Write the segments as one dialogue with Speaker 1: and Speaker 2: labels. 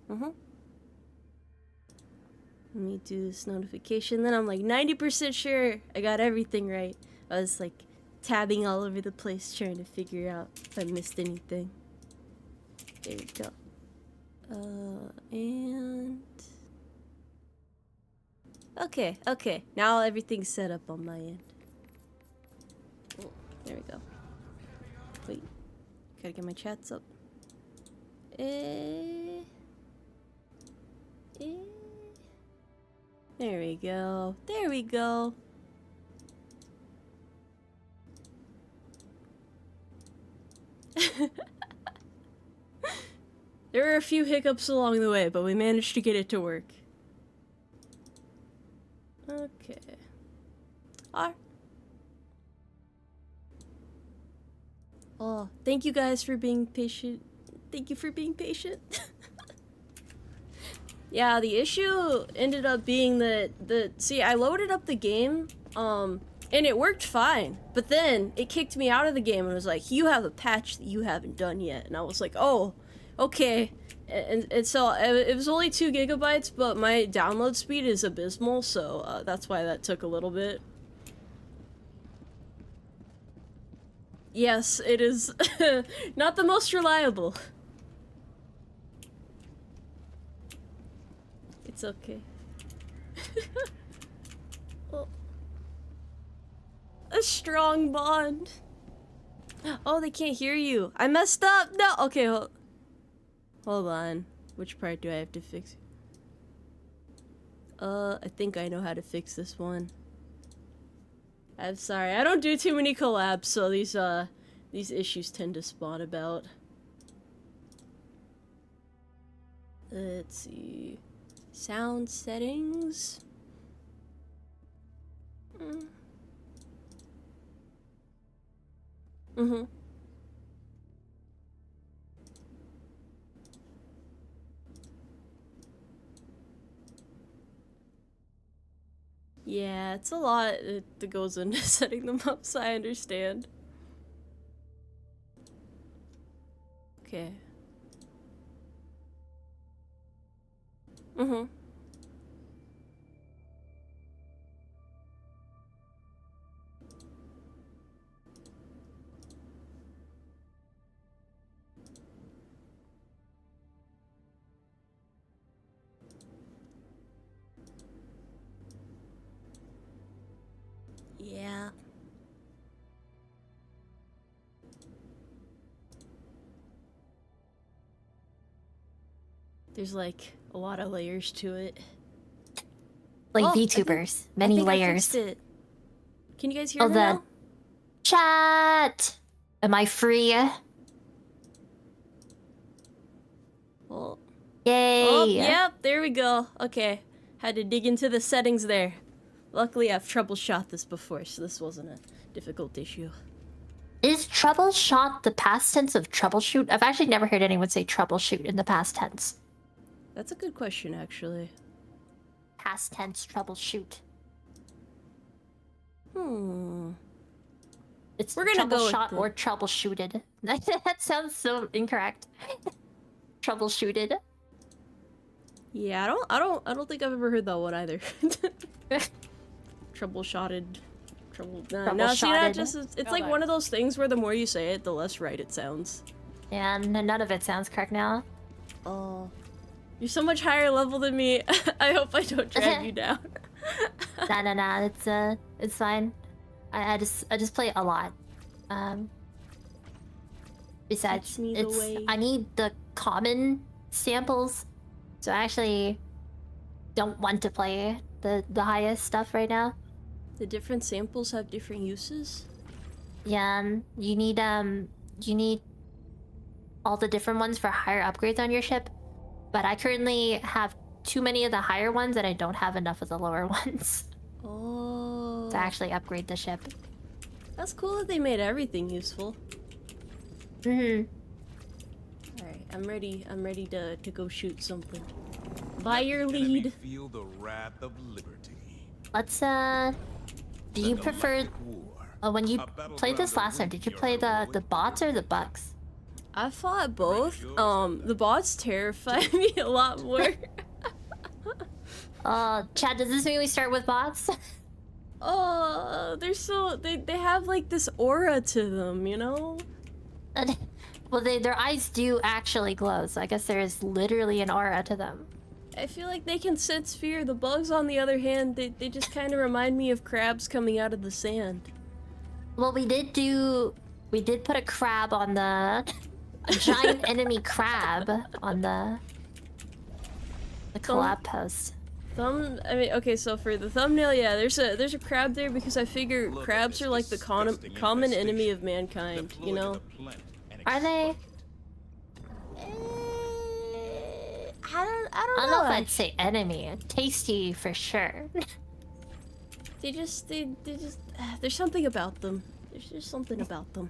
Speaker 1: Let me do this notification. Then I'm like 90% sure I got everything right. I was like tabbing all over the place trying to figure out if I missed anything. There we go. And... Okay. Now everything's set up on my end. Oh, there we go. Wait. Gotta get my chats up. There we go. There we go. There were a few hiccups along the way, but we managed to get it to work. Okay. Oh, thank you guys for being patient. Thank you for being patient. Yeah, the issue ended up being that see, I loaded up the game, and it worked fine. But then it kicked me out of the game and was like, you have a patch that you haven't done yet. And I was like, oh, okay. And so it was only 2 gigabytes, but my download speed is abysmal, so that's why that took a little bit. Yes, it is not the most reliable. It's okay. Oh. A strong bond. Oh, they can't hear you. I messed up. No. Okay, hold on. Which part do I have to fix? I think I know how to fix this one. I'm sorry. I don't do too many collabs, so these issues tend to spawn about. Let's see. Sound settings. Yeah, it's a lot that goes into setting them up, so I understand. Okay. Yeah. There's like a lot of layers to it.
Speaker 2: Like VTubers, many layers.
Speaker 1: I it. Can you guys hear me now?
Speaker 2: Chat! Am I free?
Speaker 1: Oh.
Speaker 2: Yay!
Speaker 1: Oh, yep, there we go. Okay. Had to dig into the settings there. Luckily, I've troubleshot this before, so this wasn't a difficult issue.
Speaker 2: Is troubleshot the past tense of troubleshoot? I've actually never heard anyone say troubleshoot in the past tense.
Speaker 1: That's a good question, actually.
Speaker 2: Past tense troubleshoot. It's
Speaker 1: We're gonna go
Speaker 2: troubleshot or troubleshooted. That sounds so incorrect. Troubleshooted.
Speaker 1: Yeah, I don't think I've ever heard that one either. Troubleshotted. No, see that just it's like one of those things where the more you say it, the less right it sounds.
Speaker 2: Yeah, none of it sounds correct now.
Speaker 1: Oh. You're so much higher level than me. I hope I don't drag you down.
Speaker 2: Nah, it's fine. I just play a lot. Besides, I need the common samples, so I actually don't want to play the highest stuff right now.
Speaker 1: The different samples have different uses?
Speaker 2: Yeah, you need all the different ones for higher upgrades on your ship. But I currently have too many of the higher ones and I don't have enough of the lower ones.
Speaker 1: Oh.
Speaker 2: To actually upgrade the ship.
Speaker 1: That's cool that they made everything useful. Alright, I'm ready to go shoot something. By your lead.
Speaker 3: Feel the wrath of liberty.
Speaker 2: Let's do you prefer when you played this last time, did you play the bots or the bugs?
Speaker 1: I fought both. The bots terrify me a lot more.
Speaker 2: Chad, does this mean we start with bots?
Speaker 1: Oh, they're so they have like this aura to them, you know?
Speaker 2: Well, their eyes do actually glow, so I guess there is literally an aura to them.
Speaker 1: I feel like they can sense fear. The bugs, on the other hand, they just kind of remind me of crabs coming out of the sand.
Speaker 2: Well, we did put a crab on a giant enemy crab on the collab post.
Speaker 1: I mean, okay, so for the thumbnail, yeah, there's a crab there because I figure crabs are like the common enemy of mankind, you know?
Speaker 2: Are they?
Speaker 1: I
Speaker 2: don't
Speaker 1: don't
Speaker 2: know
Speaker 1: know
Speaker 2: if I'd say enemy. Tasty for sure.
Speaker 1: they just there's something about them. There's just something about them.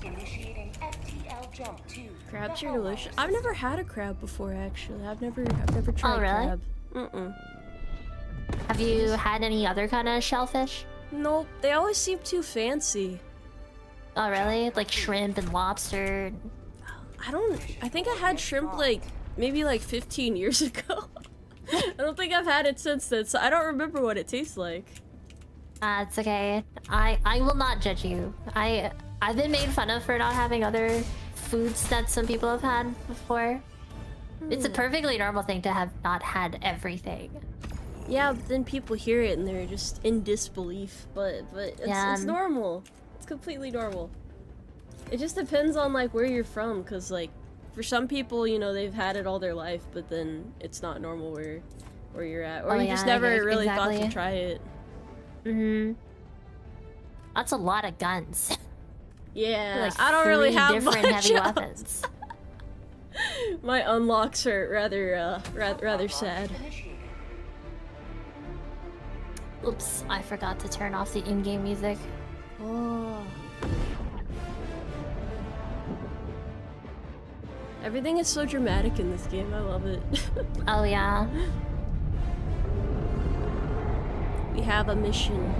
Speaker 4: Initiating FTL jump to
Speaker 1: Crabs are delicious. I've never had a crab before, actually. I've never tried
Speaker 2: really?
Speaker 1: crab.
Speaker 2: Have you had any other kind of shellfish?
Speaker 1: Nope. They always seem too fancy.
Speaker 2: Oh really? Like shrimp and lobster?
Speaker 1: I think I had shrimp like maybe like 15 years ago. I don't think I've had it since then, so I don't remember what it tastes like.
Speaker 2: It's okay. I will not judge you. I've been made fun of for not having other foods that some people have had before. It's a perfectly normal thing to have not had everything.
Speaker 1: Yeah, but then people hear it and they're just in disbelief. But it's normal. It's completely normal. It just depends on like where you're from, cause like for some people, you know, they've had it all their life, but then it's not normal where you're at, or you just never really thought to try it.
Speaker 2: That's a lot of guns.
Speaker 1: Yeah,
Speaker 2: like
Speaker 1: I don't really have
Speaker 2: different
Speaker 1: much
Speaker 2: heavy
Speaker 1: else.
Speaker 2: weapons.
Speaker 1: My unlocks are rather sad.
Speaker 2: Oops, I forgot to turn off the in-game music.
Speaker 1: Oh. Everything is so dramatic in this game. I love it.
Speaker 2: Oh yeah.
Speaker 1: We have a mission.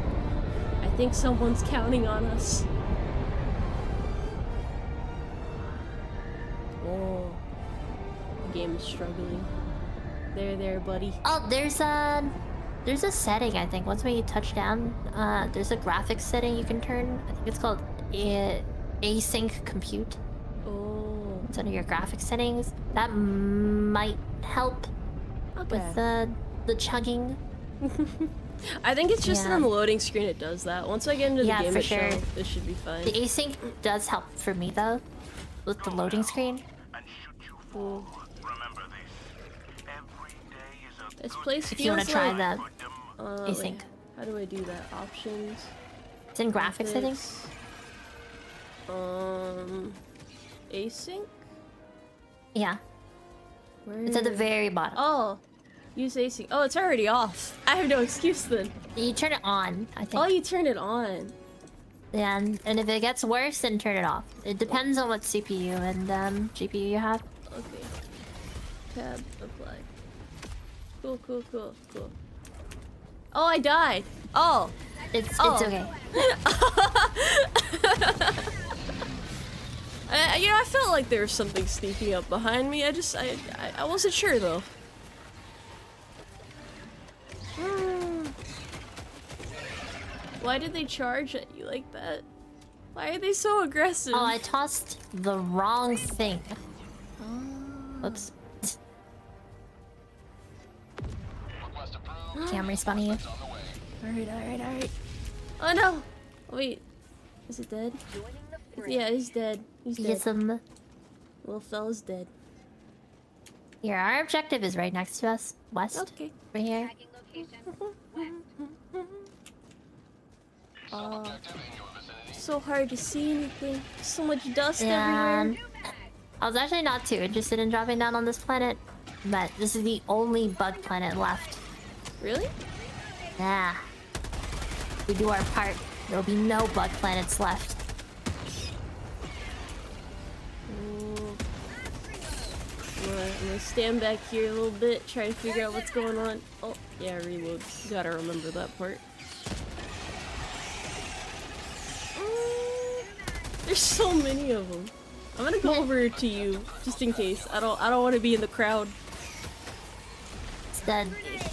Speaker 1: I think someone's counting on us. Oh. The game is struggling. There, buddy.
Speaker 2: Oh, there's a setting, I think. Once we touch down, there's a graphics setting you can turn. I think it's called async compute.
Speaker 1: Oh.
Speaker 2: It's under your graphics settings. That might help with the chugging.
Speaker 1: I think it's just that on the loading screen it does that. Once I get into the game
Speaker 2: for
Speaker 1: itself,
Speaker 2: sure.
Speaker 1: this should be fine.
Speaker 2: The async does help for me though, with the loading screen.
Speaker 1: Cool. This place
Speaker 2: If you want to try that async.
Speaker 1: Wait, how do I do that? Options.
Speaker 2: It's in graphics settings.
Speaker 1: Async?
Speaker 2: Yeah. It's at the very bottom.
Speaker 1: Oh. Use async. Oh, it's already off. I have no excuse then.
Speaker 2: You turn it on, I think.
Speaker 1: Oh, you turn it on.
Speaker 2: Yeah, and if it gets worse, then turn it off. It depends on what CPU and GPU you have.
Speaker 1: Okay. Tab, apply. Cool. Oh, I died. Oh.
Speaker 2: It's okay.
Speaker 1: You know, I felt like there was something sneaking up behind me. I wasn't sure though. Why did they charge at you like that? Why are they so aggressive?
Speaker 2: Oh, I tossed the wrong thing. Oops. Camera respawning you.
Speaker 1: Alright. Oh no! Wait. Is it dead? Yeah, he's dead. He's dead.
Speaker 2: Yes,
Speaker 1: Little fella's dead.
Speaker 2: Here, our objective is right next to us. West.
Speaker 1: Okay.
Speaker 2: Right here.
Speaker 1: So hard to see anything. So much dust everywhere.
Speaker 2: I was actually not too interested in dropping down on this planet, but this is the only bug planet left.
Speaker 1: Really?
Speaker 2: Yeah. If we do our part, there'll be no bug planets left.
Speaker 1: I'm gonna stand back here a little bit, try to figure out what's going on. Oh, yeah, reload. You gotta remember that part. There's so many of them. I'm gonna go over to you just in case. I don't want to be in the crowd.
Speaker 2: Instead,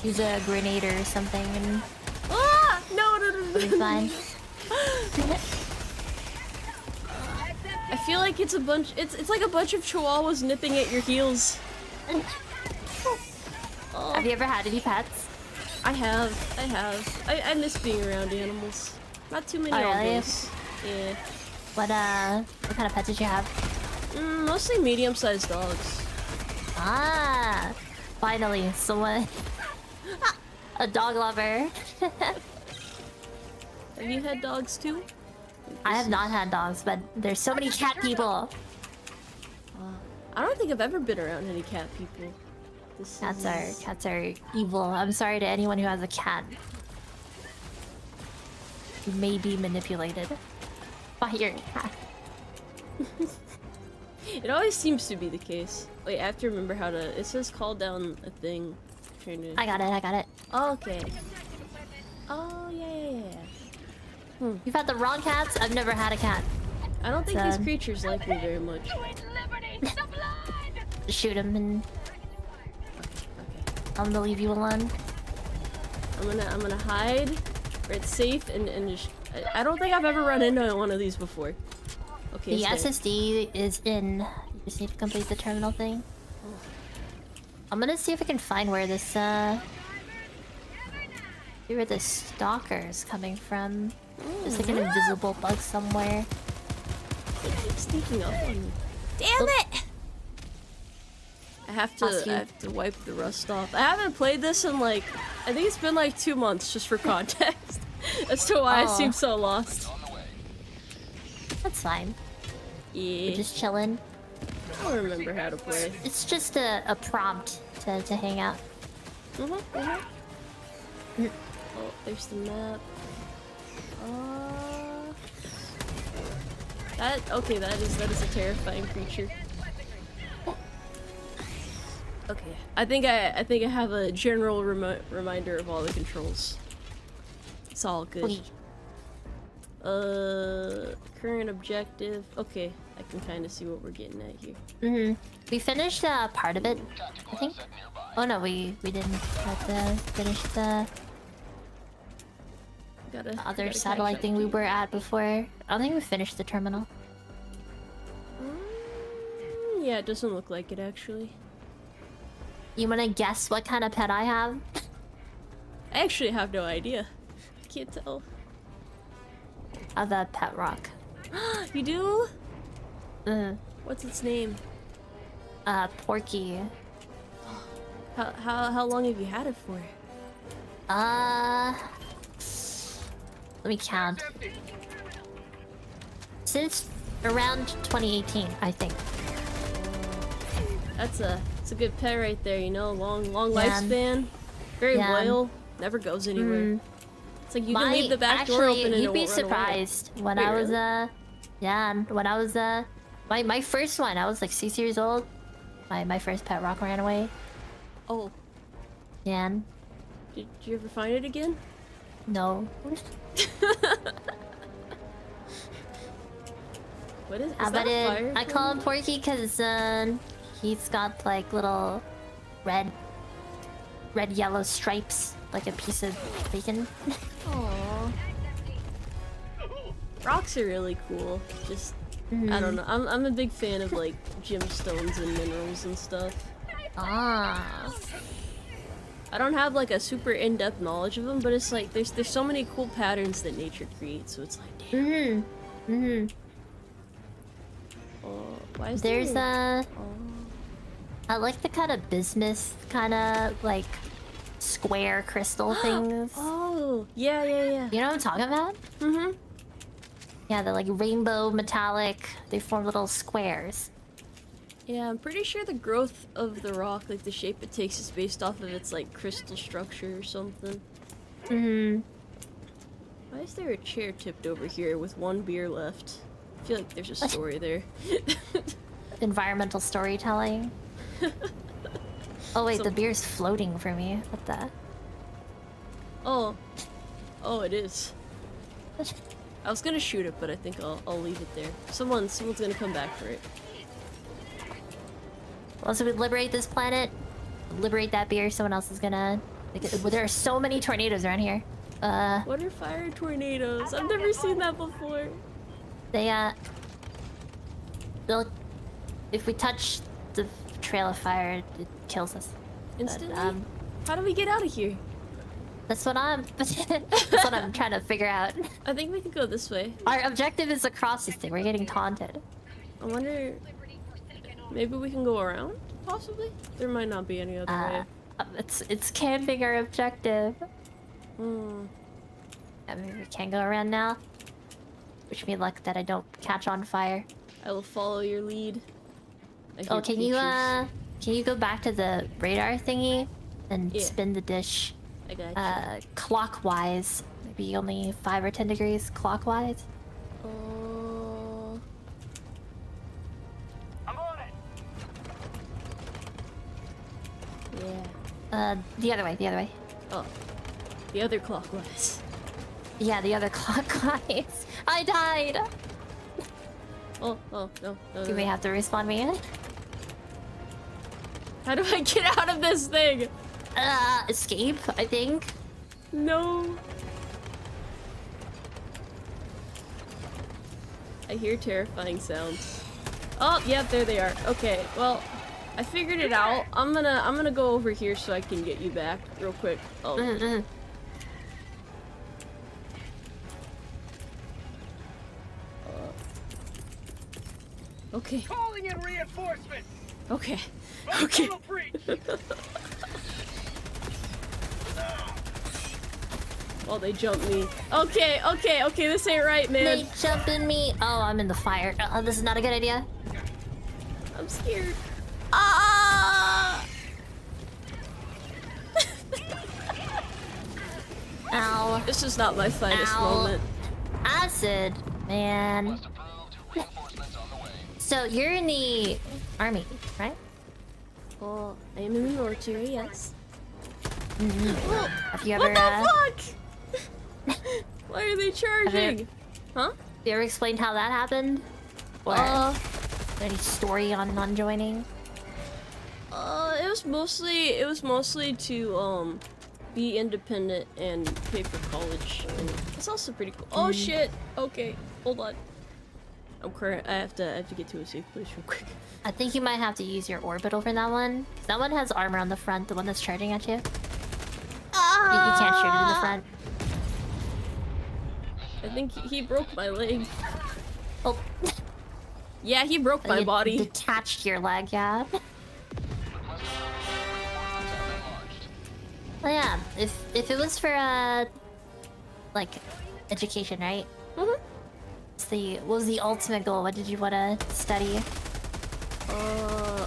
Speaker 2: use a grenade or something and
Speaker 1: Ah! No.
Speaker 2: it'll be fine.
Speaker 1: I feel like it's a bunch. It's like a bunch of chihuahuas nipping at your heels. Oh.
Speaker 2: Have you ever had any pets?
Speaker 1: I have. I miss being around animals. Not too many always. Yeah.
Speaker 2: What kind of pets did you have?
Speaker 1: Mostly medium-sized dogs.
Speaker 2: Ah, finally, someone, a dog lover.
Speaker 1: Have you had dogs too?
Speaker 2: I have not had dogs, but there's so many cat people.
Speaker 1: I don't think I've ever been around any cat people.
Speaker 2: Cats are evil. I'm sorry to anyone who has a cat. You may be manipulated by your cat.
Speaker 1: It always seems to be the case. Wait, I have to remember how to. It says call down a thing. I'm trying to.
Speaker 2: I got it.
Speaker 1: Oh, okay. Oh yeah.
Speaker 2: You've had the wrong cats. I've never had a cat.
Speaker 1: I don't think these creatures like me very much.
Speaker 2: Shoot him and
Speaker 1: Okay.
Speaker 2: I'm gonna leave you alone.
Speaker 1: I'm gonna hide where it's safe and just. I don't think I've ever run into one of these before. Okay.
Speaker 2: The SSD is in. You just need to complete the terminal thing. I'm gonna see if I can find where this see where the stalker is coming from. There's like an invisible bug somewhere.
Speaker 1: It keeps sneaking up on me. Damn it! I have to wipe the rust off. I haven't played this in like, I think it's been like 2 months just for context. As to why I seem so lost.
Speaker 2: That's fine.
Speaker 1: Yeah.
Speaker 2: We're just chilling.
Speaker 1: I don't remember how to play.
Speaker 2: It's just a prompt to hang out.
Speaker 1: Oh, there's the map. That is a terrifying creature. Okay, I think I have a general reminder of all the controls. It's all good.
Speaker 2: Wait.
Speaker 1: Current objective. Okay, I can kind of see what we're getting at here.
Speaker 2: We finished part of it, I think. Oh no, we didn't have to finish the other satellite thing we were at before. I don't think we finished the terminal.
Speaker 1: Yeah, it doesn't look like it actually.
Speaker 2: You wanna guess what kind of pet I have?
Speaker 1: I actually have no idea. I can't tell.
Speaker 2: I have a pet rock.
Speaker 1: You do? What's its name?
Speaker 2: Porky.
Speaker 1: How long have you had it for?
Speaker 2: Let me count. Since around 2018, I think.
Speaker 1: It's a good pet right there, you know, long lifespan, very loyal, never goes anywhere. It's like you can leave the back door open and it won't run away.
Speaker 2: You'd be surprised. When I was when I was my first one, I was like 6 years old. My first pet rock ran away.
Speaker 1: Oh.
Speaker 2: Yeah.
Speaker 1: Did you ever find it again?
Speaker 2: No.
Speaker 1: What is
Speaker 2: But
Speaker 1: that a fire
Speaker 2: I call him Porky because he's got like little red yellow stripes, like a piece of bacon.
Speaker 1: Aww. Rocks are really cool. Just I don't know. I'm a big fan of like gemstones and minerals and stuff.
Speaker 2: Ah.
Speaker 1: I don't have like a super in-depth knowledge of them, but it's like there's so many cool patterns that nature creates, so it's like damn. Why is
Speaker 2: There's
Speaker 1: there...
Speaker 2: I like the kind of bismuth kind of like square crystal things.
Speaker 1: Oh, yeah.
Speaker 2: You know what I'm talking about? Yeah, they're like rainbow metallic. They form little squares.
Speaker 1: Yeah, I'm pretty sure the growth of the rock, like the shape it takes, is based off of its like crystal structure or something. Why is there a chair tipped over here with one beer left? I feel like there's a story there.
Speaker 2: Environmental storytelling. Oh wait, the beer's floating for me. What the?
Speaker 1: Oh, it is. I was gonna shoot it, but I think I'll leave it there. Someone's gonna come back for it.
Speaker 2: Once we liberate this planet, liberate that beer, someone else is gonna... Like, there are so many tornadoes around here.
Speaker 1: What are fire tornadoes? I've never seen that before.
Speaker 2: They'll... If we touch the trail of fire, it kills us.
Speaker 1: Instantly?
Speaker 2: But,
Speaker 1: how do we get out of here?
Speaker 2: that's what I'm trying to figure out.
Speaker 1: I think we could go this way.
Speaker 2: Our objective is across this thing. We're getting taunted.
Speaker 1: I wonder... Maybe we can go around? Possibly? There might not be any other way.
Speaker 2: It's camping our objective.
Speaker 1: Hmm.
Speaker 2: I mean, we can't go around now. Wish me luck that I don't catch on fire.
Speaker 1: I will follow your lead.
Speaker 2: Oh, can you go back to the radar thingy and spin the dish?
Speaker 1: I got you.
Speaker 2: Clockwise. Maybe only 5 or 10 degrees clockwise.
Speaker 1: Oh.
Speaker 4: I'm on it.
Speaker 1: Yeah.
Speaker 2: The other way.
Speaker 1: Oh. The other clockwise.
Speaker 2: Yeah, the other clockwise. I died!
Speaker 1: Oh, no.
Speaker 2: Do we have to respawn me in?
Speaker 1: How do I get out of this thing?
Speaker 2: Escape, I think.
Speaker 1: No. I hear terrifying sounds. Oh, yep, there they are. Okay, well, I figured it out. I'm gonna go over here so I can get you back real quick. Oh. Okay.
Speaker 4: Calling in reinforcements.
Speaker 1: Okay. Okay. Oh, they jumped me. Okay. This ain't right, man.
Speaker 2: They jumping me. Oh, I'm in the fire. This is not a good idea.
Speaker 1: I'm scared. Ah!
Speaker 2: Ow.
Speaker 1: This is not my finest moment.
Speaker 2: Acid, man. So you're in the army, right?
Speaker 1: Oh, I am in the military, yes.
Speaker 2: Have you
Speaker 1: What
Speaker 2: ever?
Speaker 1: the fuck? Why are they charging? Huh?
Speaker 2: You ever explained how that happened? Or is there any story on non-joining?
Speaker 1: It was mostly to be independent and pay for college. And it's also pretty cool. Oh shit. Okay, hold on. I have to get to a safe place real quick.
Speaker 2: I think you might have to use your orbital for that one. 'Cause that one has armor on the front, the one that's charging at you. You can't shoot it in the front.
Speaker 1: I think he broke my leg.
Speaker 2: Oh.
Speaker 1: Yeah, he broke my
Speaker 2: You
Speaker 1: body.
Speaker 2: detached your leg, yeah. Well, yeah, if it was for like education, right? What was the ultimate goal? What did you want to study?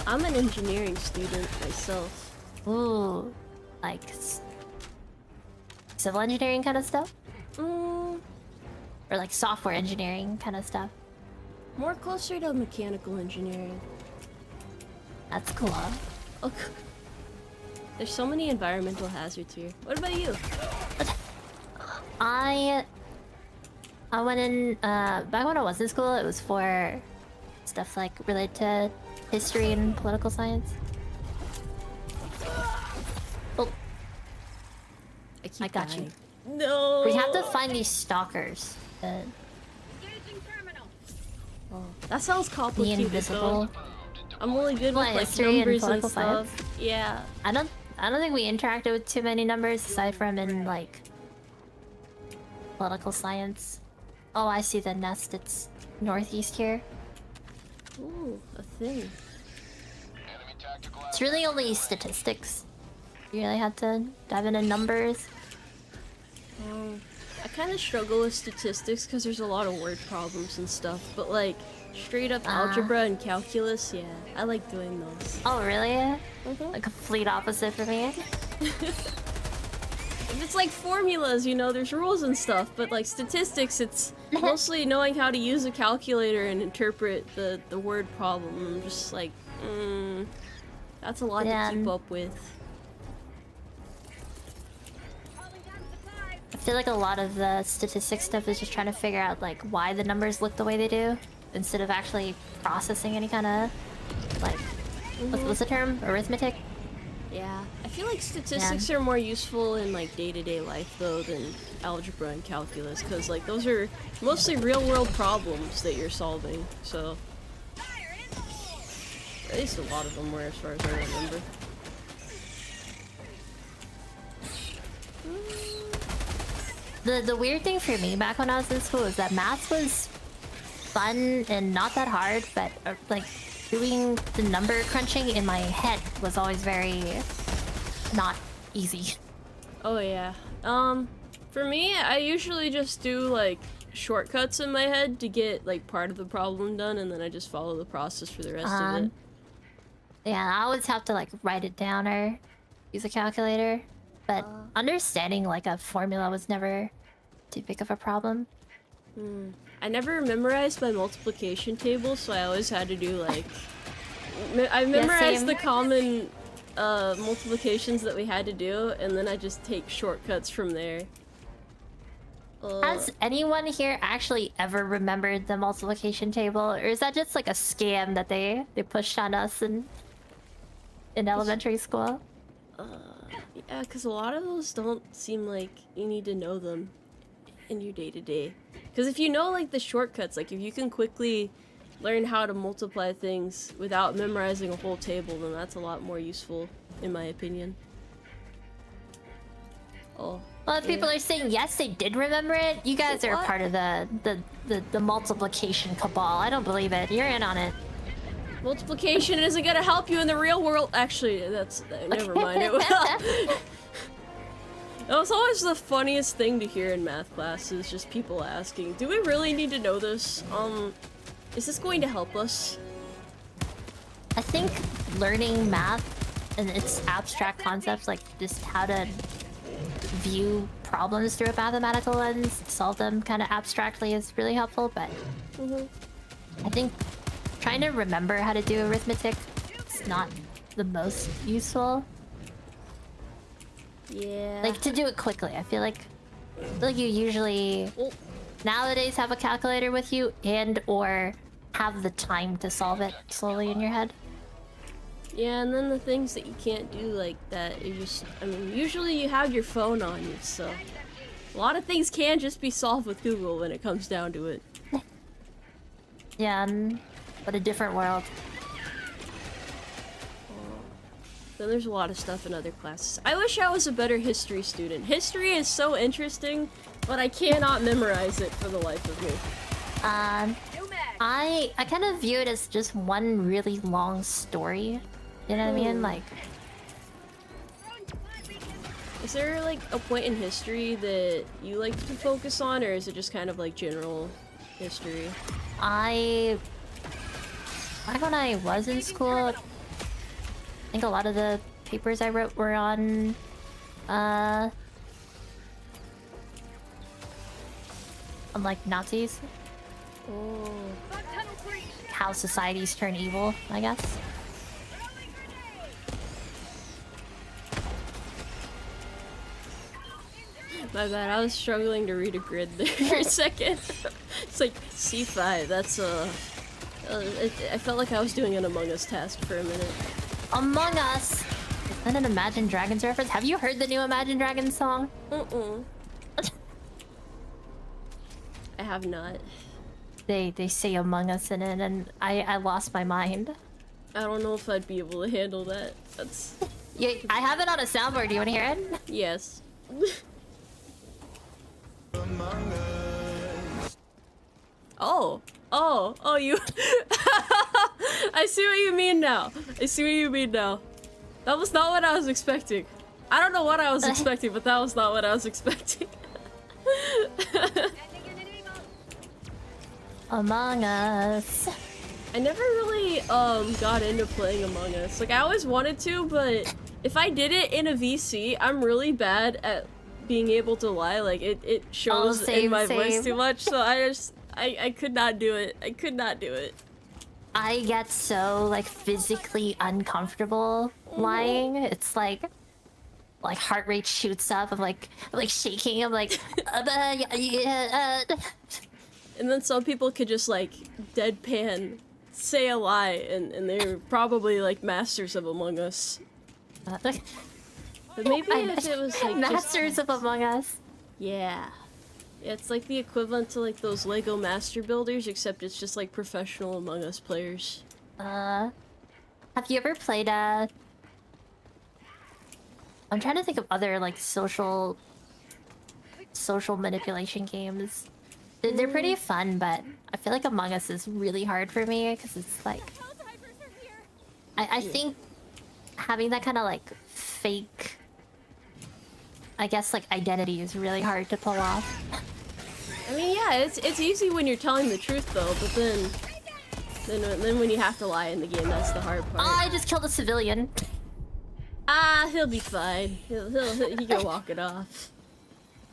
Speaker 1: I'm an engineering student myself.
Speaker 2: Ooh, like civil engineering kind of stuff,
Speaker 1: Mm,
Speaker 2: or like software engineering kind of stuff.
Speaker 1: more closer to mechanical engineering.
Speaker 2: That's cool.
Speaker 1: Oh, there's so many environmental hazards here. What about you?
Speaker 2: I went in back when I was in school. It was for stuff like related to history and political science. Oh, I got you.
Speaker 1: No.
Speaker 2: We have to find these stalkers.
Speaker 1: Oh, that sounds
Speaker 2: The
Speaker 1: complicated.
Speaker 2: invisible.
Speaker 1: Though. I'm really good
Speaker 2: What,
Speaker 1: with like
Speaker 2: history and
Speaker 1: numbers and
Speaker 2: political
Speaker 1: stuff.
Speaker 2: science?
Speaker 1: Yeah.
Speaker 2: I don't think we interacted with too many numbers aside from in like political science. Oh, I see the nest. It's northeast here.
Speaker 1: Ooh, a thing.
Speaker 2: It's really only statistics. You really had to dive into numbers.
Speaker 1: I kind of struggle with statistics because there's a lot of word problems and stuff. But like straight up algebra and calculus, yeah, I like doing those.
Speaker 2: Oh, really? A complete opposite for me.
Speaker 1: If it's like formulas, you know, there's rules and stuff. But like statistics, it's mostly knowing how to use a calculator and interpret the word problem. I'm just like, that's a lot to keep up with.
Speaker 2: I feel like a lot of the statistics stuff is just trying to figure out like why the numbers look the way they do, instead of actually processing any kind of like What's the term? Arithmetic?
Speaker 1: Yeah, I feel like statistics are more useful in like day-to-day life though than algebra and calculus, because like those are mostly real-world problems that you're solving. So at least a lot of them were, as far as I remember.
Speaker 2: The weird thing for me back when I was in school is that math was fun and not that hard, but like doing the number crunching in my head was always very not easy.
Speaker 1: Oh yeah. For me, I usually just do like shortcuts in my head to get like part of the problem done, and then I just follow the process for the rest of it.
Speaker 2: Yeah, I always have to like write it down or use a calculator, but understanding like a formula was never too big of a problem.
Speaker 1: I never memorized my multiplication table, so I always had to do like... I memorized
Speaker 2: same.
Speaker 1: the common multiplications that we had to do, and then I just take shortcuts from there.
Speaker 2: Has anyone here actually ever remembered the multiplication table, or is that just like a scam that they pushed on us in elementary school?
Speaker 1: Yeah, because a lot of those don't seem like you need to know them in your day-to-day. Because if you know like the shortcuts, like if you can quickly learn how to multiply things without memorizing a whole table, then that's a lot more useful, in my opinion. Oh.
Speaker 2: Well, people are saying yes, they did remember it. You guys are
Speaker 1: What?
Speaker 2: part of the multiplication cabal. I don't believe it. You're in on it.
Speaker 1: Multiplication isn't gonna help you in the real world. Actually, that's never mind. It will. That was always the funniest thing to hear in math classes. Just people asking, "Do we really need to know this? Is this going to help us?"
Speaker 2: I think learning math and its abstract concepts, like just how to view problems through a mathematical lens, solve them kind of abstractly, is really helpful. But I think trying to remember how to do arithmetic is not the most useful.
Speaker 1: Yeah.
Speaker 2: Like to do it quickly. I feel like you usually nowadays have a calculator with you and or have the time to solve it slowly in your head.
Speaker 1: Yeah, and then the things that you can't do like that, you just, I mean, usually you have your phone on you, so a lot of things can just be solved with Google when it comes down to it.
Speaker 2: Yeah, but a different world.
Speaker 1: Then there's a lot of stuff in other classes. I wish I was a better history student. History is so interesting, but I cannot memorize it for the life of me.
Speaker 2: I kind of view it as just one really long story. You know what I mean? Like,
Speaker 1: is there like a point in history that you like to focus on, or is it just kind of like general history?
Speaker 2: back when I was in school, I think a lot of the papers I wrote were on like Nazis.
Speaker 1: Oh.
Speaker 2: How societies turn evil, I guess.
Speaker 1: My bad, I was struggling to read a grid there for a second. It's like C5, that's I felt like I was doing an Among Us task for a minute.
Speaker 2: Among Us! Is that an Imagine Dragons reference? Have you heard the new Imagine Dragons song?
Speaker 1: I have not.
Speaker 2: They say Among Us in it, and I lost my mind.
Speaker 1: I don't know if I'd be able to handle that. That's...
Speaker 2: Yeah, I have it on a soundboard. Do you want to hear it?
Speaker 1: Yes. Oh, you... I see what you mean now. I see what you mean now. That was not what I was expecting. I don't know what I was expecting, but that was not what I was expecting.
Speaker 2: Among Us.
Speaker 1: I never really got into playing Among Us. Like I always wanted to, but if I did it in a VC, I'm really bad at being able to lie. Like it shows in my voice too much, so I could not do it. I could not do it.
Speaker 2: I get so like physically uncomfortable lying. It's like heart rate shoots up. I'm like shaking. I'm like
Speaker 1: And then some people could just like deadpan say a lie, and they're probably like masters of Among Us. But maybe if it was like
Speaker 2: Masters of Among Us.
Speaker 1: Yeah. It's like the equivalent to like those Lego Master Builders, except it's just like professional Among Us players.
Speaker 2: Have you ever played I'm trying to think of other like social manipulation games. They're pretty fun, but I feel like Among Us is really hard for me because it's like I think having that kind of like fake, I guess, like identity is really hard to pull off.
Speaker 1: I mean, yeah, it's easy when you're telling the truth though, but then when you have to lie in the game, that's the hard part.
Speaker 2: Oh, I just killed a civilian.
Speaker 1: Ah, he'll be fine. He can walk it off.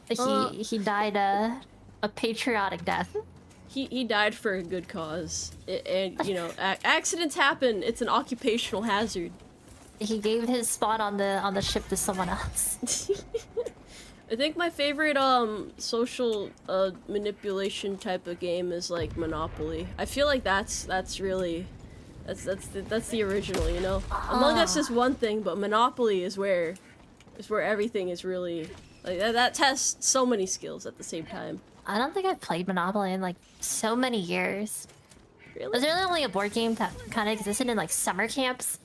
Speaker 2: He died a patriotic death.
Speaker 1: He died for a good cause. And you know, accidents happen. It's an occupational hazard.
Speaker 2: He gave his spot on the ship to someone else.
Speaker 1: I think my favorite social manipulation type of game is like Monopoly. I feel like that's really that's the original, you know. Among Us is one thing, but Monopoly is where everything is really like that tests so many skills at the same time.
Speaker 2: I don't think I've played Monopoly in like so many years.
Speaker 1: Really?
Speaker 2: Was there only a board game that kind of existed in like summer camps?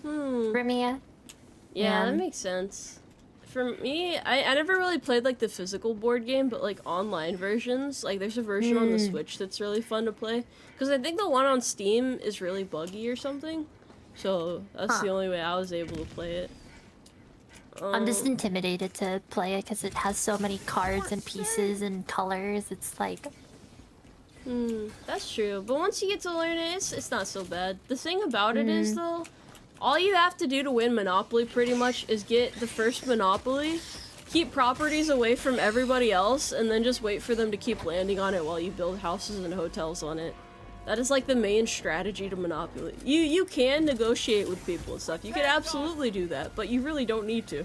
Speaker 2: For me.
Speaker 1: Yeah, that makes sense. For me, I never really played like the physical board game, but like online versions. Like there's a version on the Switch that's really fun to play. Because I think the one on Steam is really buggy or something. So that's the only way I was able to play it.
Speaker 2: I'm just intimidated to play it because it has so many cards and pieces and colors. It's like...
Speaker 1: That's true. But once you get to learn it, it's not so bad. The thing about it is, though, all you have to do to win Monopoly pretty much is get the first Monopoly, keep properties away from everybody else, and then just wait for them to keep landing on it while you build houses and hotels on it. That is like the main strategy to Monopoly. You can negotiate with people and stuff. You can absolutely do that, but you really don't need to.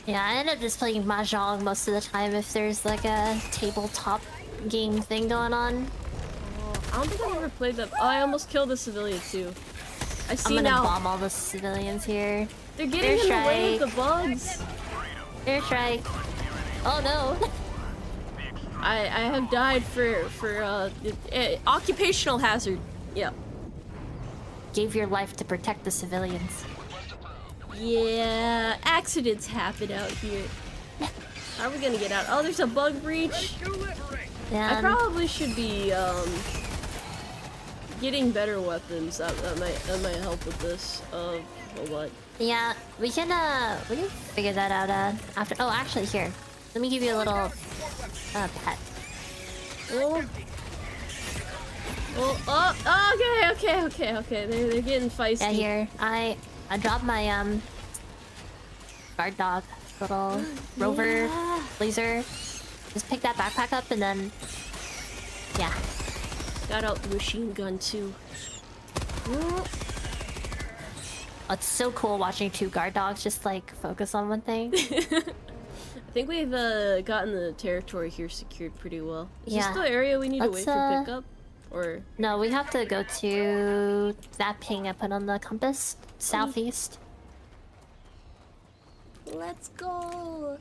Speaker 2: Yeah, I end up just playing Mahjong most of the time if there's like a tabletop game thing going on.
Speaker 1: I don't think I've ever played that. Oh, I almost killed a civilian too. I see
Speaker 2: I'm gonna
Speaker 1: now.
Speaker 2: bomb all the civilians here.
Speaker 1: They're getting in the way of the bugs.
Speaker 2: Airstrike. Oh no.
Speaker 1: I have died for occupational hazard. Yeah.
Speaker 2: Gave your life to protect the civilians.
Speaker 1: Yeah, accidents happen out here. How are we gonna get out? Oh, there's a bug breach.
Speaker 2: Yeah.
Speaker 1: I probably should be getting better weapons. That might help with this. What?
Speaker 2: Yeah, we can figure that out after. Oh, actually, here. Let me give you a little pet.
Speaker 1: Oh. Oh, okay. They're getting feisty.
Speaker 2: Yeah, here. I dropped my guard dog, little rover laser. Just pick that backpack up and then yeah.
Speaker 1: Got out the machine gun too.
Speaker 2: Oh, it's so cool watching two guard dogs just like focus on one thing.
Speaker 1: I think we've gotten the territory here secured pretty well. Is this the area we need to wait for pickup? Or
Speaker 2: no, we have to go to that ping I put on the compass, southeast.
Speaker 1: Let's go.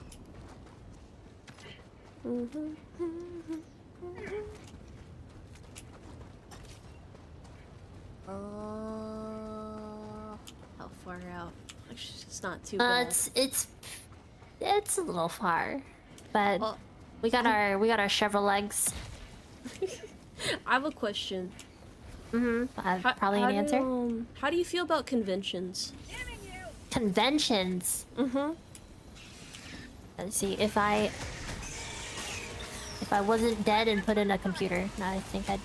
Speaker 1: How far out? Actually, it's not too bad.
Speaker 2: It's a little far, but we got our several legs.
Speaker 1: I have a question.
Speaker 2: Probably an answer.
Speaker 1: How do you feel about conventions?
Speaker 2: Conventions. Let's see if I wasn't dead and put in a computer, I think I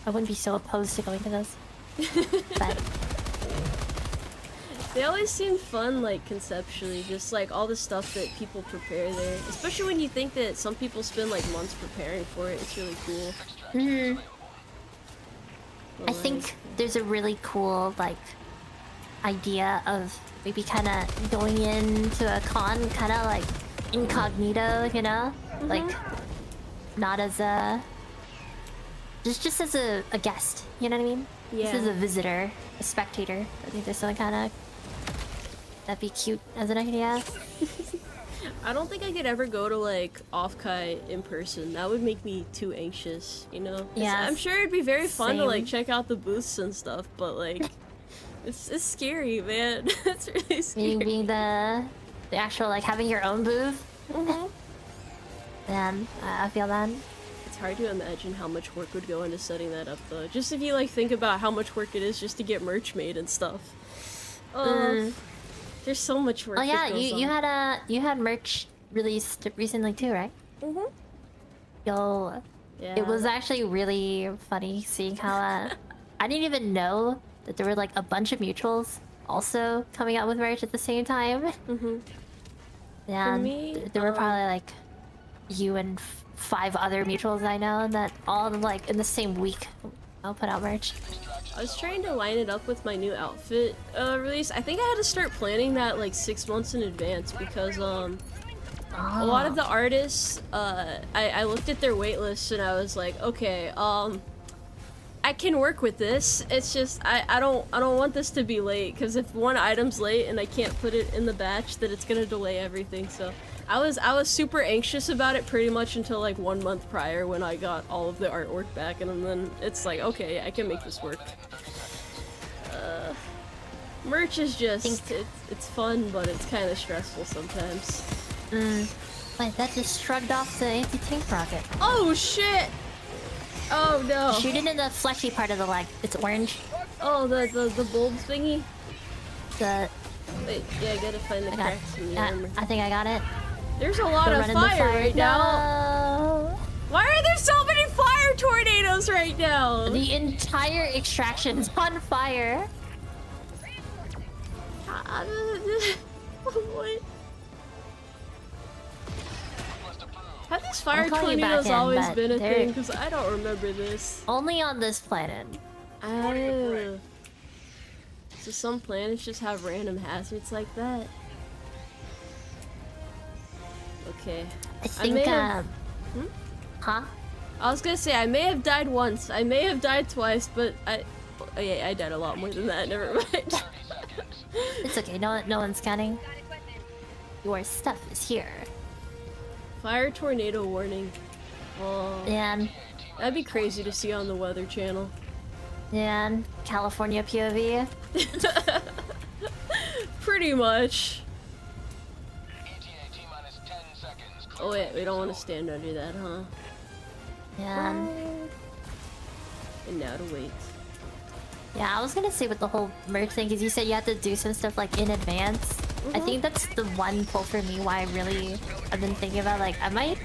Speaker 2: wouldn't be so opposed to going to those. But
Speaker 1: they always seem fun, like conceptually, just like all the stuff that people prepare there. Especially when you think that some people spend like months preparing for it. It's really cool.
Speaker 2: I think there's a really cool like idea of maybe kind of going into a con kind of like incognito, you know, like not as Just as a guest, you know what I mean?
Speaker 1: Yeah.
Speaker 2: Just as a visitor, a spectator. I think there's something kind of that'd be cute as an idea.
Speaker 1: I don't think I could ever go to like Offkai in person. That would make me too anxious, you know? 'Cause
Speaker 2: Yeah.
Speaker 1: I'm sure it'd be very fun to like
Speaker 2: Same.
Speaker 1: check out the booths and stuff, but like it's scary, man. It's really scary.
Speaker 2: Being the actual like having your own booth. Man, I feel that.
Speaker 1: It's hard to imagine how much work would go into setting that up though. Just if you like think about how much work it is just to get merch made and stuff. There's so much work.
Speaker 2: Oh yeah,
Speaker 1: that goes
Speaker 2: you
Speaker 1: on.
Speaker 2: you had merch released recently too, right? Yo,
Speaker 1: Yeah.
Speaker 2: it was actually really funny seeing how I didn't even know that there were like a bunch of mutuals also coming out with merch at the same time. Yeah,
Speaker 1: me,
Speaker 2: there were probably like you and 5 other mutuals I know that all like in the same week I'll put out merch.
Speaker 1: I was trying to line it up with my new outfit release. I think I had to start planning that like 6 months in advance because a lot of the artists I looked at their wait lists and I was like, okay, I can work with this. It's just I don't want this to be late because if one item's late and I can't put it in the batch, then it's gonna delay everything. So I was super anxious about it pretty much until like 1 month prior when I got all of the artwork back, and then it's like, okay, I can make this work. Merch is just it's fun, but it's kind of stressful sometimes.
Speaker 2: Wait, that just shrugged off the anti-tank rocket.
Speaker 1: Oh shit! Oh no!
Speaker 2: Shoot it in the fleshy part of the leg. It's orange.
Speaker 1: Oh, the bulb thingy.
Speaker 2: The
Speaker 1: Wait, yeah, I gotta find the
Speaker 2: I got.
Speaker 1: cracks in the armor.
Speaker 2: I think I got it.
Speaker 1: There's a lot
Speaker 2: Go
Speaker 1: of
Speaker 2: run in the
Speaker 1: fire right now.
Speaker 2: No.
Speaker 1: Why are there so many fire tornadoes right now?
Speaker 2: The entire extraction's on fire.
Speaker 1: What? Have these fire
Speaker 2: call you back
Speaker 1: tornadoes
Speaker 2: in,
Speaker 1: always
Speaker 2: but
Speaker 1: been a
Speaker 2: they're-
Speaker 1: thing? Because I don't remember this.
Speaker 2: Only on this planet.
Speaker 1: Oh. So some planets just have random hazards like that. Okay.
Speaker 2: I think.
Speaker 1: may have-
Speaker 2: Huh?
Speaker 1: I was gonna say I may have died once. I may have died twice, but yeah, I died a lot more than that. Never mind.
Speaker 2: It's okay. No one's counting. Your stuff is here.
Speaker 1: Fire tornado warning. Oh,
Speaker 2: And
Speaker 1: that'd be crazy to see on the Weather Channel.
Speaker 2: California POV.
Speaker 1: Pretty much. Oh wait, we don't want to stand under that, huh?
Speaker 2: And
Speaker 1: And now to wait.
Speaker 2: yeah, I was gonna say with the whole merch thing, because you said you had to do some stuff like in advance. I think that's the one pull for me why I've been thinking about like I might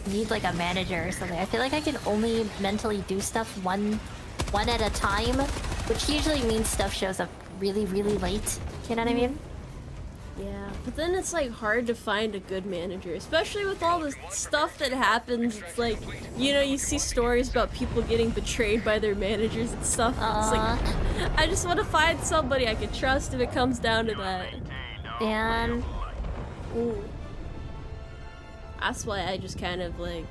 Speaker 2: need like a manager or something. I feel like I can only mentally do stuff one at a time, which usually means stuff shows up really late. You know what I mean?
Speaker 1: Yeah, but then it's like hard to find a good manager, especially with all the stuff that happens. It's like, you know, you see stories about people getting betrayed by their managers and stuff. It's like, I just want to find somebody I can trust if it comes down to that.
Speaker 2: And
Speaker 1: Ooh. That's why I just kind of like,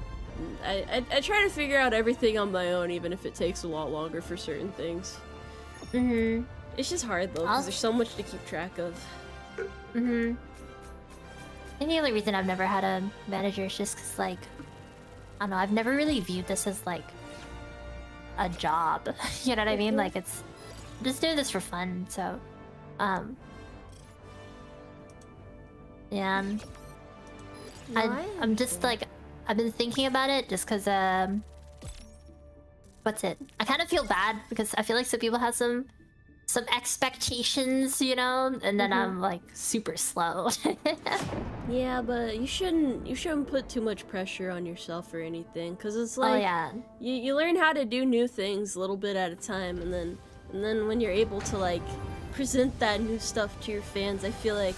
Speaker 1: I try to figure out everything on my own, even if it takes a lot longer for certain things. It's just hard though, because there's so much to keep track of.
Speaker 2: And the only reason I've never had a manager is just because, like, I don't know, I've never really viewed this as, like, a job. You know what I mean? Like, I'm just doing this for fun, so, yeah. I'm just, like, I've been thinking about it just because, what's it? I kind of feel bad because I feel like some people have some expectations, you know, and then I'm like super slow.
Speaker 1: Yeah, but you shouldn't put too much pressure on yourself or anything, because it's like,
Speaker 2: Oh yeah,
Speaker 1: you learn how to do new things a little bit at a time, and then when you're able to like present that new stuff to your fans, I feel like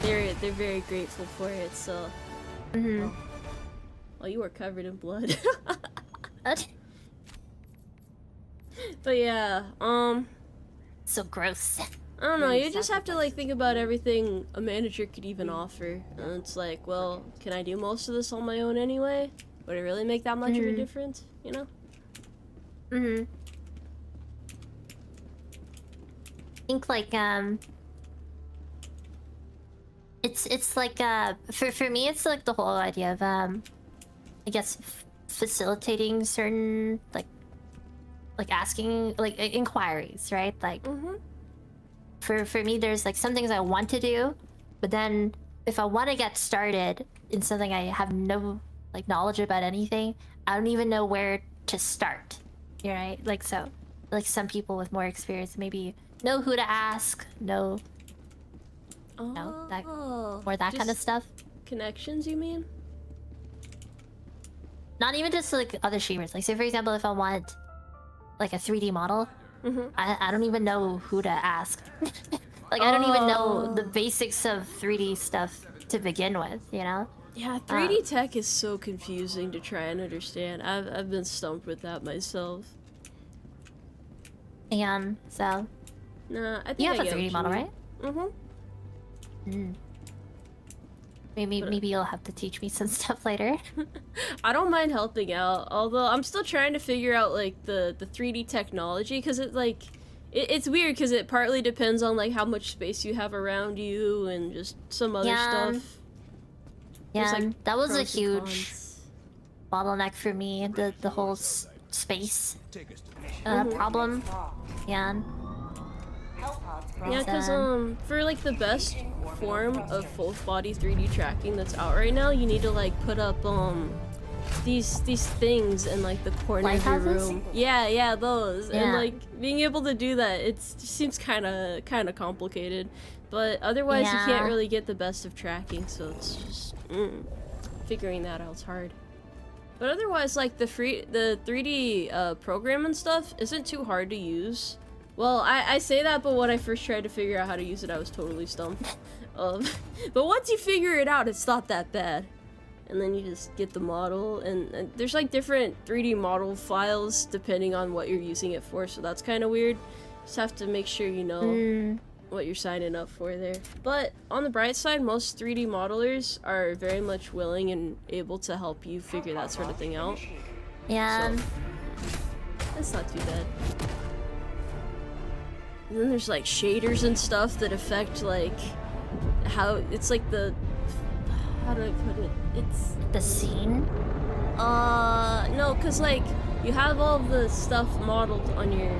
Speaker 1: they're very grateful for it. So, well, you were covered in blood. But yeah,
Speaker 2: so gross.
Speaker 1: I don't know, you just have to like think about everything a manager could even offer. And it's like, well, can I do most of this on my own anyway? Would it really make that much of a difference, you know?
Speaker 2: I think like it's like for me it's like the whole idea of I guess facilitating certain like asking like inquiries, right? Like for me there's like some things I want to do, but then if I want to get started in something I have no like knowledge about anything, I don't even know where to start. You're right? Like so like some people with more experience maybe know who to ask, know that or that kind of stuff.
Speaker 1: Connections, you mean?
Speaker 2: Not even just like other streamers. Like say for example, if I want like a 3D model, I don't even know who to ask. Like I don't even know the basics of 3D stuff to begin with, you know?
Speaker 1: Yeah, 3D tech is so confusing to try and understand. I've been stumped with that myself.
Speaker 2: And so
Speaker 1: Nah, I think
Speaker 2: you have
Speaker 1: I
Speaker 2: a
Speaker 1: get
Speaker 2: 3D
Speaker 1: what
Speaker 2: model,
Speaker 1: you
Speaker 2: right?
Speaker 1: mean.
Speaker 2: Maybe you'll have to teach me some stuff later.
Speaker 1: I don't mind helping out, although I'm still trying to figure out like the 3D technology, because it like it's weird because it partly depends on like how much space you have around you and just some other stuff.
Speaker 2: Yeah,
Speaker 1: There's, like,
Speaker 2: that was a
Speaker 1: pros and
Speaker 2: huge
Speaker 1: cons.
Speaker 2: bottleneck for me. The whole space problem. Yeah.
Speaker 1: Yeah, because for like the best form of full body 3D tracking that's out right now, you need to like put up these things in like the corner of your
Speaker 2: Lighthouses?
Speaker 1: room. Yeah, those.
Speaker 2: Yeah.
Speaker 1: And like being able to do that, it seems kind of complicated. But otherwise, you can't really get the best of tracking, so it's just figuring that out's hard. But otherwise, like the 3D program and stuff isn't too hard to use. Well, I say that, but when I first tried to figure out how to use it, I was totally stumped. But once you figure it out, it's not that bad. And then you just get the model, and there's like different 3D model files depending on what you're using it for, so that's kind of weird. Just have to make sure you know what you're signing up for there. But on the bright side, most 3D modelers are very much willing and able to help you figure that sort of thing out.
Speaker 2: Yeah.
Speaker 1: So, that's not too bad. And then there's like shaders and stuff that affect like how it's like the, how do I put it? It's
Speaker 2: the scene.
Speaker 1: No, cause like you have all the stuff modeled on your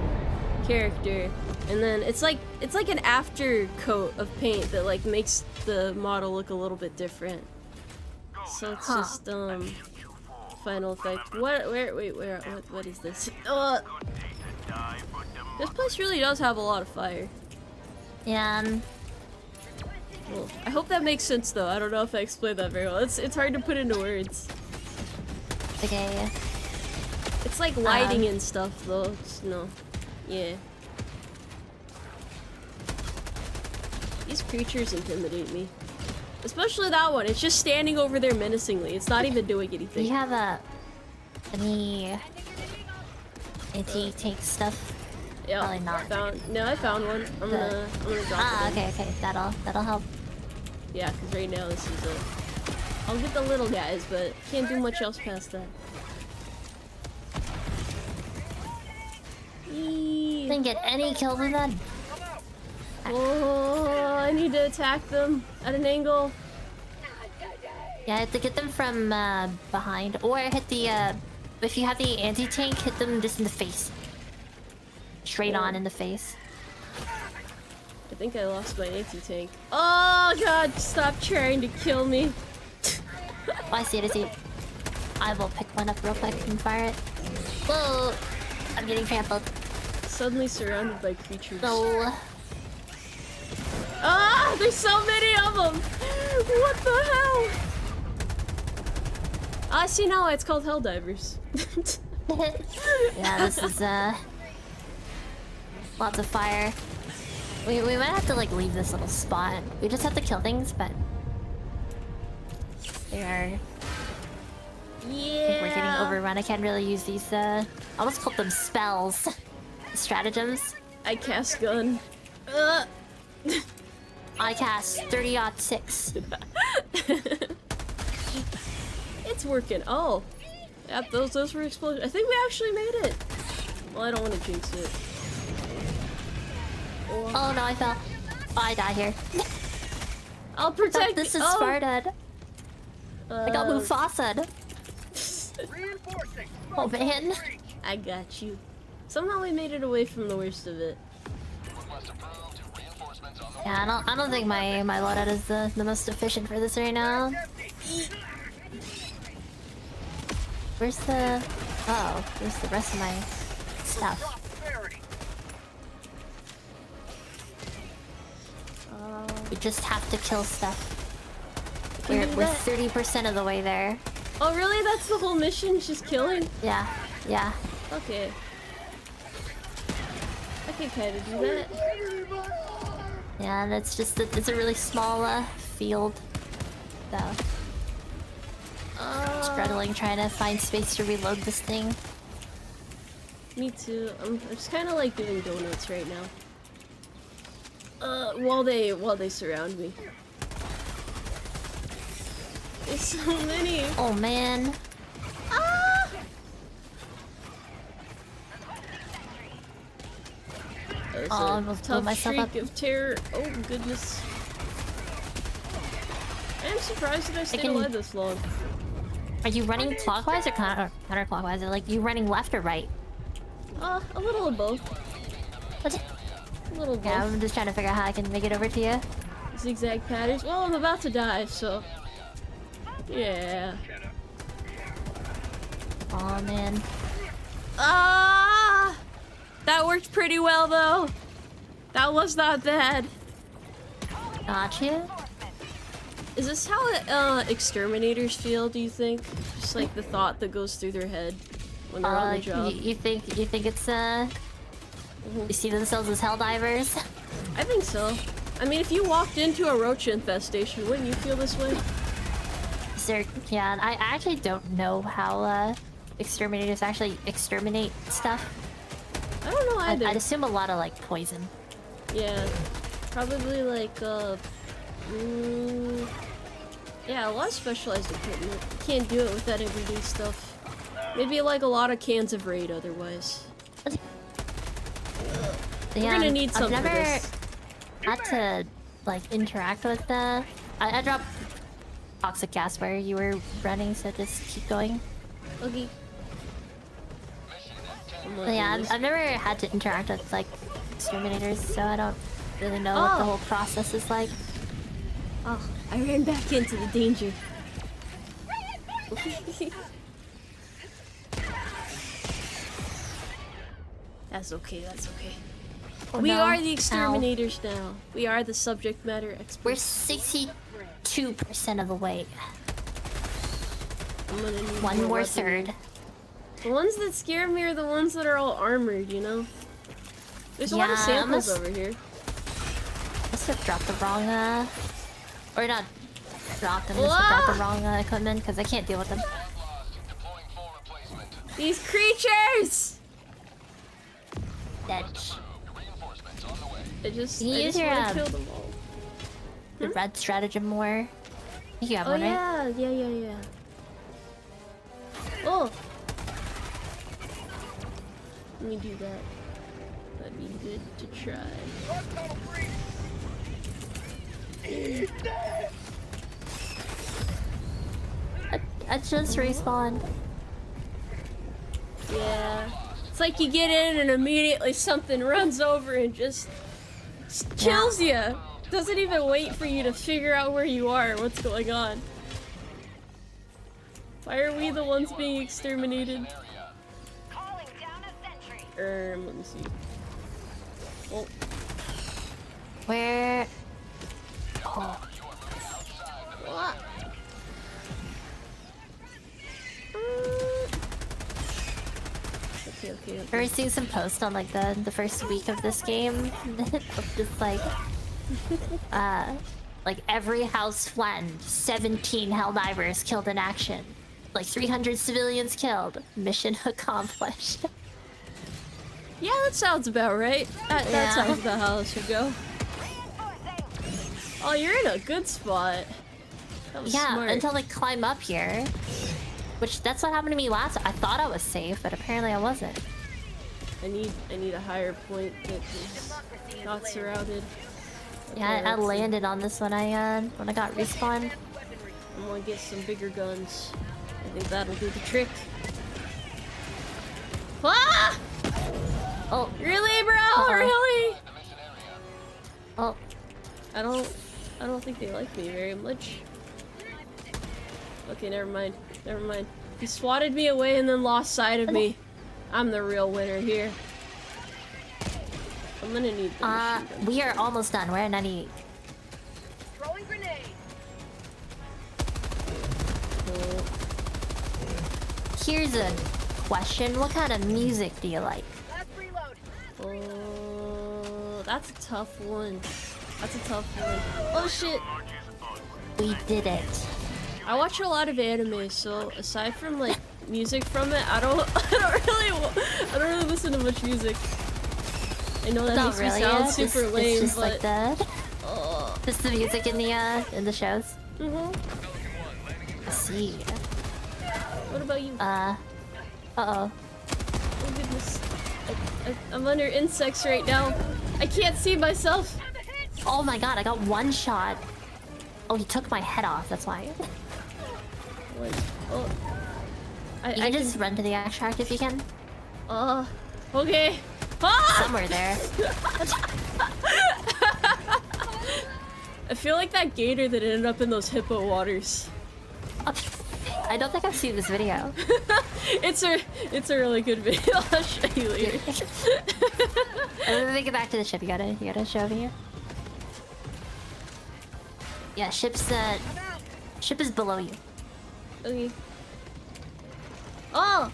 Speaker 1: character, and then it's like an after coat of paint that like makes the model look a little bit different. So it's just final effect. What is this? This place really does have a lot of fire.
Speaker 2: Yeah.
Speaker 1: Well, I hope that makes sense though. I don't know if I explained that very well. It's hard to put into words.
Speaker 2: Okay.
Speaker 1: It's like lighting and stuff though. It's, no. Yeah. These creatures intimidate me. Especially that one. It's just standing over there menacingly. It's not even doing anything.
Speaker 2: Do you have any anti-tank stuff?
Speaker 1: Yeah.
Speaker 2: Probably not.
Speaker 1: I found one. I'm gonna drop it.
Speaker 2: Okay. That'll help.
Speaker 1: Yeah, because right now this is I'll get the little guys, but can't do much else past that.
Speaker 2: Didn't get any kills with that.
Speaker 1: Oh, I need to attack them at an angle.
Speaker 2: Yeah, I have to get them from behind, or hit the if you have the anti-tank, hit them just in the face. Straight on in the face.
Speaker 1: I think I lost my anti-tank. Oh god, stop trying to kill me.
Speaker 2: Oh, I see it. I will pick one up real quick and fire it. Whoa! I'm getting trampled.
Speaker 1: Suddenly surrounded by creatures.
Speaker 2: No.
Speaker 1: Ah, there's so many of them. What the hell? I see now. It's called Helldivers.
Speaker 2: Yeah, this is lots of fire. We might have to like leave this little spot. We just have to kill things, but they are.
Speaker 1: Yeah.
Speaker 2: We're getting overrun. I can't really use these. I almost called them spells, stratagems.
Speaker 1: I cast gun.
Speaker 2: I cast 30-06.
Speaker 1: It's working. Oh, yep. Those were explosions. I think we actually made it. Well, I don't want to jinx it.
Speaker 2: Oh no, I fell. Oh, I died here.
Speaker 1: I'll protect.
Speaker 2: This is Spartan. I got
Speaker 1: Uh,
Speaker 2: Mufasa'd.
Speaker 4: Reinforcing.
Speaker 2: Oh man.
Speaker 1: I got you. Somehow we made it away from the worst of it.
Speaker 2: Yeah, I don't think my loadout is the most efficient for this right now. Where's the... Oh, where's the rest of my stuff? We just have to kill stuff. We're 30% of the way there.
Speaker 1: Oh really? That's the whole mission? Just killing?
Speaker 2: Yeah, yeah.
Speaker 1: Okay. I can kind of do that.
Speaker 2: Yeah, that's just it's a really small field, though. Struggling trying to find space to reload this thing.
Speaker 1: Me too. I'm just kind of like doing donuts right now. While they surround me. There's so many.
Speaker 2: Oh man.
Speaker 1: Ah! That was
Speaker 2: Oh, I
Speaker 1: a
Speaker 2: almost blew
Speaker 1: tough
Speaker 2: myself
Speaker 1: streak
Speaker 2: up.
Speaker 1: of terror. Oh goodness. I'm surprised that I stayed alive this long.
Speaker 2: Are you running clockwise or counterclockwise? Or like you running left or right?
Speaker 1: A little of both.
Speaker 2: What?
Speaker 1: A little both.
Speaker 2: Yeah, I'm just trying to figure out how I can make it over to you.
Speaker 1: Zigzag patterns. Well, I'm about to die, so yeah.
Speaker 2: Oh man.
Speaker 1: Ah! That worked pretty well though. That was not bad.
Speaker 2: Gotcha.
Speaker 1: Is this how exterminators feel, do you think? Just like the thought that goes through their head when they're on the job.
Speaker 2: You think it's you see themselves as Helldivers?
Speaker 1: I think so. I mean, if you walked into a roach infestation, wouldn't you feel this way?
Speaker 2: Yeah, I actually don't know how exterminators actually exterminate stuff.
Speaker 1: I don't know either.
Speaker 2: I'd assume a lot of like poison.
Speaker 1: Yeah, probably like yeah, a lot of specialized equipment. Can't do it with that everyday stuff. Maybe like a lot of cans of Raid otherwise.
Speaker 2: Yeah,
Speaker 1: We're gonna need some
Speaker 2: I've
Speaker 1: for
Speaker 2: never
Speaker 1: this.
Speaker 2: had to like interact with the. I dropped toxic gas where you were running, so just keep going.
Speaker 1: Okay.
Speaker 2: But yeah, I've never had to interact with like exterminators, so I don't really know what the whole process is like.
Speaker 1: Oh, I ran back into the danger. That's okay, that's okay.
Speaker 2: Oh,
Speaker 1: We
Speaker 2: no.
Speaker 1: are the exterminators now. We are the subject matter experts.
Speaker 2: We're 62% of the way.
Speaker 1: I'm gonna need
Speaker 2: One more
Speaker 1: weapons.
Speaker 2: third.
Speaker 1: The ones that scare me are the ones that are all armored, you know? There's a lot of samples over here.
Speaker 2: Must have dropped the wrong, or not dropped, I must have dropped the wrong equipment, because I can't deal with them.
Speaker 1: These creatures!
Speaker 2: Dead.
Speaker 1: I just
Speaker 2: You use
Speaker 1: want
Speaker 2: your,
Speaker 1: to kill them all.
Speaker 2: the red stratagem more. You have
Speaker 1: Oh
Speaker 2: one, right?
Speaker 1: yeah. Oh! Let me do that. That'd be good to try.
Speaker 2: I just respawned.
Speaker 1: Yeah. It's like you get in and immediately something runs over and just kills you. Doesn't even wait for you to figure out where you are or what's going on. Why are we the ones being exterminated? Let me see. Oh.
Speaker 2: Where? Oh.
Speaker 1: What? Okay.
Speaker 2: I was seeing some posts on like the first week of this game of just like every house flattened, 17 Helldivers killed in action, like 300 civilians killed, mission accomplished.
Speaker 1: Yeah, that sounds about right. That sounds about how this should go. Oh, you're in a good spot. That was smart.
Speaker 2: Until they climb up here. Which, that's what happened to me last. I thought I was safe, but apparently I wasn't.
Speaker 1: I need a higher point that is not surrounded.
Speaker 2: Yeah, I landed on this when I got respawned.
Speaker 1: I'm gonna get some bigger guns. I think that'll do the trick. Ah!
Speaker 2: Oh,
Speaker 1: Really, bro? Really?
Speaker 2: oh,
Speaker 1: I don't think they like me very much. Okay, never mind. Never mind. He swatted me away and then lost sight of me. I'm the real winner here. I'm gonna need the machine gun.
Speaker 2: we are almost done. We're at 98.
Speaker 4: Throwing grenade.
Speaker 1: Oh.
Speaker 2: Here's a question. What kind of music do you like?
Speaker 4: Last reload.
Speaker 1: Oh, that's a tough one. That's a tough one. Oh shit!
Speaker 2: We did it.
Speaker 1: I watch a lot of anime, so aside from like music from it, I don't really listen to much music. I know that makes me sound super lame,
Speaker 2: it's just
Speaker 1: but
Speaker 2: like that. Just the music in the shows. I see.
Speaker 1: What about you?
Speaker 2: Uh-oh.
Speaker 1: Oh goodness. I'm under insects right now. I can't see myself.
Speaker 2: Oh my god, I got one shot. Oh, he took my head off, that's why.
Speaker 1: What? Oh.
Speaker 2: You can just run to the extract if you can.
Speaker 1: Okay. Ah!
Speaker 2: Somewhere there.
Speaker 1: I feel like that gator that ended up in those hippo waters.
Speaker 2: I don't think I've seen this video.
Speaker 1: It's a really good video. I'll show you later.
Speaker 2: Let me get back to the ship. You gotta show me here. Yeah, ship is below you.
Speaker 1: Okay. Oh!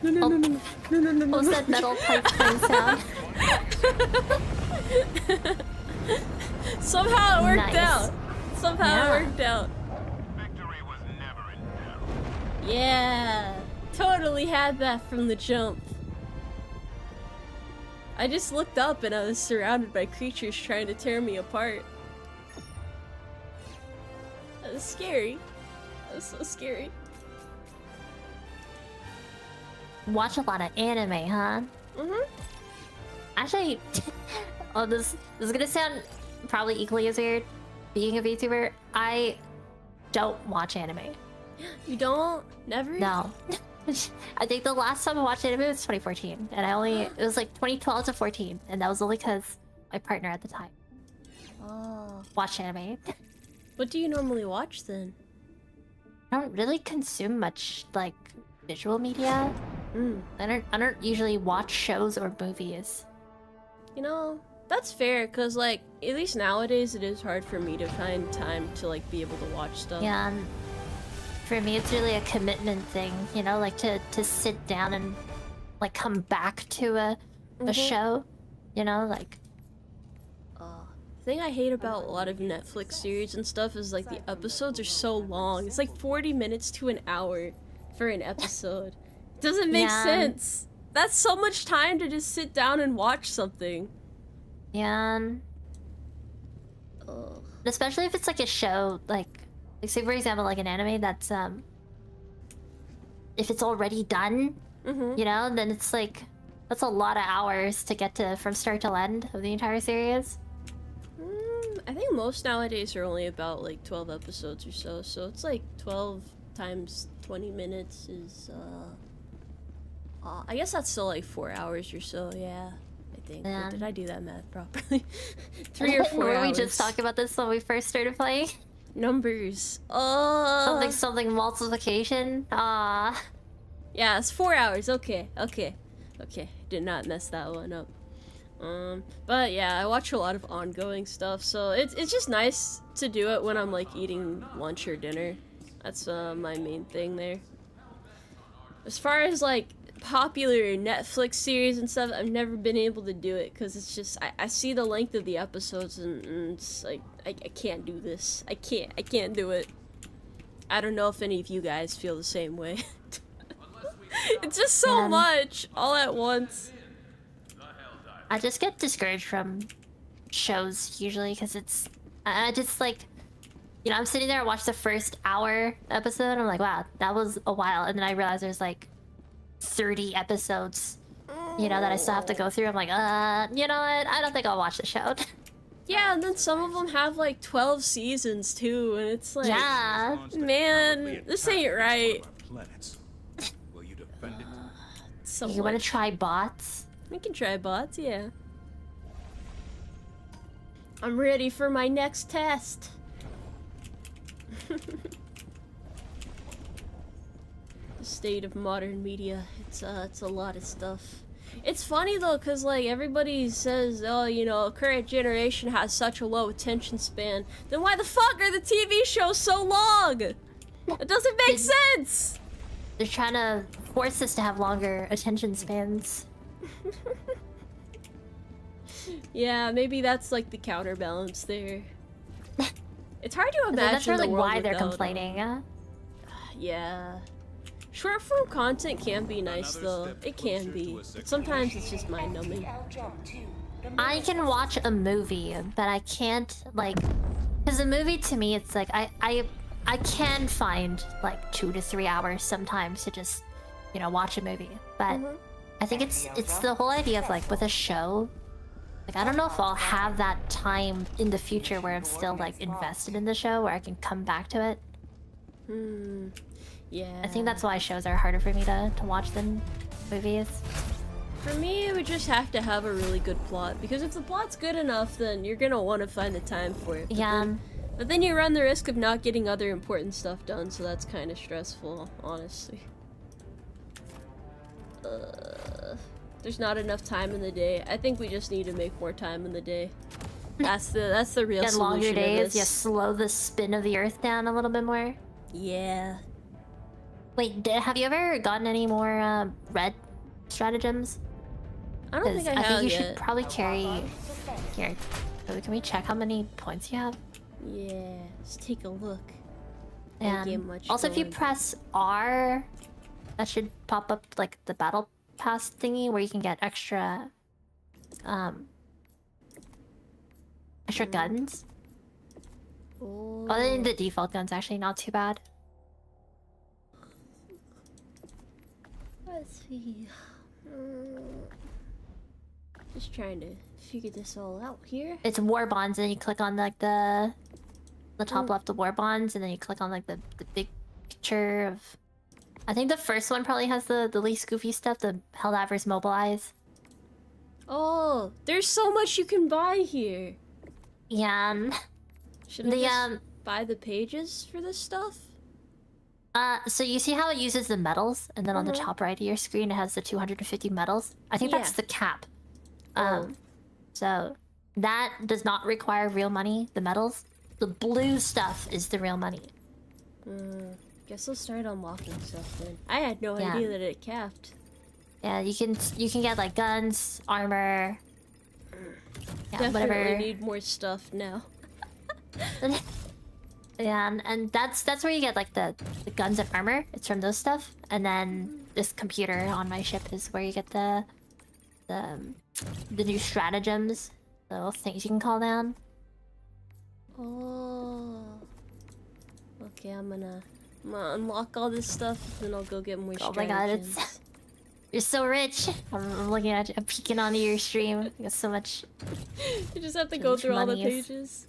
Speaker 1: No.
Speaker 2: What was that metal pipe playing sound?
Speaker 1: Somehow it worked
Speaker 2: Nice.
Speaker 1: out. Somehow it worked out.
Speaker 3: Victory was never in doubt.
Speaker 1: Yeah. Totally had that from the jump. I just looked up and I was surrounded by creatures trying to tear me apart. That was scary. That was so scary.
Speaker 2: Watch a lot of anime, huh? Actually, oh, this is gonna sound probably equally as weird. Being a VTuber, I don't watch anime.
Speaker 1: You don't? Never?
Speaker 2: No. I think the last time I watched anime was 2014, and it was like 2012 to 14, and that was only because my partner at the time watched anime.
Speaker 1: What do you normally watch then?
Speaker 2: I don't really consume much like visual media. I don't usually watch shows or movies.
Speaker 1: You know, that's fair, cause like at least nowadays it is hard for me to find time to like be able to watch stuff.
Speaker 2: Yeah, for me it's really a commitment thing, you know, like to sit down and like come back to a show, you know, like.
Speaker 1: The thing I hate about a lot of Netflix series and stuff is like the episodes are so long. It's like 40 minutes to an hour for an episode. Doesn't make sense. That's so much time to just sit down and watch something.
Speaker 2: Yeah. Especially if it's like a show, like say for example, like an anime that's if it's already done, you know, then it's like that's a lot of hours to get to from start to end of the entire series.
Speaker 1: I think most nowadays are only about like 12 episodes or so. So it's like 12 times 20 minutes is I guess that's still like 4 hours or so, yeah. I think. Or did I do that math properly? 3 or 4 hours.
Speaker 2: We just talked about this when we first started playing.
Speaker 1: Numbers.
Speaker 2: Something multiplication.
Speaker 1: Yeah, it's 4 hours. Okay. Did not mess that one up. But yeah, I watch a lot of ongoing stuff, so it's just nice to do it when I'm like eating lunch or dinner. That's my main thing there. As far as like popular Netflix series and stuff, I've never been able to do it because it's just I see the length of the episodes and it's like I can't do this. I can't do it. I don't know if any of you guys feel the same way. It's just so much all at once.
Speaker 2: I just get discouraged from shows usually because I just like, you know, I'm sitting there and watch the first hour episode and I'm like, wow, that was a while, and then I realize there's like 30 episodes, you know, that I still have to go through. I'm like, you know what? I don't think I'll watch the show.
Speaker 1: Yeah, and then some of them have like 12 seasons too, and it's like,
Speaker 2: Yeah.
Speaker 1: man, this ain't right.
Speaker 3: Will you defend it?
Speaker 2: You want to try bots?
Speaker 1: We can try bots, yeah. I'm ready for my next test. The state of modern media. It's a lot of stuff. It's funny though, cause like everybody says, oh, you know, current generation has such a low attention span. Then why the fuck are the TV shows so long? It doesn't make sense.
Speaker 2: They're trying to force us to have longer attention spans.
Speaker 1: Yeah, maybe that's like the counterbalance there. It's hard to imagine.
Speaker 2: That's really
Speaker 1: the world
Speaker 2: why they're
Speaker 1: without,
Speaker 2: complaining.
Speaker 1: Yeah. Short form content can be nice though. It can be. But sometimes it's just mind numbing.
Speaker 2: I can watch a movie, but I can't like, because a movie to me, it's like I can find like 2 to 3 hours sometimes to just, you know, watch a movie. But I think it's the whole idea of like with a show. Like I don't know if I'll have that time in the future where I'm still like invested in the show, where I can come back to it.
Speaker 1: Yeah.
Speaker 2: I think that's why shows are harder for me to watch than movies.
Speaker 1: For me, it would just have to have a really good plot, because if the plot's good enough, then you're gonna want to find the time for it. But then you run the risk of not getting other important stuff done, so that's kind of stressful, honestly. There's not enough time in the day. I think we just need to make more time in the day. That's the real
Speaker 2: Get
Speaker 1: solution
Speaker 2: longer
Speaker 1: to
Speaker 2: days.
Speaker 1: this.
Speaker 2: You slow the spin of the Earth down a little bit more.
Speaker 1: Yeah.
Speaker 2: Wait, have you ever gotten any more red stratagems?
Speaker 1: I don't think I have
Speaker 2: think you
Speaker 1: yet.
Speaker 2: should probably carry. Here, so can we check how many points you have?
Speaker 1: Yeah, let's take a look.
Speaker 2: And also, if you
Speaker 1: going.
Speaker 2: press R, that should pop up like the battle pass thingy where you can get extra guns.
Speaker 1: Oh.
Speaker 2: Other than the default guns, actually not too bad.
Speaker 1: Let's see. Just trying to figure this all out here.
Speaker 2: It's war bonds, and then you click on like the top left of war bonds, and then you click on like the big picture of. I think the first one probably has the least goofy stuff, the Helldivers Mobilize.
Speaker 1: Oh, there's so much you can buy here.
Speaker 2: Yeah.
Speaker 1: Should I just buy the pages for this stuff?
Speaker 2: So you see how it uses the medals, and then on the top right of your screen it has the 250 medals? I think that's the cap. So that does not require real money, the medals. The blue stuff is the real money.
Speaker 1: Guess I'll start unlocking stuff then. I had no idea that it capped.
Speaker 2: Yeah, you can get like guns, armor. Yeah,
Speaker 1: Definitely
Speaker 2: whatever.
Speaker 1: need more stuff now.
Speaker 2: Yeah, and that's where you get like the guns and armor. It's from those stuff. And then this computer on my ship is where you get the new stratagems, the little things you can call down.
Speaker 1: Oh. Okay, I'm gonna unlock all this stuff, then I'll go get more
Speaker 2: Oh my god, you're so rich. I'm looking at you, I'm peeking onto your stream. You got so much.
Speaker 1: You just have to go through all the pages.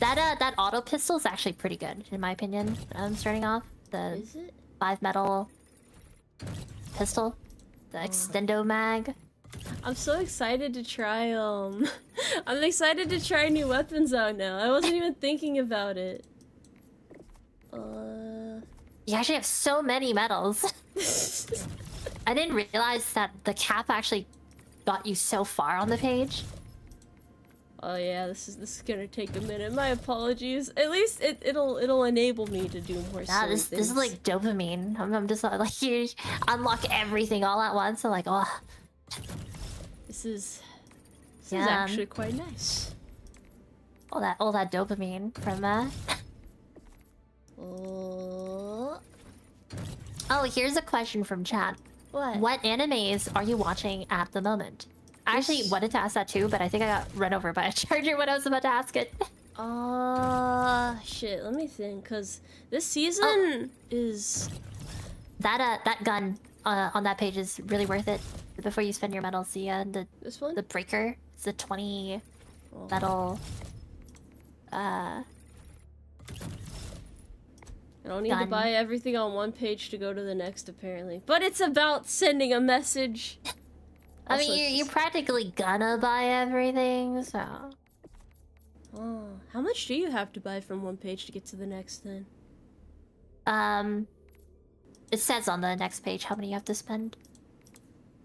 Speaker 2: That auto pistol is actually pretty good, in my opinion. Starting off the 5 metal pistol, the extendo mag.
Speaker 1: I'm so excited to try I'm excited to try new weapons out now. I wasn't even thinking about it.
Speaker 2: You actually have so many medals. I didn't realize that the cap actually got you so far on the page.
Speaker 1: Oh yeah, this is gonna take a minute. My apologies. At least it'll enable me to do more.
Speaker 2: Yeah, this is like dopamine. I'm just like you unlock everything all at once. I'm like, oh.
Speaker 1: This is actually quite nice.
Speaker 2: All that dopamine from Oh, here's a question from chat. What animes are you watching at the moment? I actually wanted to ask that too, but I think I got run over by a charger when I was about to ask it.
Speaker 1: Shit, let me think, cause this season is...
Speaker 2: That gun on that page is really worth it. Before you spend your medals, the
Speaker 1: This one?
Speaker 2: the breaker. It's a 20
Speaker 1: Oh.
Speaker 2: medal.
Speaker 1: I don't need to
Speaker 2: Done.
Speaker 1: buy everything on one page to go to the next, apparently. But it's about sending a message.
Speaker 2: I
Speaker 1: Also,
Speaker 2: mean,
Speaker 1: it's
Speaker 2: you're
Speaker 1: just-
Speaker 2: practically gonna buy everything, so.
Speaker 1: Oh, how much do you have to buy from one page to get to the next then?
Speaker 2: It says on the next page how many you have to spend.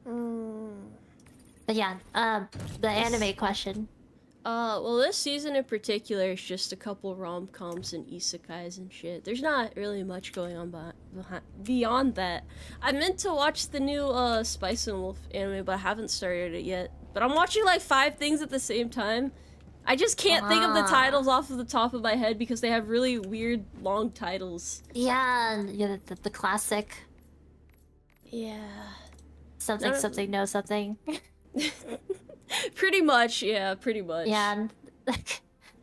Speaker 1: Hmm.
Speaker 2: But yeah, the anime question.
Speaker 1: Well, this season in particular is just a couple rom-coms and isekais and shit. There's not really much going on beyond that. I meant to watch the new Spice and Wolf anime, but I haven't started it yet. But I'm watching like 5 things at the same time. I just can't think of the titles off of the top of my head because they have really weird long titles.
Speaker 2: Yeah, the classic.
Speaker 1: Yeah.
Speaker 2: Something,
Speaker 1: No.
Speaker 2: something, no something.
Speaker 1: Pretty much, yeah, pretty much.
Speaker 2: Yeah, and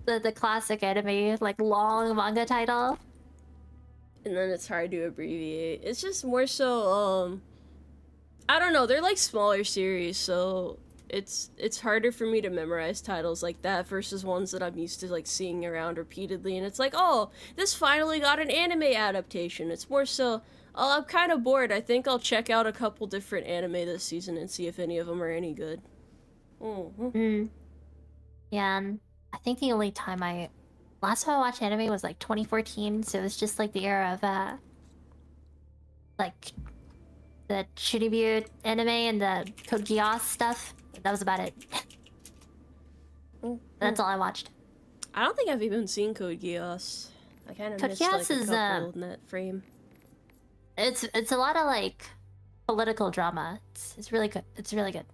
Speaker 2: the classic anime, like long manga title.
Speaker 1: And then it's hard to abbreviate. It's just more so, I don't know, they're like smaller series, so it's harder for me to memorize titles like that versus ones that I'm used to like seeing around repeatedly, and it's like, oh, this finally got an anime adaptation. It's more so, oh, I'm kind of bored. I think I'll check out a couple different anime this season and see if any of them are any good.
Speaker 2: Yeah, and I think the only time last time I watched anime was like 2014, so it was just like the era of like the Shiribyu anime and the Code Geass stuff. That was about it. That's all I watched.
Speaker 1: I don't think I've even seen Code Geass. I kind of
Speaker 2: Code
Speaker 1: missed like
Speaker 2: Geass
Speaker 1: a
Speaker 2: is,
Speaker 1: couple in that frame.
Speaker 2: It's a lot of like political drama. It's really good. It's really good.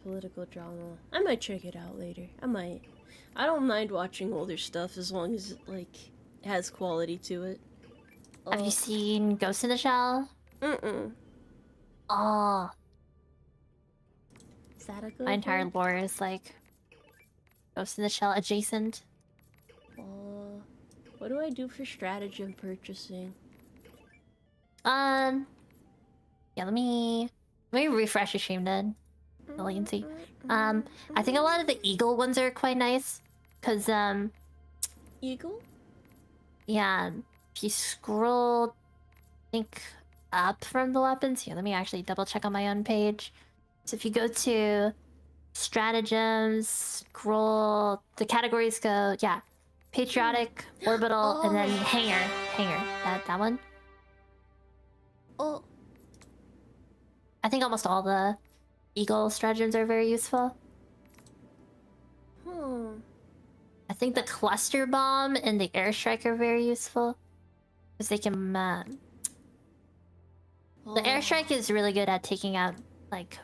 Speaker 1: Political drama. I might check it out later. I might. I don't mind watching older stuff as long as it, like, has quality to it.
Speaker 2: Have you seen Ghost in the Shell?
Speaker 1: Mm-mm.
Speaker 2: Oh,
Speaker 1: Is that a good
Speaker 2: my entire
Speaker 1: one?
Speaker 2: lore is like Ghost in the Shell adjacent.
Speaker 1: What do I do for stratagem purchasing?
Speaker 2: Yeah, let me refresh the stream then. So you can see. I think a lot of the eagle ones are quite nice. Cause
Speaker 1: Eagle?
Speaker 2: yeah, if you scroll I think up from the weapons, here, let me actually double check on my own page. So if you go to stratagems, scroll, the categories go, yeah, patriotic, orbital, and then hanger. That one.
Speaker 1: Oh.
Speaker 2: I think almost all the eagle stratagems are very useful. I think the cluster bomb and the airstrike are very useful because they can. The airstrike is really good at taking out like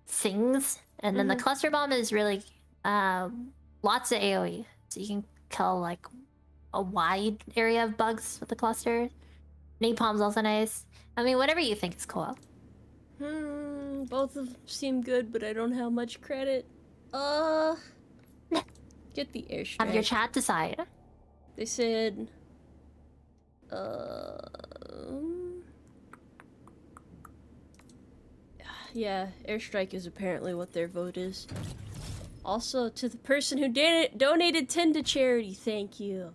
Speaker 2: things, and then the cluster bomb is really lots of AOE, so you can kill like a wide area of bugs with the cluster. Napalm's also nice. I mean, whatever you think is cool.
Speaker 1: Both of them seem good, but I don't have much credit. Get the airstrike.
Speaker 2: Have your chat decide.
Speaker 1: They said, yeah, airstrike is apparently what their vote is. Also, to the person who donated 10 to charity, thank you.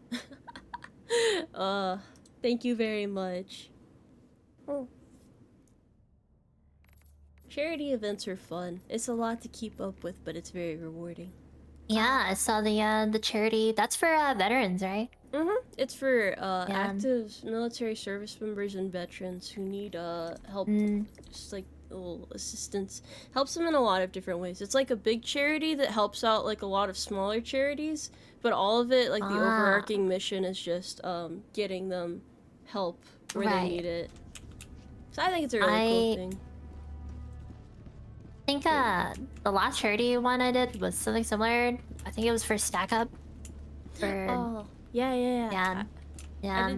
Speaker 1: Thank you very much. Charity events are fun. It's a lot to keep up with, but it's very rewarding.
Speaker 2: Yeah, I saw the charity. That's for veterans, right?
Speaker 1: It's for active military service members and veterans who need help, just like a little assistance. Helps them in a lot of different ways. It's like a big charity that helps out like a lot of smaller charities, but all of it, like the overarching mission, is just getting them help where they need it. So I think it's a really cool thing.
Speaker 2: I think the last charity one I did was something similar. I think it was for Stack Up. For
Speaker 1: Yeah.
Speaker 2: Yeah.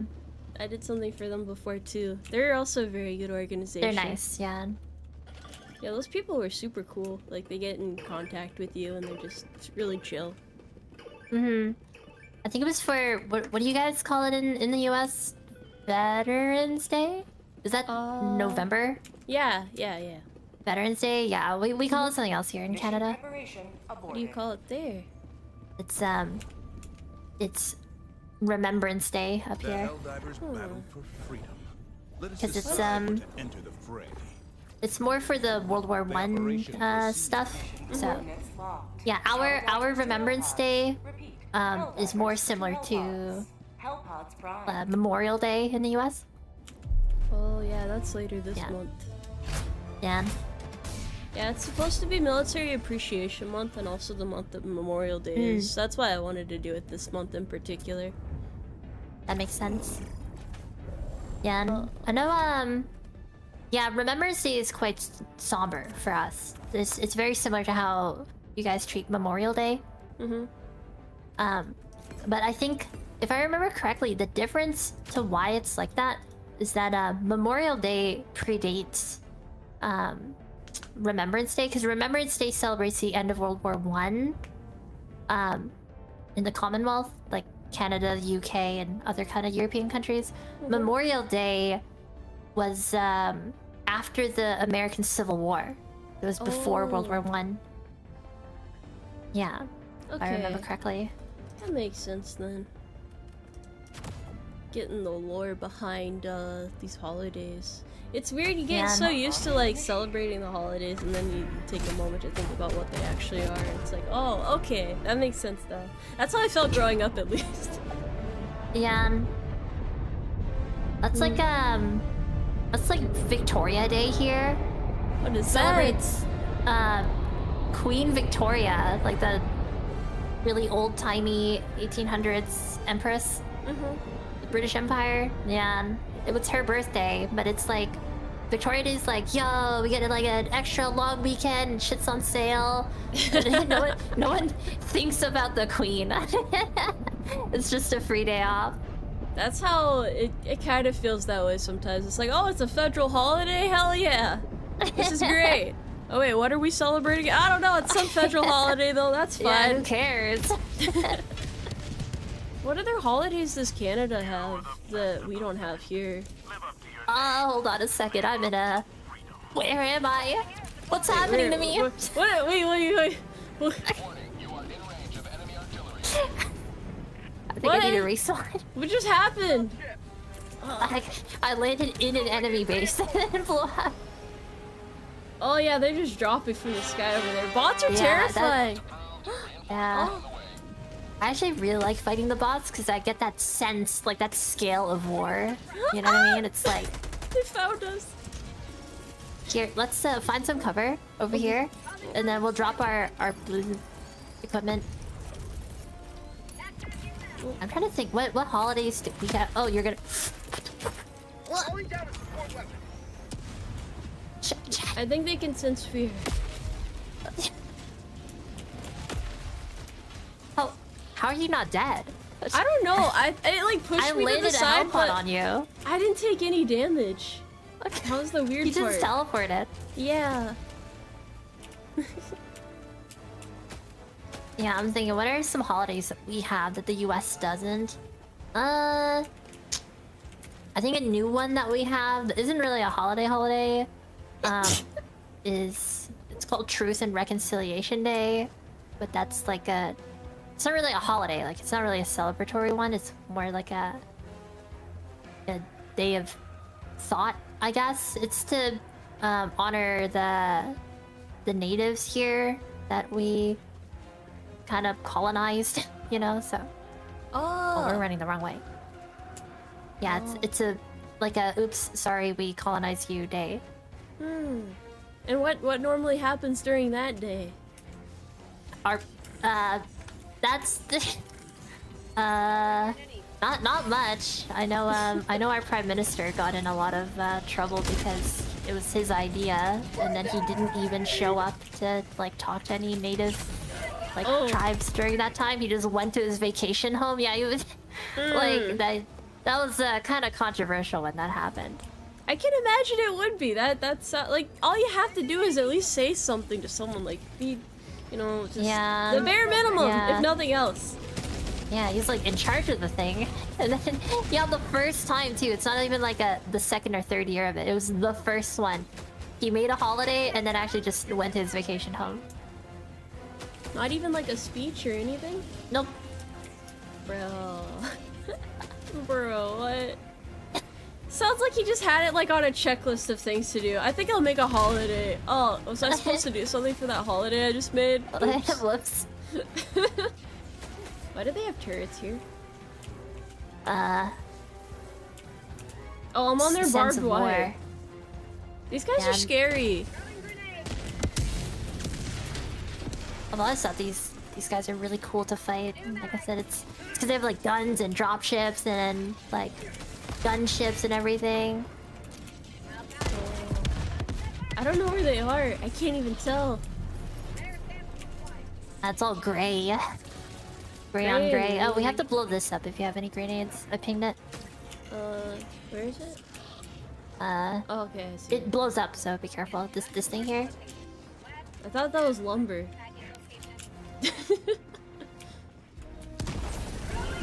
Speaker 1: I did something for them before too. They're also a very good organization.
Speaker 2: They're nice, yeah.
Speaker 1: Yeah, those people were super cool. Like, they get in contact with you and they're just really chill.
Speaker 2: I think it was for what do you guys call it in the US? Veterans Day? Is that November?
Speaker 1: Yeah.
Speaker 2: Veterans Day? Yeah, we call it something else here in Canada.
Speaker 1: What do you call it there?
Speaker 2: It's Remembrance Day up here. Because it's more for the World War One stuff. So yeah, our Remembrance Day is more similar to Memorial Day in the US.
Speaker 1: Oh yeah, that's later this month.
Speaker 2: Yeah.
Speaker 1: Yeah, it's supposed to be Military Appreciation Month and also the month of Memorial Day is. That's why I wanted to do it this month in particular.
Speaker 2: That makes sense. Yeah, and I know, yeah, Remembrance Day is quite somber for us. It's very similar to how you guys treat Memorial Day. But I think, if I remember correctly, the difference to why it's like that is that Memorial Day predates Remembrance Day, because Remembrance Day celebrates the end of World War One in the Commonwealth, like Canada, the UK, and other kind of European countries. Memorial Day was after the American Civil War. It was before World War One. Yeah, if I remember correctly.
Speaker 1: That makes sense then. Getting the lore behind these holidays. It's weird, you get so used to like celebrating the holidays and then you take a moment to think about what they actually are. And it's like, oh, okay, that makes sense though. That's how I felt growing up at least.
Speaker 2: Yeah. That's like Victoria Day here.
Speaker 1: What is
Speaker 2: Celebrates Queen Victoria, like the really old-timey 1800s empress. The British Empire. Yeah. It was her birthday, but it's like Victoria Day's like, yo, we get like an extra long weekend and shit's on sale. no one thinks about the queen. It's just a free day off.
Speaker 1: That's how it kind of feels that way sometimes. It's like, oh, it's a federal holiday? Hell yeah. This is great. Oh wait, what are we celebrating? I don't know, it's some federal holiday though, that's fine.
Speaker 2: Yeah, who cares?
Speaker 1: What other holidays does Canada have that we don't have here?
Speaker 2: Hold on a second, I'm in a... Where am I? What's happening to me?
Speaker 1: Wait.
Speaker 2: I think I need to respawn.
Speaker 1: What just happened?
Speaker 2: I landed in an enemy base and blew up.
Speaker 1: Oh yeah, they're just dropping from the sky over there. Bots are terrifying.
Speaker 2: Yeah. I actually really like fighting the bots because I get that sense, like that scale of war. You know what I mean? It's like...
Speaker 1: They found us.
Speaker 2: Here, let's find some cover over here. And then we'll drop our blue equipment. I'm trying to think, what holidays do we have? Oh, you're gonna...
Speaker 1: I think they can sense fear.
Speaker 2: How are you not dead?
Speaker 1: I don't know. It like pushed me to the side, but
Speaker 2: on you.
Speaker 1: I didn't take any damage.
Speaker 2: Okay.
Speaker 1: That was the weird
Speaker 2: You
Speaker 1: part.
Speaker 2: just teleported.
Speaker 1: Yeah.
Speaker 2: Yeah, I'm thinking, what are some holidays that we have that the US doesn't? I think a new one that we have that isn't really a holiday, it's called Truth and Reconciliation Day, but that's like it's not really a holiday, like it's not really a celebratory one, it's more like a day of thought, I guess. It's to honor the natives here that we kind of colonized, you know, so... Oh, we're running the wrong way. Yeah, it's a like a oops, sorry, we colonized you day.
Speaker 1: And what normally happens during that day?
Speaker 2: That's the not much. I know our prime minister got in a lot of trouble because it was his idea, and then he didn't even show up to like talk to any native tribes during that time. He just went to his vacation home. Yeah, he was like that was kind of controversial when that happened.
Speaker 1: I can imagine it would be. That's like all you have to do is at least say something to someone, like be, you know, just the bare minimum, if nothing else.
Speaker 2: Yeah, he's like in charge of the thing. And then, yeah, the first time too. It's not even like the second or third year of it. It was the first one. He made a holiday and then actually just went to his vacation home.
Speaker 1: Not even like a speech or anything?
Speaker 2: Nope.
Speaker 1: Bro. Bro, what? Sounds like he just had it like on a checklist of things to do. I think I'll make a holiday. Oh, was I supposed to do something for that holiday I just made? Oops.
Speaker 2: Whoops.
Speaker 1: Why do they have turrets here?
Speaker 2: Oh,
Speaker 1: I'm on their barbed wire. These guys are scary.
Speaker 2: I've always thought these guys are really cool to fight. Like I said, it's because they have like guns and drop ships and like gunships and everything.
Speaker 1: I don't know where they are. I can't even tell.
Speaker 2: That's all gray. Gray on gray. Oh, we have to blow this up if you have any grenades. I pinged it.
Speaker 1: Where is it? Oh, okay, I see.
Speaker 2: It blows up, so be careful. This thing here.
Speaker 1: I thought that was lumber.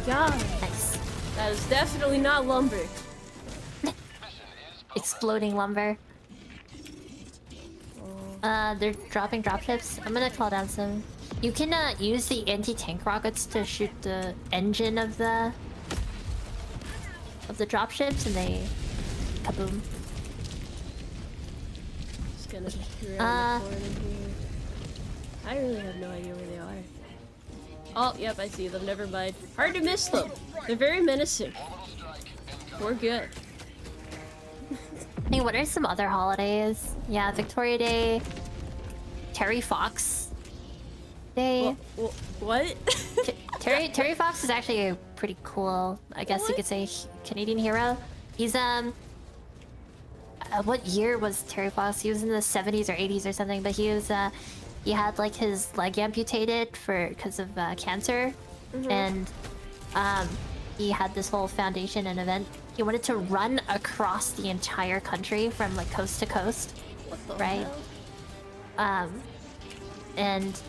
Speaker 1: God.
Speaker 2: Nice.
Speaker 1: That is definitely not lumber.
Speaker 2: Exploding lumber. They're dropping dropships. I'm gonna call down some. You can use the anti-tank rockets to shoot the engine of the dropships, and they kaboom.
Speaker 1: Just gonna be around the corner here. I really have no idea where they are. Oh, yep, I see them. Never mind. Hard to miss them. They're very menacing. We're good.
Speaker 2: Hey, what are some other holidays? Yeah, Victoria Day, Terry Fox Day.
Speaker 1: What?
Speaker 2: Terry Fox is actually a pretty cool, I guess you could say, Canadian hero. He's what year was Terry Fox? He was in the 70s or 80s or something, but he was he had like his leg amputated because of cancer, and he had this whole foundation and event. He wanted to run across the entire country from like coast to coast, right? And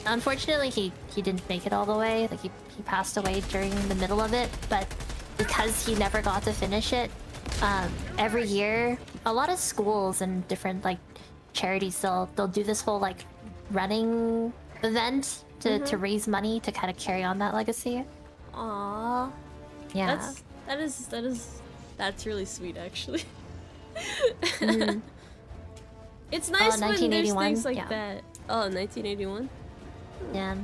Speaker 2: unfortunately, he didn't make it all the way. Like he passed away during the middle of it, but because he never got to finish it, every year, a lot of schools and different like charities they'll do this whole like running event to raise money to kind of carry on that legacy.
Speaker 1: Aww.
Speaker 2: Yeah.
Speaker 1: That's really sweet, actually. It's nice when there's things like that. Oh, 1981?
Speaker 2: Yeah.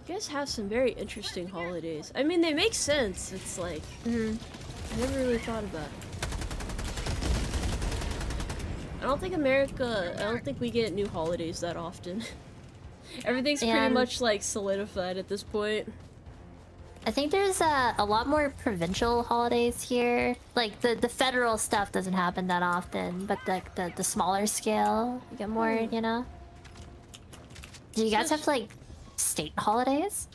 Speaker 1: You guys have some very interesting holidays. I mean, they make sense. It's like, I never really thought about it. I don't think we get new holidays that often. Everything's pretty much like solidified at this point.
Speaker 2: I think there's a lot more provincial holidays here. Like the federal stuff doesn't happen that often, but the smaller scale, you get more, you know? Do you guys have like state holidays?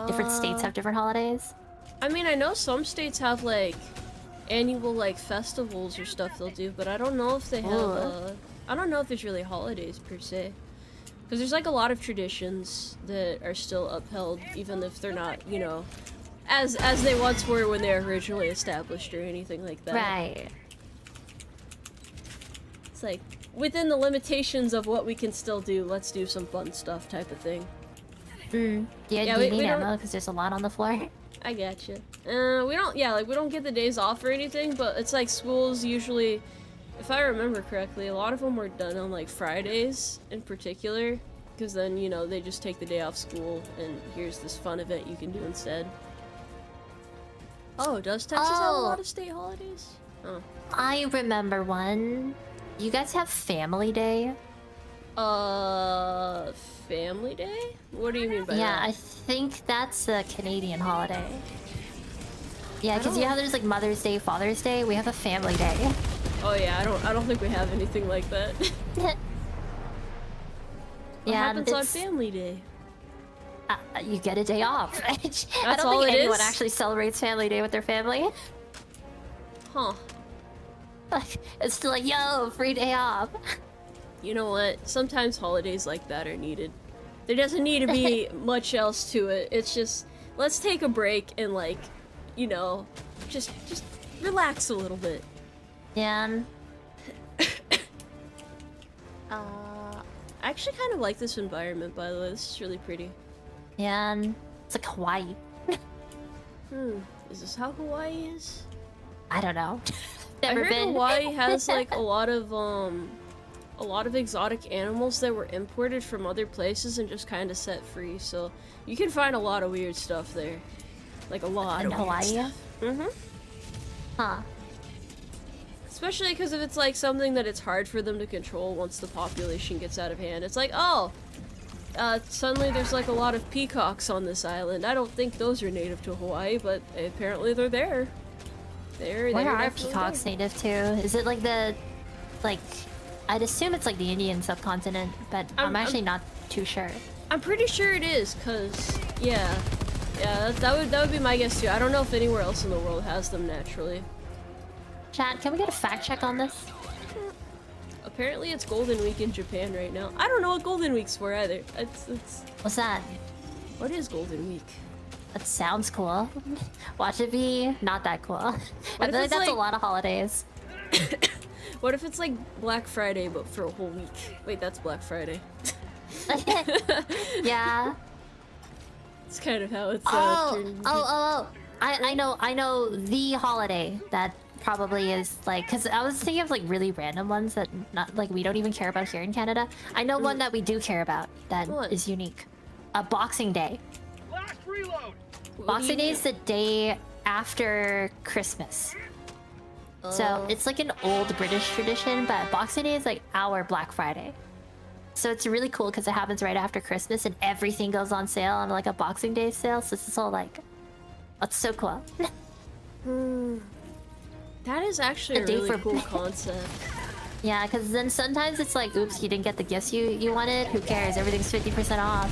Speaker 2: Different states have different holidays?
Speaker 1: I mean, I know some states have like annual like festivals or stuff they'll do, but I don't know if they have I don't know if there's really holidays per se. Because there's like a lot of traditions that are still upheld, even if they're not, you know, as they once were when they were originally established or anything like that.
Speaker 2: Right.
Speaker 1: It's like, within the limitations of what we can still do, let's do some fun stuff type of thing.
Speaker 2: Do you need ammo? Because there's a lot on the floor.
Speaker 1: I gotcha. We don't get the days off or anything, but it's like schools usually, if I remember correctly, a lot of them were done on like Fridays in particular, because then, you know, they just take the day off school and here's this fun event you can do instead. Oh, does Texas have a lot of state holidays? Oh.
Speaker 2: I remember one. You guys have Family Day?
Speaker 1: Family Day? What do you mean by that?
Speaker 2: Yeah, I think that's a Canadian holiday. Yeah, because you know how there's like Mother's Day, Father's Day? We have a Family Day.
Speaker 1: Oh yeah, I don't think we have anything like that. What happens on Family Day?
Speaker 2: You get a day off. I don't
Speaker 1: all
Speaker 2: think
Speaker 1: it
Speaker 2: anyone
Speaker 1: is?
Speaker 2: actually celebrates Family Day with their family.
Speaker 1: Huh.
Speaker 2: It's still like, yo, free day off.
Speaker 1: You know what? Sometimes holidays like that are needed. There doesn't need to be much else to it. It's just, let's take a break and like, you know, just relax a little bit.
Speaker 2: Yeah.
Speaker 1: I actually kind of like this environment, by the way. This is really pretty.
Speaker 2: Yeah. It's like Hawaii.
Speaker 1: Is this how Hawaii is?
Speaker 2: I don't know.
Speaker 1: I
Speaker 2: Never
Speaker 1: heard
Speaker 2: been.
Speaker 1: Hawaii has like a lot of exotic animals that were imported from other places and just kind of set free. So you can find a lot of weird stuff there, like a lot
Speaker 2: In
Speaker 1: of
Speaker 2: Hawaii?
Speaker 1: weird stuff.
Speaker 2: Huh.
Speaker 1: Especially because if it's like something that it's hard for them to control once the population gets out of hand. It's like, oh, suddenly there's like a lot of peacocks on this island. I don't think those are native to Hawaii, but apparently they're there. Where
Speaker 2: are peacocks native to? Is it like the, like, I'd assume it's like the Indian subcontinent, but I'm actually not too sure.
Speaker 1: I'm pretty sure it is, cause yeah, that would be my guess too. I don't know if anywhere else in the world has them naturally.
Speaker 2: Chat, can we get a fact check on this?
Speaker 1: Apparently it's Golden Week in Japan right now. I don't know what Golden Week's for either. It's
Speaker 2: What's that?
Speaker 1: What is Golden Week?
Speaker 2: That sounds cool. Watch it be not that cool. I feel like that's a lot of holidays.
Speaker 1: What if it's like Black Friday but for a whole week? Wait, that's Black Friday.
Speaker 2: Yeah.
Speaker 1: It's kind of how it's
Speaker 2: I know the holiday that probably is like, because I was thinking of like really random ones that not like we don't even care about here in Canada. I know one that we do care about that is unique. Boxing Day.
Speaker 3: Last reload.
Speaker 2: Boxing Day is the day after Christmas. So it's like an old British tradition, but Boxing Day is like our Black Friday. So it's really cool because it happens right after Christmas and everything goes on sale on like a Boxing Day sale. So it's all like, it's so cool.
Speaker 1: That is actually a really cool concept.
Speaker 2: Yeah, because then sometimes it's like, oops, you didn't get the gifts you wanted. Who cares? Everything's 50% off.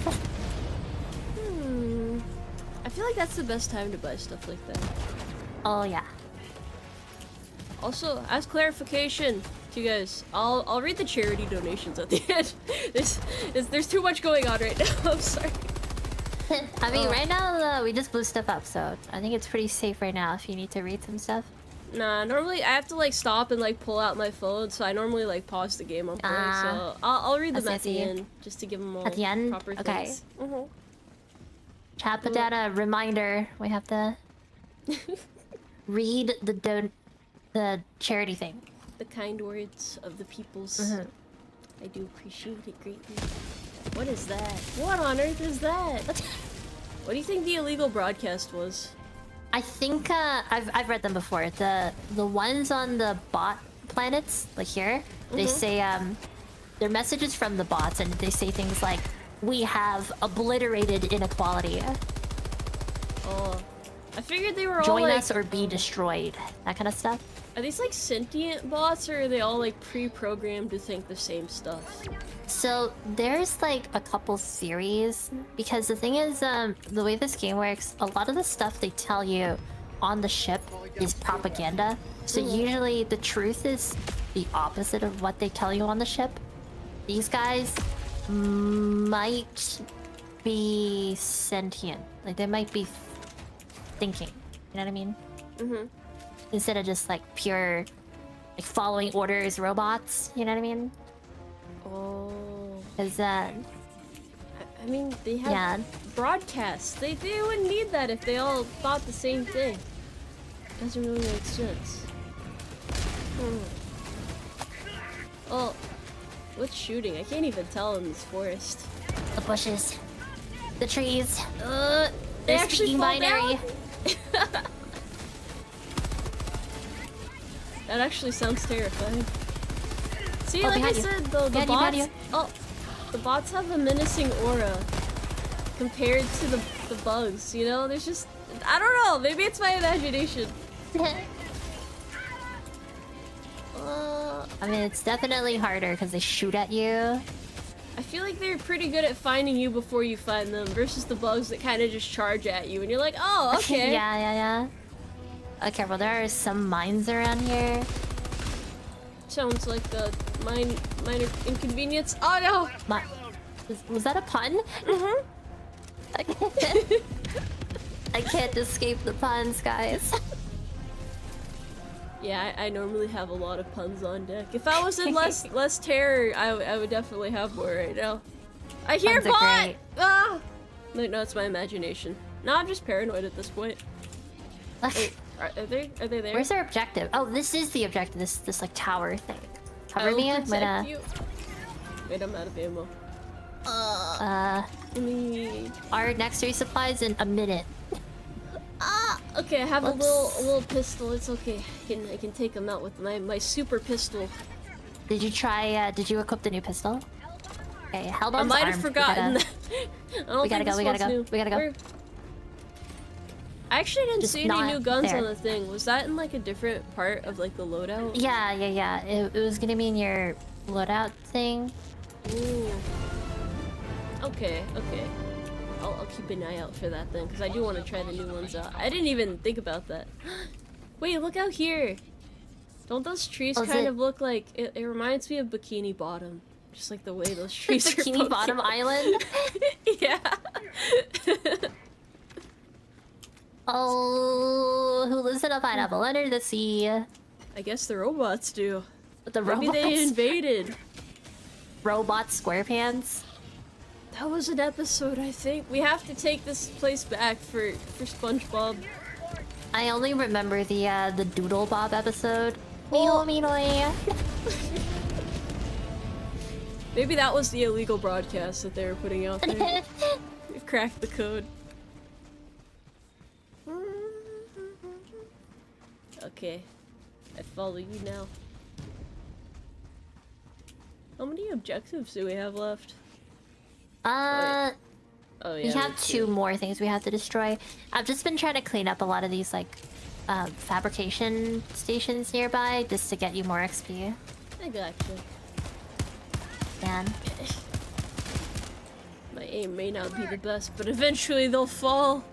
Speaker 1: I feel like that's the best time to buy stuff like that.
Speaker 2: Oh yeah.
Speaker 1: Also, as clarification to you guys, I'll read the charity donations at the end. There's too much going on right now. I'm sorry.
Speaker 2: I mean, right now we just blew stuff up, so I think it's pretty safe right now if you need to read some stuff.
Speaker 1: Nah, normally I have to like stop and like pull out my phone, so I normally like pause the game I'm playing. So I'll read them at the end just to give them all
Speaker 2: at the end.
Speaker 1: Proper
Speaker 2: Okay.
Speaker 1: things.
Speaker 2: Chat, put down a reminder. We have to read the charity thing.
Speaker 1: The kind words of the peoples. I do appreciate it greatly. What is that? What on earth is that? What do you think the illegal broadcast was?
Speaker 2: I think I've read them before. The ones on the bot planets, like here, they say they're messages from the bots, and they say things like, "We have obliterated inequality.
Speaker 1: Oh, I figured they were all
Speaker 2: Join
Speaker 1: like,
Speaker 2: us or be destroyed." That kind of stuff.
Speaker 1: Are these like sentient bots, or are they all like pre-programmed to think the same stuff?
Speaker 2: So there's like a couple theories, because the thing is, the way this game works, a lot of the stuff they tell you on the ship is propaganda. So usually the truth is the opposite of what they tell you on the ship. These guys might be sentient, like they might be thinking. You know what I mean? Instead of just like pure, like following orders robots. You know what I mean?
Speaker 1: Oh.
Speaker 2: Because
Speaker 1: I mean, they have broadcasts. They wouldn't need that if they all thought the same thing. Doesn't really make sense. Oh, what's shooting? I can't even tell in this forest.
Speaker 2: the bushes, the trees.
Speaker 1: They
Speaker 2: They're
Speaker 1: actually
Speaker 2: speaking
Speaker 1: fall
Speaker 2: binary.
Speaker 1: down? That actually sounds terrifying. See, like I said, the bots. Oh, the bots have a menacing aura compared to the bugs. You know, there's just, I don't know. Maybe it's my imagination.
Speaker 2: I mean, it's definitely harder because they shoot at you.
Speaker 1: I feel like they're pretty good at finding you before you find them, versus the bugs that kind of just charge at you, and you're like, oh, okay.
Speaker 2: Yeah. Okay, well, there are some mines around here.
Speaker 1: Sounds like a minor inconvenience. Oh no!
Speaker 2: Was that a pun?
Speaker 1: Mm-hmm.
Speaker 2: I can't escape the puns, guys.
Speaker 1: Yeah, I normally have a lot of puns on deck. If I was in less terror, I would definitely have more right now. I hear
Speaker 2: Puns are
Speaker 1: bot!
Speaker 2: great.
Speaker 1: Ah! No, it's my imagination. No, I'm just paranoid at this point. Wait, are they there?
Speaker 2: Where's our objective? Oh, this is the objective. This like tower thing. Cover me. I'm
Speaker 1: protect
Speaker 2: gonna.
Speaker 1: you. Wait, I'm out of ammo.
Speaker 2: Our next resupply is in a minute.
Speaker 1: Okay, I have a
Speaker 2: Whoops.
Speaker 1: little pistol. It's okay. I can take him out with my super pistol.
Speaker 2: Did you try? Did you equip the new pistol? Okay, Hellbomb's
Speaker 1: I might have
Speaker 2: armed.
Speaker 1: forgotten.
Speaker 2: We
Speaker 1: I don't
Speaker 2: we gotta
Speaker 1: think
Speaker 2: go. We
Speaker 1: this
Speaker 2: gotta
Speaker 1: one's
Speaker 2: go.
Speaker 1: new.
Speaker 2: We gotta go.
Speaker 1: I actually didn't
Speaker 2: Just
Speaker 1: see any
Speaker 2: not
Speaker 1: new guns
Speaker 2: there.
Speaker 1: on the thing. Was that in like a different part of like the loadout?
Speaker 2: Yeah. It was gonna be in your loadout thing.
Speaker 1: Ooh. Okay. I'll keep an eye out for that then, because I do want to try the new ones out. I didn't even think about that. Wait, look out here! Don't those trees
Speaker 2: Oh, is
Speaker 1: kind
Speaker 2: it-
Speaker 1: of look like... It reminds me of Bikini Bottom. Just like the way those trees are
Speaker 2: Bikini Bottom Island.
Speaker 1: Yeah.
Speaker 2: Oh, who lives in a pineapple under the sea?
Speaker 1: I guess the robots do.
Speaker 2: The
Speaker 1: Maybe
Speaker 2: robots.
Speaker 1: they invaded.
Speaker 2: Robot SquarePants.
Speaker 1: That was an episode, I think. We have to take this place back for SpongeBob.
Speaker 2: I only remember the Doodle Bob episode.
Speaker 1: Oh.
Speaker 2: Meow.
Speaker 1: Maybe that was the illegal broadcast that they were putting out there. We've cracked the code. Okay. I follow you now. How many objectives do we have left? Oh yeah.
Speaker 2: We have
Speaker 1: that's
Speaker 2: two
Speaker 1: good.
Speaker 2: more things we have to destroy. I've just been trying to clean up a lot of these like fabrication stations nearby just to get you more XP.
Speaker 1: I gotcha.
Speaker 2: Man.
Speaker 1: My aim may not be the best, but eventually they'll fall.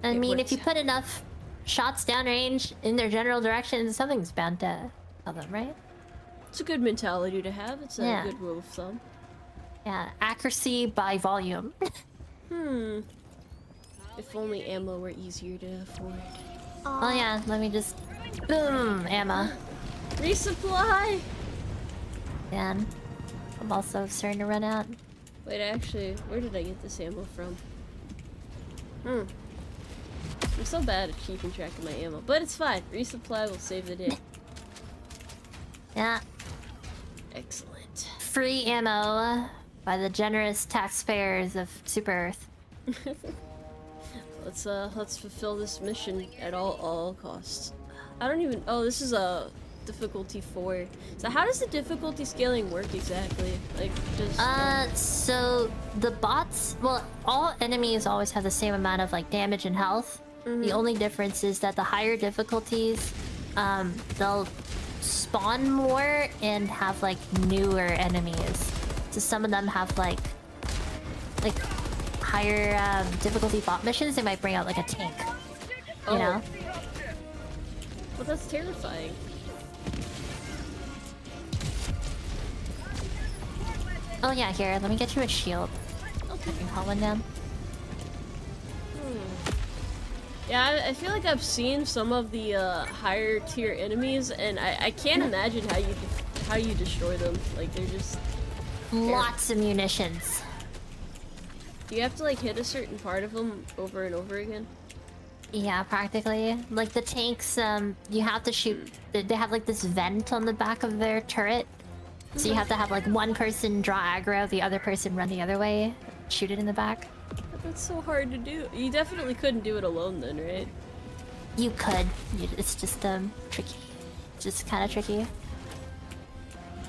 Speaker 2: I
Speaker 1: It
Speaker 2: mean, if
Speaker 1: works.
Speaker 2: you put enough shots downrange in their general direction, something's bound to kill them, right?
Speaker 1: It's a good mentality to have. It's a
Speaker 2: Yeah.
Speaker 1: good rule of thumb.
Speaker 2: Yeah, accuracy by volume.
Speaker 1: If only ammo were easier to afford.
Speaker 2: Oh yeah, let me just... Boom! Ammo.
Speaker 1: Resupply!
Speaker 2: Man. I'm also starting to run out.
Speaker 1: Wait, actually, where did I get this ammo from? I'm so bad at keeping track of my ammo, but it's fine. Resupply will save the day.
Speaker 2: Yeah.
Speaker 1: Excellent.
Speaker 2: Free ammo by the generous taxpayers of Super Earth.
Speaker 1: Let's fulfill this mission at all costs. I don't even... Oh, this is a difficulty 4. So how does the difficulty scaling work exactly? Like, just...
Speaker 2: So the bots... Well, all enemies always have the same amount of, like, damage and health. The only difference is that the higher difficulties, they'll spawn more and have, like, newer enemies. So some of them have, like higher difficulty bot missions. They might bring out, like, a tank. You know?
Speaker 1: Well, that's terrifying.
Speaker 2: Oh yeah, here, let me get you a shield.
Speaker 1: Okay.
Speaker 2: I can call one down.
Speaker 1: Yeah, I feel like I've seen some of the higher tier enemies, and I can't imagine how you destroy them. Like, they're just...
Speaker 2: Lots of munitions.
Speaker 1: Do you have to like hit a certain part of them over and over again?
Speaker 2: Yeah, practically. Like the tanks, you have to shoot. They have like this vent on the back of their turret, so you have to have like one person draw aggro, the other person run the other way, shoot it in the back.
Speaker 1: But that's so hard to do. You definitely couldn't do it alone then, right?
Speaker 2: You could. It's just tricky. Just kind of tricky.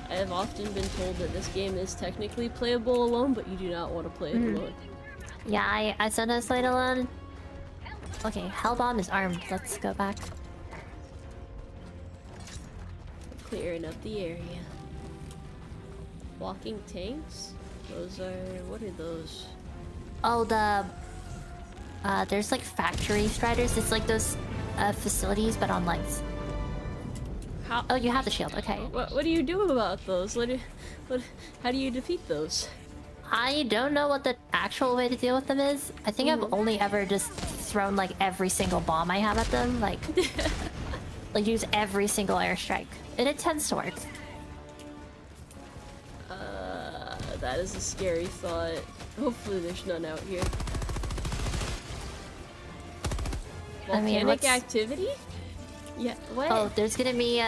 Speaker 1: I have often been told that this game is technically playable alone, but you do not want to play it alone.
Speaker 2: Yeah, I sometimes play it alone. Okay, Hellbomb is armed. Let's go back.
Speaker 1: Clearing up the area. Walking tanks? Those are... what are those?
Speaker 2: Oh, there's like factory striders. It's like those facilities, but on legs.
Speaker 1: How?
Speaker 2: Oh, you have the shield. Okay.
Speaker 1: What do you do about those? How do you defeat those?
Speaker 2: I don't know what the actual way to deal with them is. I think I've only ever just thrown like every single bomb I have at them, like use every single airstrike, and it tends to work.
Speaker 1: That is a scary thought. Hopefully there's none out here.
Speaker 2: I mean,
Speaker 1: Volcanic activity? Yeah, what?
Speaker 2: Oh, there's gonna be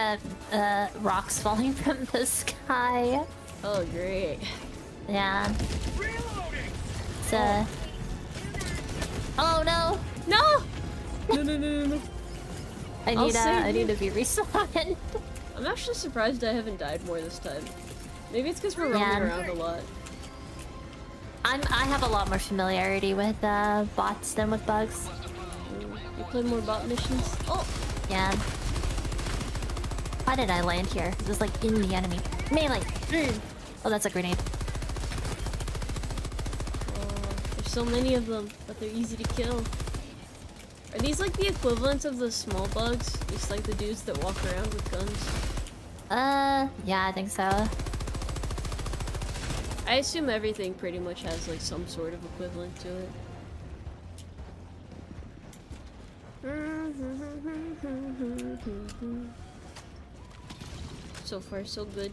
Speaker 2: rocks falling from the sky.
Speaker 1: Oh, great.
Speaker 2: Yeah. It's Oh no!
Speaker 1: No! No.
Speaker 2: I need to be respawned.
Speaker 1: I'm actually surprised I haven't died more this time. Maybe it's because we're roaming around a lot.
Speaker 2: I have a lot more familiarity with bots than with bugs.
Speaker 1: You played more bot missions? Oh!
Speaker 2: Yeah. Why did I land here? It was like in the enemy. Melee! Oh, that's a grenade.
Speaker 1: There's so many of them, but they're easy to kill. Are these like the equivalents of the small bugs? Just like the dudes that walk around with guns?
Speaker 2: Yeah, I think so.
Speaker 1: I assume everything pretty much has like some sort of equivalent to it. So far, so good.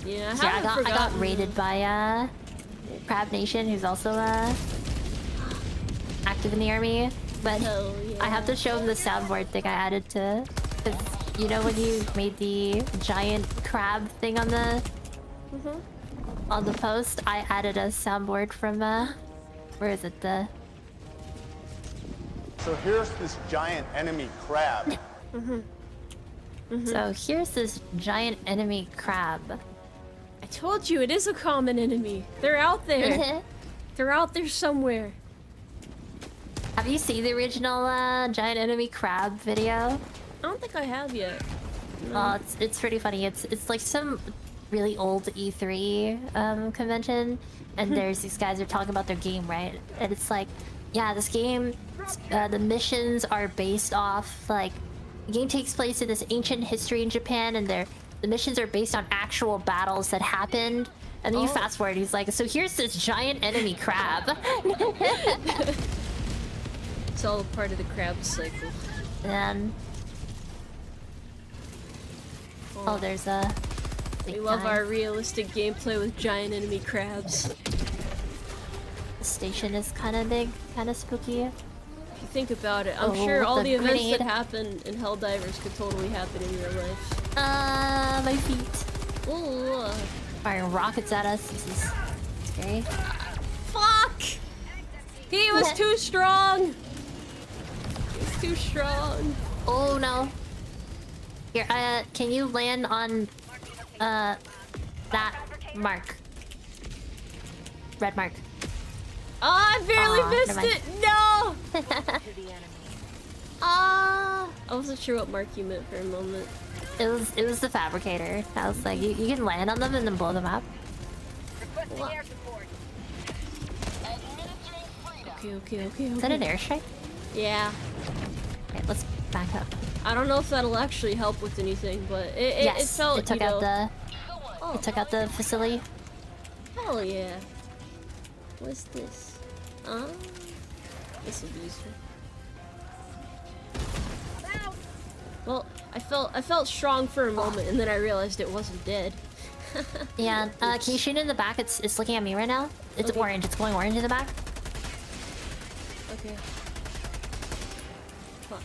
Speaker 1: Yeah,
Speaker 2: I got raided by Crab Nation, who's also active in the army. But
Speaker 1: yeah.
Speaker 2: I have to show him the soundboard thing I added to. You know when you made the giant crab thing on the post? I added a soundboard from where is it?
Speaker 5: So here's this giant enemy crab.
Speaker 2: So here's this giant enemy crab.
Speaker 1: I told you, it is a common enemy. They're out there. They're out there somewhere.
Speaker 2: Have you seen the original giant enemy crab video?
Speaker 1: I don't think I have yet. No.
Speaker 2: Oh, it's pretty funny. It's like some really old E3 convention, and there's these guys are talking about their game, right? And it's like, yeah, this game, the missions are based off like the game takes place in this ancient history in Japan, and the missions are based on actual battles that happened. And then you fast forward, he's like, so here's this giant enemy crab.
Speaker 1: It's all part of the crab cycle.
Speaker 2: And oh, there's a.
Speaker 1: We love our realistic gameplay with giant enemy crabs.
Speaker 2: The station is kind of big, kind of spooky.
Speaker 1: If you think about it, I'm sure all the events that happen in Helldivers could totally happen in your life.
Speaker 2: My feet.
Speaker 1: Ooh.
Speaker 2: Firing rockets at us. This is scary.
Speaker 1: Fuck! He was too strong! He was too strong.
Speaker 2: Oh no. Here, can you land on that mark? Red mark.
Speaker 1: Oh, I barely missed it! No! I wasn't sure what mark you meant for a moment.
Speaker 2: It was the fabricator. I was like, you can land on them and then blow them up.
Speaker 1: Okay.
Speaker 2: Is that an airstrike?
Speaker 1: Yeah.
Speaker 2: Okay, let's back up.
Speaker 1: I don't know if that'll actually help with anything, but it felt,
Speaker 2: it took out the it took out the facility.
Speaker 1: Hell yeah. What's this? This will be useful. Well, I felt strong for a moment, and then I realized it wasn't dead.
Speaker 2: Yeah. Can you shoot in the back? It's looking at me right now. It's orange. It's going orange in the back.
Speaker 1: Okay. Fuck.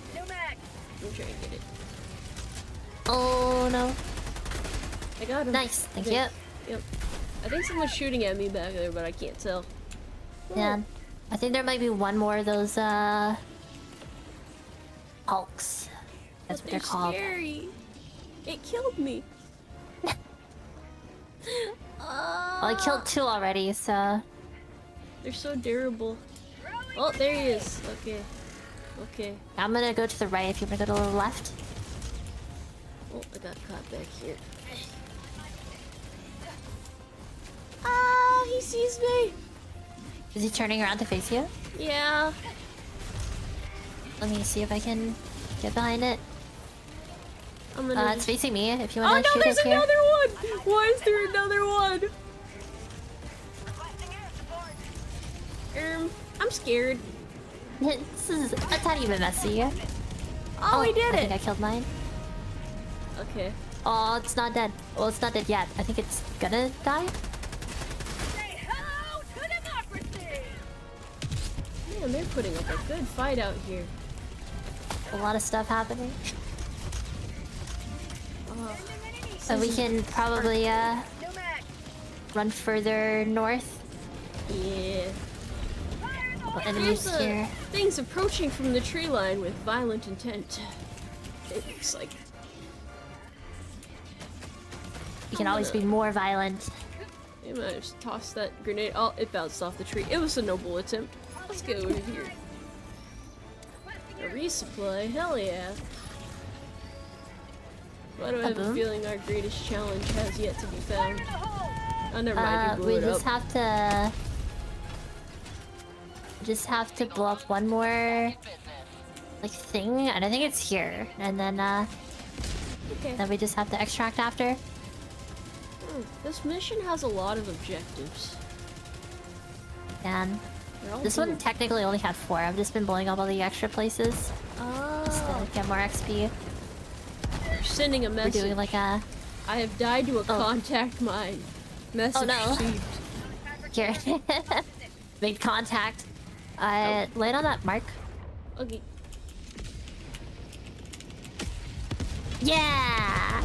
Speaker 1: I'm trying to get it.
Speaker 2: Oh no.
Speaker 1: I got him.
Speaker 2: Nice. Thank you.
Speaker 1: Yep. I think someone's shooting at me back there, but I can't tell.
Speaker 2: Yeah. I think there might be one more of those hulks. That's what they're called.
Speaker 1: Scary. It killed me.
Speaker 2: Well, I killed 2 already, so
Speaker 1: They're so durable. Oh, there he is. Okay.
Speaker 2: I'm gonna go to the right if you wanna go to the left.
Speaker 1: Oh, I got caught back here. He sees me.
Speaker 2: Is he turning around to face you?
Speaker 1: Yeah.
Speaker 2: Let me see if I can get behind it.
Speaker 1: I'm gonna.
Speaker 2: It's facing me. If you
Speaker 1: Oh
Speaker 2: want to
Speaker 1: no,
Speaker 2: shoot
Speaker 1: there's
Speaker 2: it here.
Speaker 1: another one! Why is there another one? I'm scared.
Speaker 2: This is a tiny bit messy.
Speaker 1: Oh, we did
Speaker 2: I
Speaker 1: it!
Speaker 2: think I killed mine.
Speaker 1: Okay.
Speaker 2: Oh, it's not dead. Well, it's not dead yet. I think it's gonna die.
Speaker 4: Say hello to democracy!
Speaker 1: Man, they're putting up a good fight out here.
Speaker 2: A lot of stuff happening.
Speaker 1: Oh,
Speaker 2: So we can probably
Speaker 4: No match.
Speaker 2: run further north.
Speaker 1: yeah.
Speaker 2: Enemies
Speaker 1: There's
Speaker 2: here.
Speaker 1: things approaching from the tree line with violent intent. It looks like.
Speaker 2: We can always be more violent.
Speaker 1: I might have just tossed that grenade. Oh, it bounced off the tree. It was a noble attempt. Let's go over here. A resupply? Hell yeah. Why do I have a
Speaker 2: Boom.
Speaker 1: feeling our greatest challenge has yet to be found? Oh, never mind. You blew
Speaker 2: We
Speaker 1: it
Speaker 2: just
Speaker 1: up.
Speaker 2: have to blow up one more like thing, and I think it's here. And then
Speaker 1: Okay.
Speaker 2: then we just have to extract after.
Speaker 1: This mission has a lot of objectives.
Speaker 2: And
Speaker 1: They're all
Speaker 2: this one
Speaker 1: doing-
Speaker 2: technically only had 4. I've just been blowing up all the extra places just
Speaker 1: Oh,
Speaker 2: to get more XP.
Speaker 1: we're sending a
Speaker 2: We're
Speaker 1: message.
Speaker 2: doing like a
Speaker 1: I have died to a contact mine. Message
Speaker 2: Oh, no.
Speaker 1: received.
Speaker 2: here. Made contact. Land on that mark.
Speaker 1: Okay.
Speaker 2: Yeah!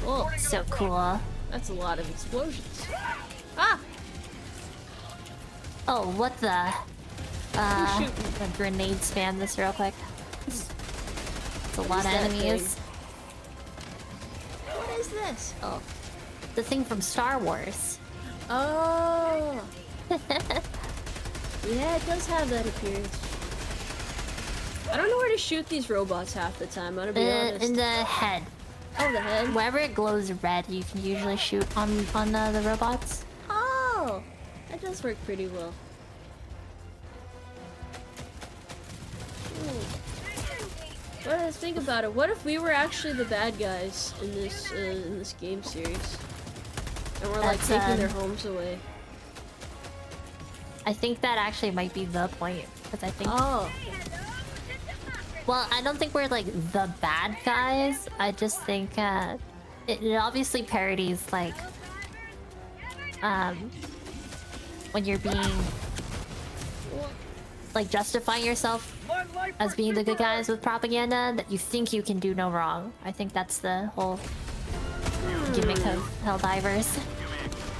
Speaker 1: Whoa,
Speaker 2: So cool.
Speaker 1: that's a lot of explosions. Ah!
Speaker 2: Oh, what the?
Speaker 1: Who's shooting?
Speaker 2: A grenade spam this real quick. It's a lot of
Speaker 1: is that
Speaker 2: enemies.
Speaker 1: What is this?
Speaker 2: Oh, the thing from Star Wars.
Speaker 1: Oh! Yeah, it does have that appearance. I don't know where to shoot these robots half the time, I'm gonna be honest.
Speaker 2: In the head.
Speaker 1: Oh, the head?
Speaker 2: Wherever it glows red, you can usually shoot on the robots.
Speaker 1: Oh! That does work pretty well. What do I think about it? What if we were actually the bad guys in this game series, and we're like
Speaker 2: That's,
Speaker 1: taking their homes away?
Speaker 2: I think that actually might be the point, because I think.
Speaker 1: Oh,
Speaker 2: Well, I don't think we're like the bad guys. I just think it obviously parodies like when you're being like justifying yourself as being the good guys with propaganda that you think you can do no wrong. I think that's the whole gimmick of Helldivers.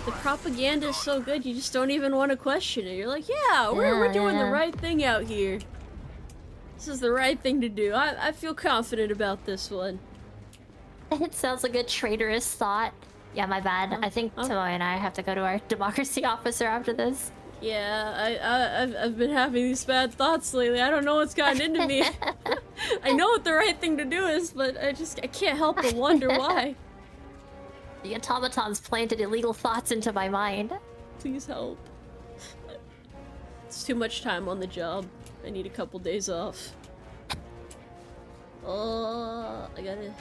Speaker 1: the propaganda is so good, you just don't even want to question it. You're like, yeah, we're doing the
Speaker 2: yeah.
Speaker 1: right thing out here. This is the right thing to do. I feel confident about this one.
Speaker 2: It sounds like a traitorous thought. Yeah, my bad. I think Tomoe and I have to go to our democracy officer after this.
Speaker 1: Yeah, I've been having these bad thoughts lately. I don't know what's gotten into me. I know what the right thing to do is, but I can't help but wonder why.
Speaker 2: The automatons planted illegal thoughts into my mind.
Speaker 1: Please help. It's too much time on the job. I need a couple days off. Oh, I gotta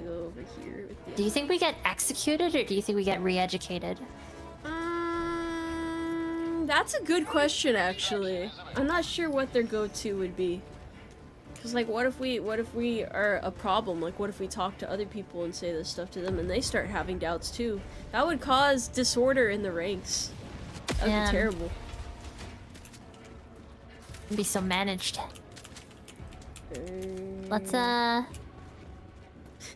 Speaker 1: go over here with
Speaker 2: Do you think we get executed or do you think we get re-educated?
Speaker 1: That's a good question, actually. I'm not sure what their go-to would be. Cause like, what if we are a problem? Like, what if we talk to other people and say this stuff to them, and they start having doubts too? That would cause disorder in the ranks. That'd
Speaker 2: Yeah.
Speaker 1: be terrible.
Speaker 2: It'd be so managed. Let's can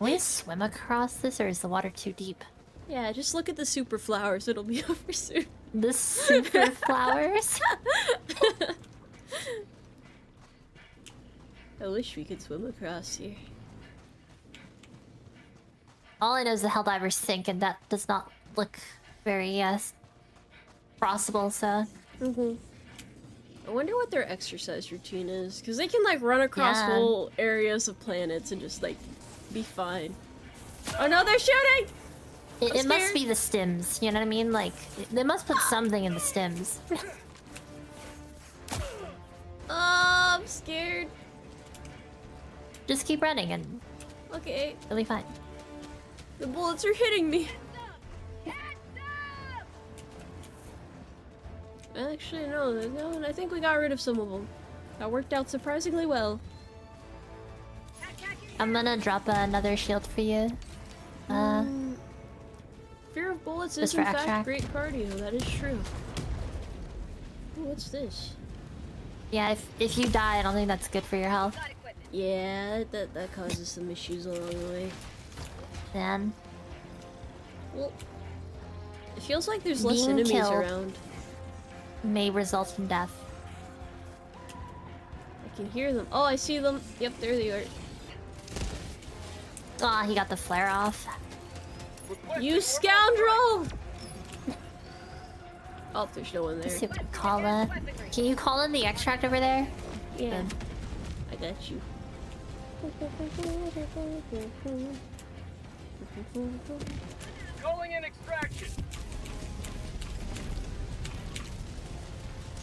Speaker 2: we swim across this or is the water too deep?
Speaker 1: Yeah, just look at the super flowers. It'll be over soon.
Speaker 2: The super flowers?
Speaker 1: I wish we could swim across here.
Speaker 2: All I know is the Helldivers sink and that does not look very crossable, so
Speaker 1: I wonder what their exercise routine is, because they can like run across
Speaker 2: Yeah.
Speaker 1: whole areas of planets and just like be fine. Oh no, they're shooting!
Speaker 2: it must
Speaker 1: scared.
Speaker 2: be the stims, you know what I mean? Like they must put something in the stims.
Speaker 1: Oh, I'm scared.
Speaker 2: Just keep running and
Speaker 1: Okay,
Speaker 2: It'll be fine.
Speaker 1: the bullets are hitting me. Actually, no, I think we got rid of some of them. That worked out surprisingly well.
Speaker 2: I'm gonna drop another shield for you.
Speaker 1: Fear of bullets
Speaker 2: Just
Speaker 1: is in
Speaker 2: for
Speaker 1: fact
Speaker 2: extract.
Speaker 1: great cardio. That is true. Ooh, what's this?
Speaker 2: Yeah, if you die, I don't think that's good for your health.
Speaker 1: Yeah, that causes some issues along the way.
Speaker 2: Man.
Speaker 1: Well, it feels like there's less
Speaker 2: Being
Speaker 1: enemies
Speaker 2: killed.
Speaker 1: around.
Speaker 2: May result in death.
Speaker 1: I can hear them. Oh, I see them. Yep, there they are.
Speaker 2: Ah, he got the flare off.
Speaker 1: You scoundrel! Oh, there's no one there.
Speaker 2: Let's see if we can call that. Can you call in the extract over there?
Speaker 1: Yeah, I got you.
Speaker 3: Calling in extraction.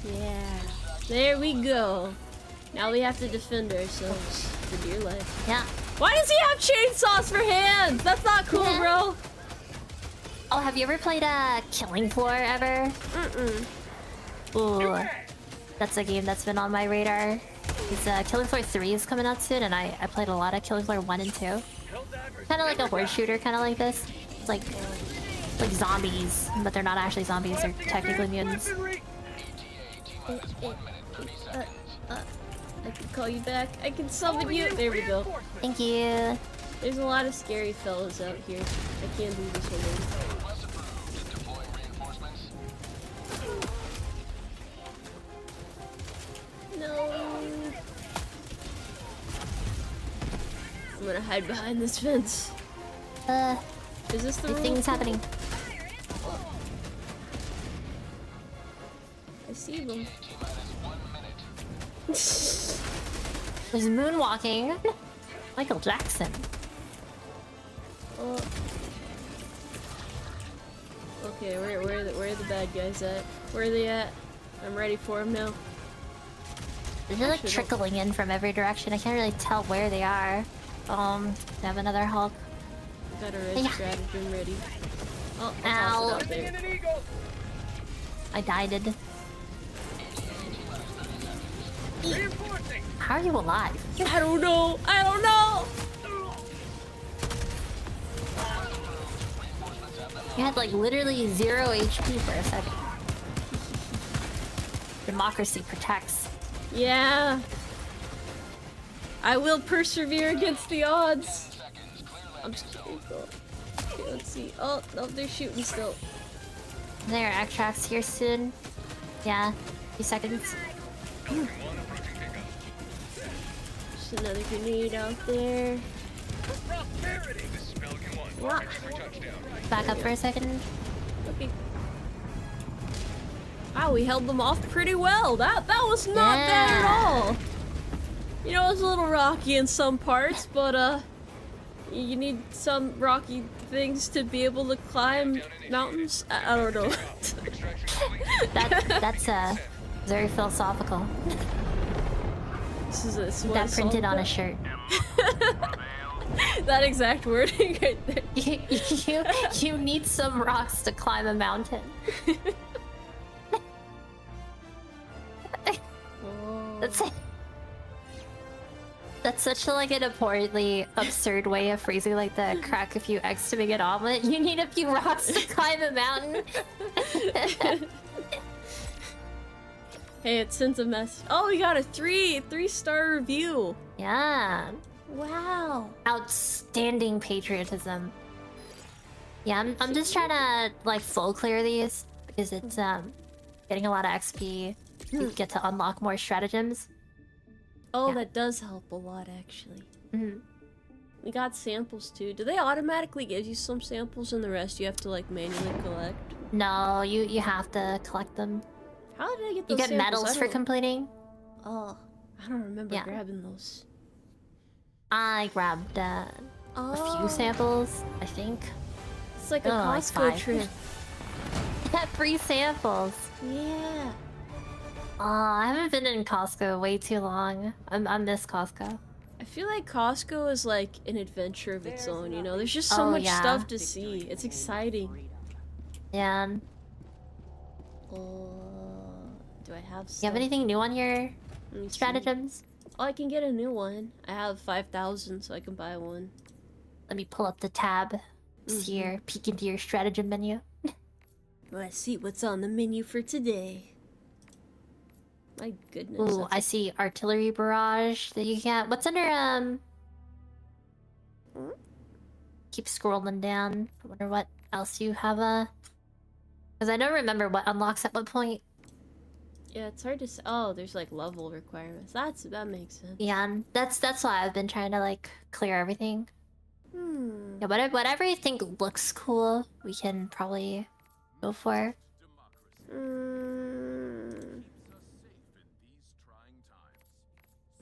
Speaker 1: Yeah, there we go. Now we have to defend ourselves for dear life.
Speaker 2: Yeah.
Speaker 1: Why does he have chainsaws for hands? That's not cool,
Speaker 2: Yeah.
Speaker 1: bro.
Speaker 2: Oh, have you ever played Killing Floor ever? Ooh. That's a game that's been on my radar. It's Killing Floor 3 is coming out soon, and I played a lot of Killing Floor 1 and 2. Kind of like a horde shooter, kind of like this. It's like zombies, but they're not actually zombies, they're technically mutants.
Speaker 1: I can call you back. I can summon you. There we go.
Speaker 2: Thank you.
Speaker 1: There's a lot of scary fellas out here. I can't do this one. No. I'm gonna hide behind this fence. Is this the room?
Speaker 2: Things happening.
Speaker 1: I see them.
Speaker 2: There's moonwalking. Michael Jackson.
Speaker 1: Oh. Okay, where are the bad guys at? Where are they at? I'm ready for them now.
Speaker 2: They're like
Speaker 1: Actually,
Speaker 2: trickling in from every direction. I can't really tell where they are. They have another Hulk.
Speaker 1: Got a red
Speaker 2: Yeah.
Speaker 1: stratagem ready. Oh,
Speaker 2: Ow.
Speaker 1: I'll toss it out there.
Speaker 3: An eagle.
Speaker 2: I died.
Speaker 3: Reinforcing.
Speaker 2: How are you alive?
Speaker 1: I don't know. I don't know.
Speaker 2: You had like literally 0 HP for a second. Democracy protects.
Speaker 1: Yeah. I will persevere against the odds. I'm just kidding. Okay, let's see. Oh, no, they're shooting still.
Speaker 2: There are extracts here soon. Yeah, few seconds.
Speaker 1: Just another grenade out there.
Speaker 3: Prosperity. This is Pelican 1.
Speaker 1: Wow.
Speaker 2: Back up for a second.
Speaker 1: Okay. Wow, we held them off pretty well. That was not bad at all. You know, it was a little rocky in some parts, but you need some rocky things to be able to climb mountains. I don't know.
Speaker 2: That's very philosophical.
Speaker 1: This is what
Speaker 2: That
Speaker 1: it's all
Speaker 2: printed on a
Speaker 1: about.
Speaker 2: shirt.
Speaker 1: That exact wording right there.
Speaker 2: You need some rocks to climb a mountain. That's such a, like an abhorrently absurd way of phrasing like the crack a few eggs to make an omelet. You need a few rocks to climb a mountain.
Speaker 1: Hey, it sends a message. Oh, we got a three-star review.
Speaker 2: Yeah.
Speaker 1: Wow.
Speaker 2: Outstanding patriotism. Yeah, I'm just trying to like full clear these because it's getting a lot of XP. You get to unlock more stratagems.
Speaker 1: Oh,
Speaker 2: Yeah.
Speaker 1: that does help a lot, actually.
Speaker 2: Mhm.
Speaker 1: We got samples too. Do they automatically give you some samples and the rest you have to like manually collect?
Speaker 2: No, you have to collect them.
Speaker 1: How did I get
Speaker 2: You
Speaker 1: those
Speaker 2: get
Speaker 1: samples?
Speaker 2: medals
Speaker 1: I
Speaker 2: for
Speaker 1: don't-
Speaker 2: completing.
Speaker 1: Oh, I don't remember
Speaker 2: Yeah.
Speaker 1: grabbing those.
Speaker 2: I grabbed a
Speaker 1: Oh,
Speaker 2: few samples, I think.
Speaker 1: It's like a
Speaker 2: like
Speaker 1: Costco
Speaker 2: 5.
Speaker 1: trip.
Speaker 2: Free samples.
Speaker 1: Yeah.
Speaker 2: Oh, I haven't been in Costco way too long. I miss Costco.
Speaker 1: I feel like Costco is like an adventure of its own, you know? There's just so much stuff to see. It's exciting.
Speaker 2: Yeah.
Speaker 1: Do I have stuff?
Speaker 2: You have anything new on your
Speaker 1: Let me see.
Speaker 2: stratagems?
Speaker 1: Oh, I can get a new one. I have 5,000, so I can buy one.
Speaker 2: Let me pull up the tab. See your peek into your stratagem menu.
Speaker 1: Let's see what's on the menu for today. My goodness.
Speaker 2: Ooh, I see artillery barrage that you can. What's under Keep scrolling down. I wonder what else you have because I don't remember what unlocks at what point.
Speaker 1: Yeah, it's hard to say. Oh, there's like level requirements. That makes sense.
Speaker 2: Yeah, and that's why I've been trying to like clear everything. Yeah, whatever you think looks cool, we can probably go for.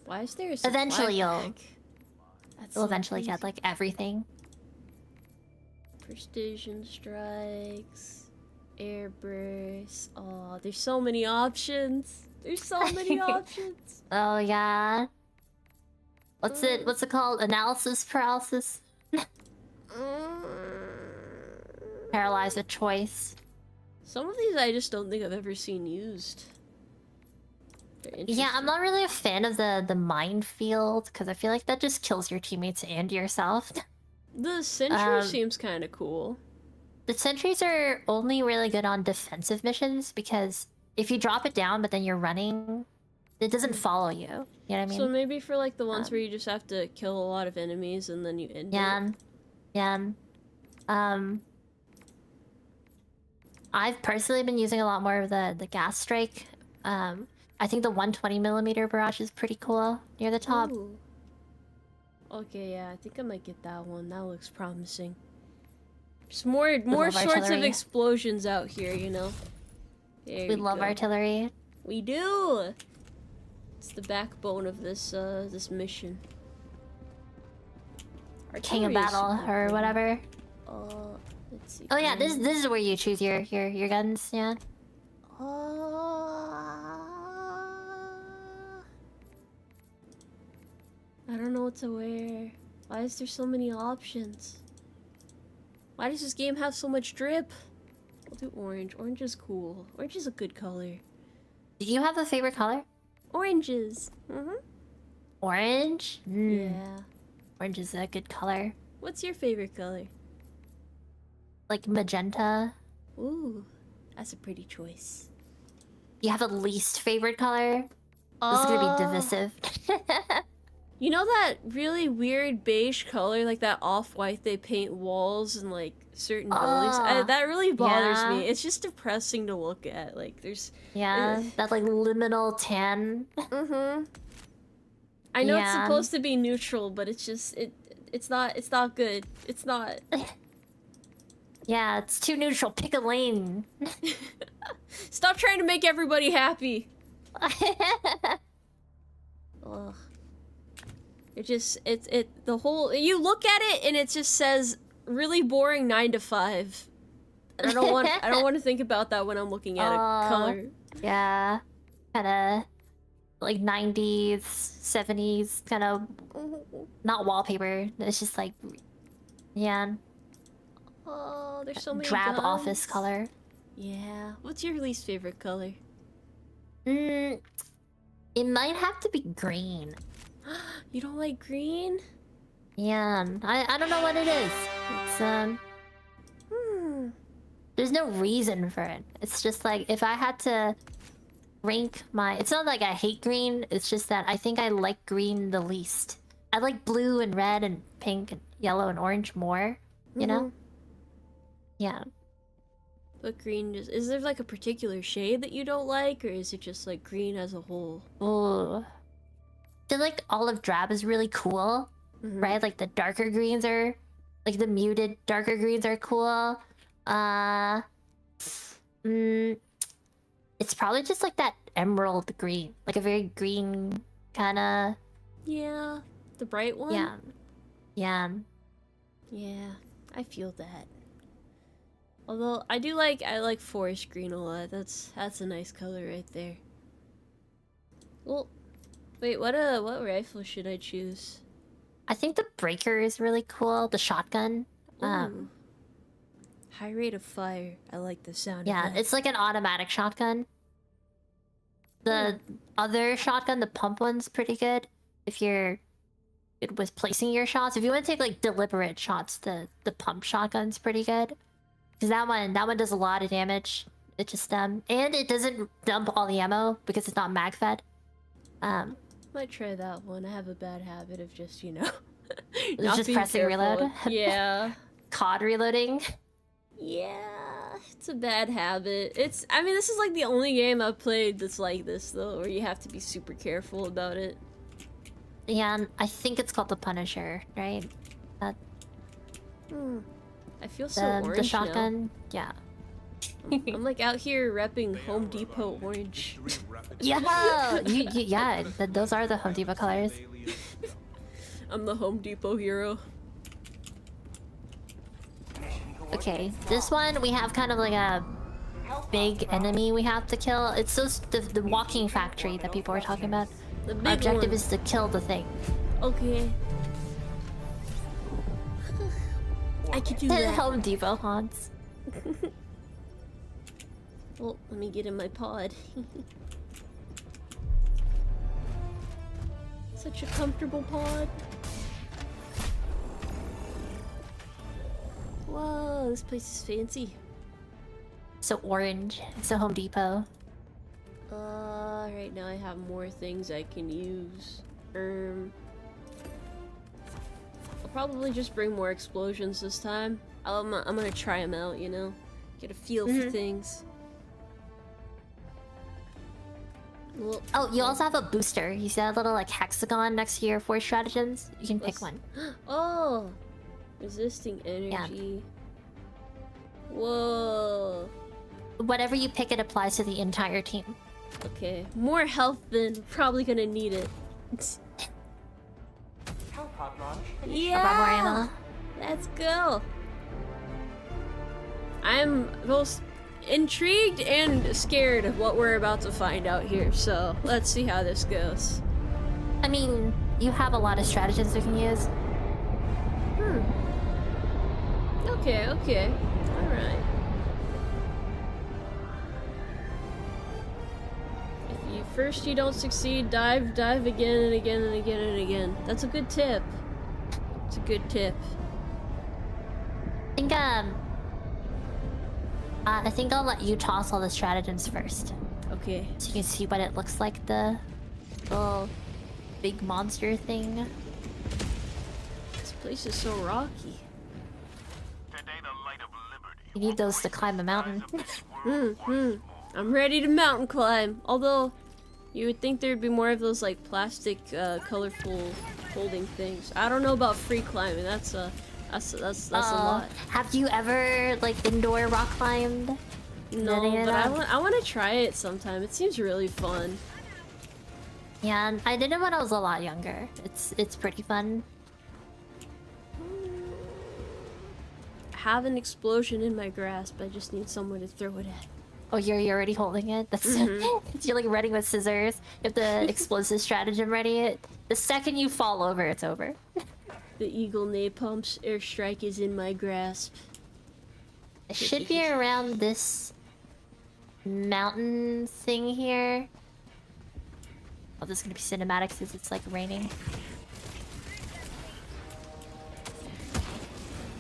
Speaker 1: Why is there a supply
Speaker 2: Eventually
Speaker 1: pack?
Speaker 2: you'll eventually get like everything.
Speaker 1: Precision strikes, air bursts. Oh, there's so many options. There's so many options.
Speaker 2: Oh yeah. What's it called? Analysis paralysis? Paralyzed with choice.
Speaker 1: Some of these I just don't think I've ever seen used.
Speaker 2: Yeah, I'm not really a fan of the minefield because I feel like that just kills your teammates and yourself.
Speaker 1: The sentry seems kind of cool.
Speaker 2: The sentries are only really good on defensive missions because if you drop it down but then you're running, it doesn't follow you. You know what I mean?
Speaker 1: So maybe for like the ones where you just have to kill a lot of enemies and then you end it.
Speaker 2: Yeah. I've personally been using a lot more of the gas strike. I think the 120mm barrage is pretty cool near the top.
Speaker 1: Ooh. Okay, yeah, I think I might get that one. That looks promising. There's more sorts of explosions out here, you know.
Speaker 2: We love artillery.
Speaker 1: We do. It's the backbone of this this mission.
Speaker 2: King of battle or whatever.
Speaker 1: Let's see.
Speaker 2: Oh yeah, this is where you choose your guns. Yeah.
Speaker 1: I don't know what to wear. Why is there so many options? Why does this game have so much drip? I'll do orange. Orange is cool. Orange is a good color.
Speaker 2: Do you have a favorite color?
Speaker 1: Oranges.
Speaker 2: Orange?
Speaker 1: Yeah.
Speaker 2: Orange is a good color.
Speaker 1: What's your favorite color?
Speaker 2: Like magenta.
Speaker 1: Ooh, that's a pretty choice.
Speaker 2: You have a least favorite color? This is gonna be divisive.
Speaker 1: You know that really weird beige color, like that off-white they paint walls and like certain buildings? That really bothers me. It's just depressing to look at. Like there's
Speaker 2: that like liminal tan.
Speaker 1: I know it's supposed to be neutral, but it's just it's not good. It's not.
Speaker 2: Yeah, it's too neutral. Pick a lane.
Speaker 1: Stop trying to make everybody happy. Ugh. The whole, you look at it and it just says really boring 9 to 5. And I don't want to think about that when I'm looking at a color.
Speaker 2: Yeah. Kind of like 90s, 70s kind of not wallpaper. It's just like
Speaker 1: Oh, there's so many
Speaker 2: drab
Speaker 1: guns.
Speaker 2: office color.
Speaker 1: Yeah. What's your least favorite color?
Speaker 2: It might have to be green.
Speaker 1: You don't like green?
Speaker 2: Yeah, I don't know what it is. It's there's no reason for it. It's just like if I had to rank my, it's not like I hate green, it's just that I think I like green the least. I like blue and red and pink and yellow and orange more, you know? Yeah.
Speaker 1: But green just, is there like a particular shade that you don't like, or is it just like green as a whole?
Speaker 2: Ooh. I feel like olive drab is really cool, right? Like the darker greens are, like the muted darker greens are cool. It's probably just like that emerald green, like a very green kind of.
Speaker 1: Yeah, the bright one.
Speaker 2: Yeah.
Speaker 1: I feel that. Although I like forest green a lot. That's a nice color right there. Well. Wait, what rifle should I choose?
Speaker 2: I think the breaker is really cool. The shotgun.
Speaker 1: Ooh. High rate of fire. I like the sound
Speaker 2: Yeah,
Speaker 1: of that.
Speaker 2: it's like an automatic shotgun. The other shotgun, the pump one's pretty good. If you're good with placing your shots. If you want to take like deliberate shots, the pump shotgun's pretty good. Because that one does a lot of damage. It just and it doesn't dump all the ammo because it's not mag fed.
Speaker 1: Might try that one. I have a bad habit of just, you know,
Speaker 2: Just
Speaker 1: being
Speaker 2: pressing
Speaker 1: careful.
Speaker 2: reload.
Speaker 1: Yeah.
Speaker 2: COD reloading.
Speaker 1: Yeah, it's a bad habit. I mean, this is like the only game I've played that's like this, though, where you have to be super careful about it.
Speaker 2: Yeah, and I think it's called the Punisher, right?
Speaker 1: I feel so
Speaker 2: The
Speaker 1: orange
Speaker 2: shotgun. Yeah.
Speaker 1: now. I'm like out here repping Home Depot orange.
Speaker 2: Yeah, those are the Home Depot colors.
Speaker 1: I'm the Home Depot hero.
Speaker 2: Okay, this one we have kind of like a big enemy we have to kill. It's the walking factory that people were talking about.
Speaker 1: The big
Speaker 2: Our objective
Speaker 1: one.
Speaker 2: is to kill the thing.
Speaker 1: Okay. I could do that.
Speaker 2: Home Depot haunts.
Speaker 1: Well, let me get in my pod. Such a comfortable pod. Whoa, this place is fancy.
Speaker 2: So orange. It's a Home Depot.
Speaker 1: Right now I have more things I can use. I'll probably just bring more explosions this time. I'm gonna try them out, you know? Get a feel for things. Well,
Speaker 2: Oh, you also have a booster. You see that little like hexagon next to your 4 stratagems? You can pick one.
Speaker 1: oh! Resisting energy. Whoa.
Speaker 2: Whatever you pick, it applies to the entire team.
Speaker 1: Okay. More health then. Probably gonna need it. Yeah! Let's go! I'm both intrigued and scared of what we're about to find out here, so let's see how this goes.
Speaker 2: I mean, you have a lot of stratagems we can use.
Speaker 1: Okay, okay. Alright. First you don't succeed, dive again and again and again and again. That's a good tip. It's a good tip.
Speaker 2: I think I'll let you toss all the stratagems first.
Speaker 1: Okay.
Speaker 2: So you can see what it looks like, the little big monster thing.
Speaker 1: This place is so rocky.
Speaker 3: Today the light of liberty.
Speaker 2: You need those to climb a mountain.
Speaker 1: I'm ready to mountain climb. Although, you would think there'd be more of those like plastic, colorful holding things. I don't know about free climbing. That's a lot.
Speaker 2: Have you ever like indoor rock climbed?
Speaker 1: No,
Speaker 2: Setting it
Speaker 1: but
Speaker 2: up?
Speaker 1: I want to try it sometime. It seems really fun.
Speaker 2: Yeah, and I did it when I was a lot younger. It's pretty fun.
Speaker 1: I have an explosion in my grasp. I just need someone to throw it at.
Speaker 2: Oh, you're already holding it? That's you're like ready with scissors. You have the explosive stratagem ready. The second you fall over, it's over.
Speaker 1: The Eagle Napalm's airstrike is in my grasp.
Speaker 2: It should be around this mountain thing here. Oh, this is gonna be cinematic since it's like raining.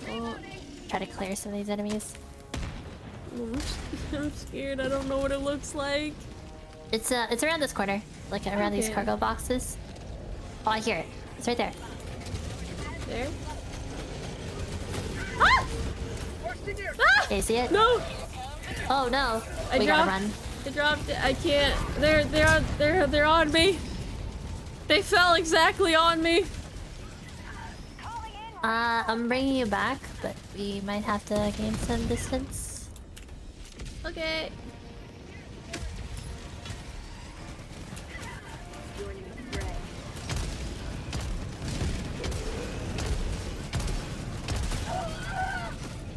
Speaker 1: Oh,
Speaker 2: Try to clear some of these enemies.
Speaker 1: I'm scared. I don't know what it looks like.
Speaker 2: It's around this corner, like around these
Speaker 1: Okay.
Speaker 2: cargo boxes. Oh, I hear it. It's right there.
Speaker 1: There. Ah! Ah!
Speaker 2: Okay, you see it?
Speaker 1: No!
Speaker 2: Oh no!
Speaker 1: I
Speaker 2: We
Speaker 1: dropped.
Speaker 2: gotta run.
Speaker 1: I dropped it. I can't. They're on me. They fell exactly on me.
Speaker 2: I'm bringing you back, but we might have to gain some distance.
Speaker 1: Okay.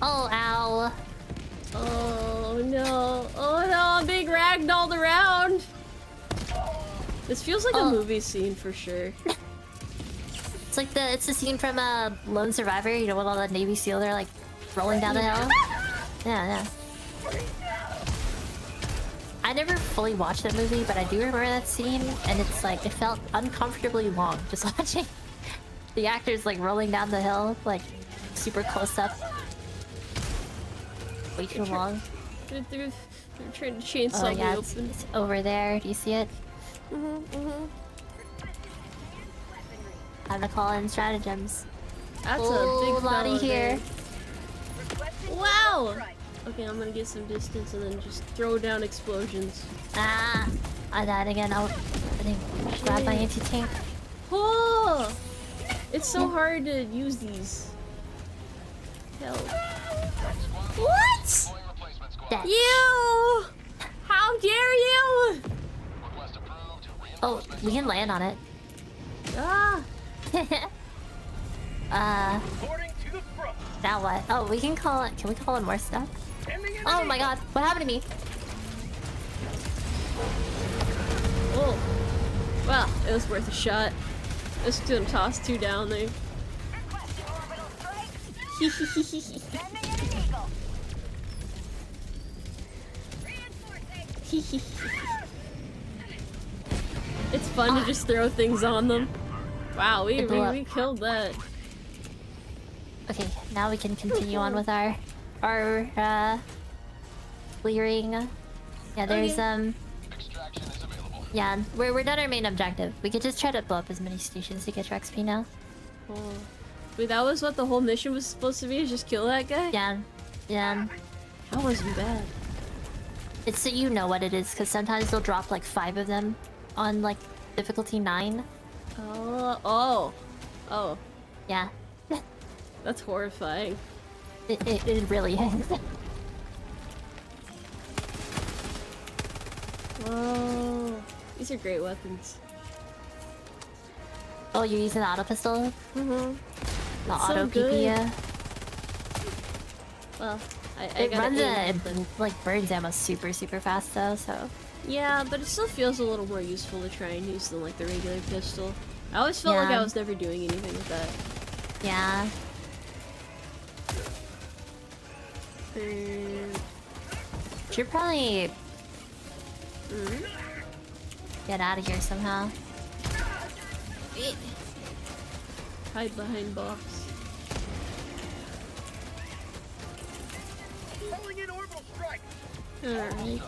Speaker 2: Oh, ow!
Speaker 1: Oh no. Oh no, I'm being ragdolled around. This feels like a movie scene for sure.
Speaker 2: like it's the scene from Lone Survivor. You know, when all the Navy SEAL are like rolling down the hill. Yeah. I never fully watched that movie, but I do remember that scene, and it's like it felt uncomfortably long just watching the actors like rolling down the hill, like super close up. Way too long.
Speaker 1: They're trying to chainsaw
Speaker 2: Oh yeah,
Speaker 1: me
Speaker 2: it's
Speaker 1: open.
Speaker 2: over there. Do you see it? Time to call in stratagems.
Speaker 1: That's a
Speaker 2: Oh,
Speaker 1: big
Speaker 2: lottie
Speaker 1: fella
Speaker 2: here.
Speaker 1: there. Wow! Okay, I'm gonna get some distance and then just throw down explosions.
Speaker 2: Ah, I died again. Oh, I think I should grab my anti-tank.
Speaker 1: Oh! It's so hard to use these. Hell. What?
Speaker 2: Dead.
Speaker 1: You! How dare you!
Speaker 2: Oh, we can land on it.
Speaker 1: Ah!
Speaker 2: Now what? Oh, we can call it. Can we call in more stuff? Oh my god, what happened to me?
Speaker 1: Oh. Well, it was worth a shot. Just gonna toss 2 down there. It's fun to just throw things on them. Wow, we killed that.
Speaker 2: Okay, now we can continue on with our clearing. Yeah, there's yeah, we're done our main objective. We could just try to blow up as many stations to get your XP now.
Speaker 1: Oh. Wait, that was what the whole mission was supposed to be? Is just kill that guy?
Speaker 2: Yeah.
Speaker 1: That wasn't bad.
Speaker 2: It's so you know what it is, because sometimes they'll drop like 5 of them on like difficulty 9.
Speaker 1: Oh.
Speaker 2: Yeah.
Speaker 1: That's horrifying.
Speaker 2: It really is.
Speaker 1: Whoa. These are great weapons.
Speaker 2: Oh, you're using the auto pistol?
Speaker 1: Mm-hmm.
Speaker 2: The auto PP, yeah.
Speaker 1: Well, I
Speaker 2: It
Speaker 1: gotta
Speaker 2: runs
Speaker 1: aim
Speaker 2: it like burns ammo super fast though, so.
Speaker 1: Yeah, but it still feels a little more useful to try and use than like the regular pistol. I always felt like I was never doing anything with that.
Speaker 2: Yeah. Should probably get out of here somehow.
Speaker 1: Hide behind box. Alright.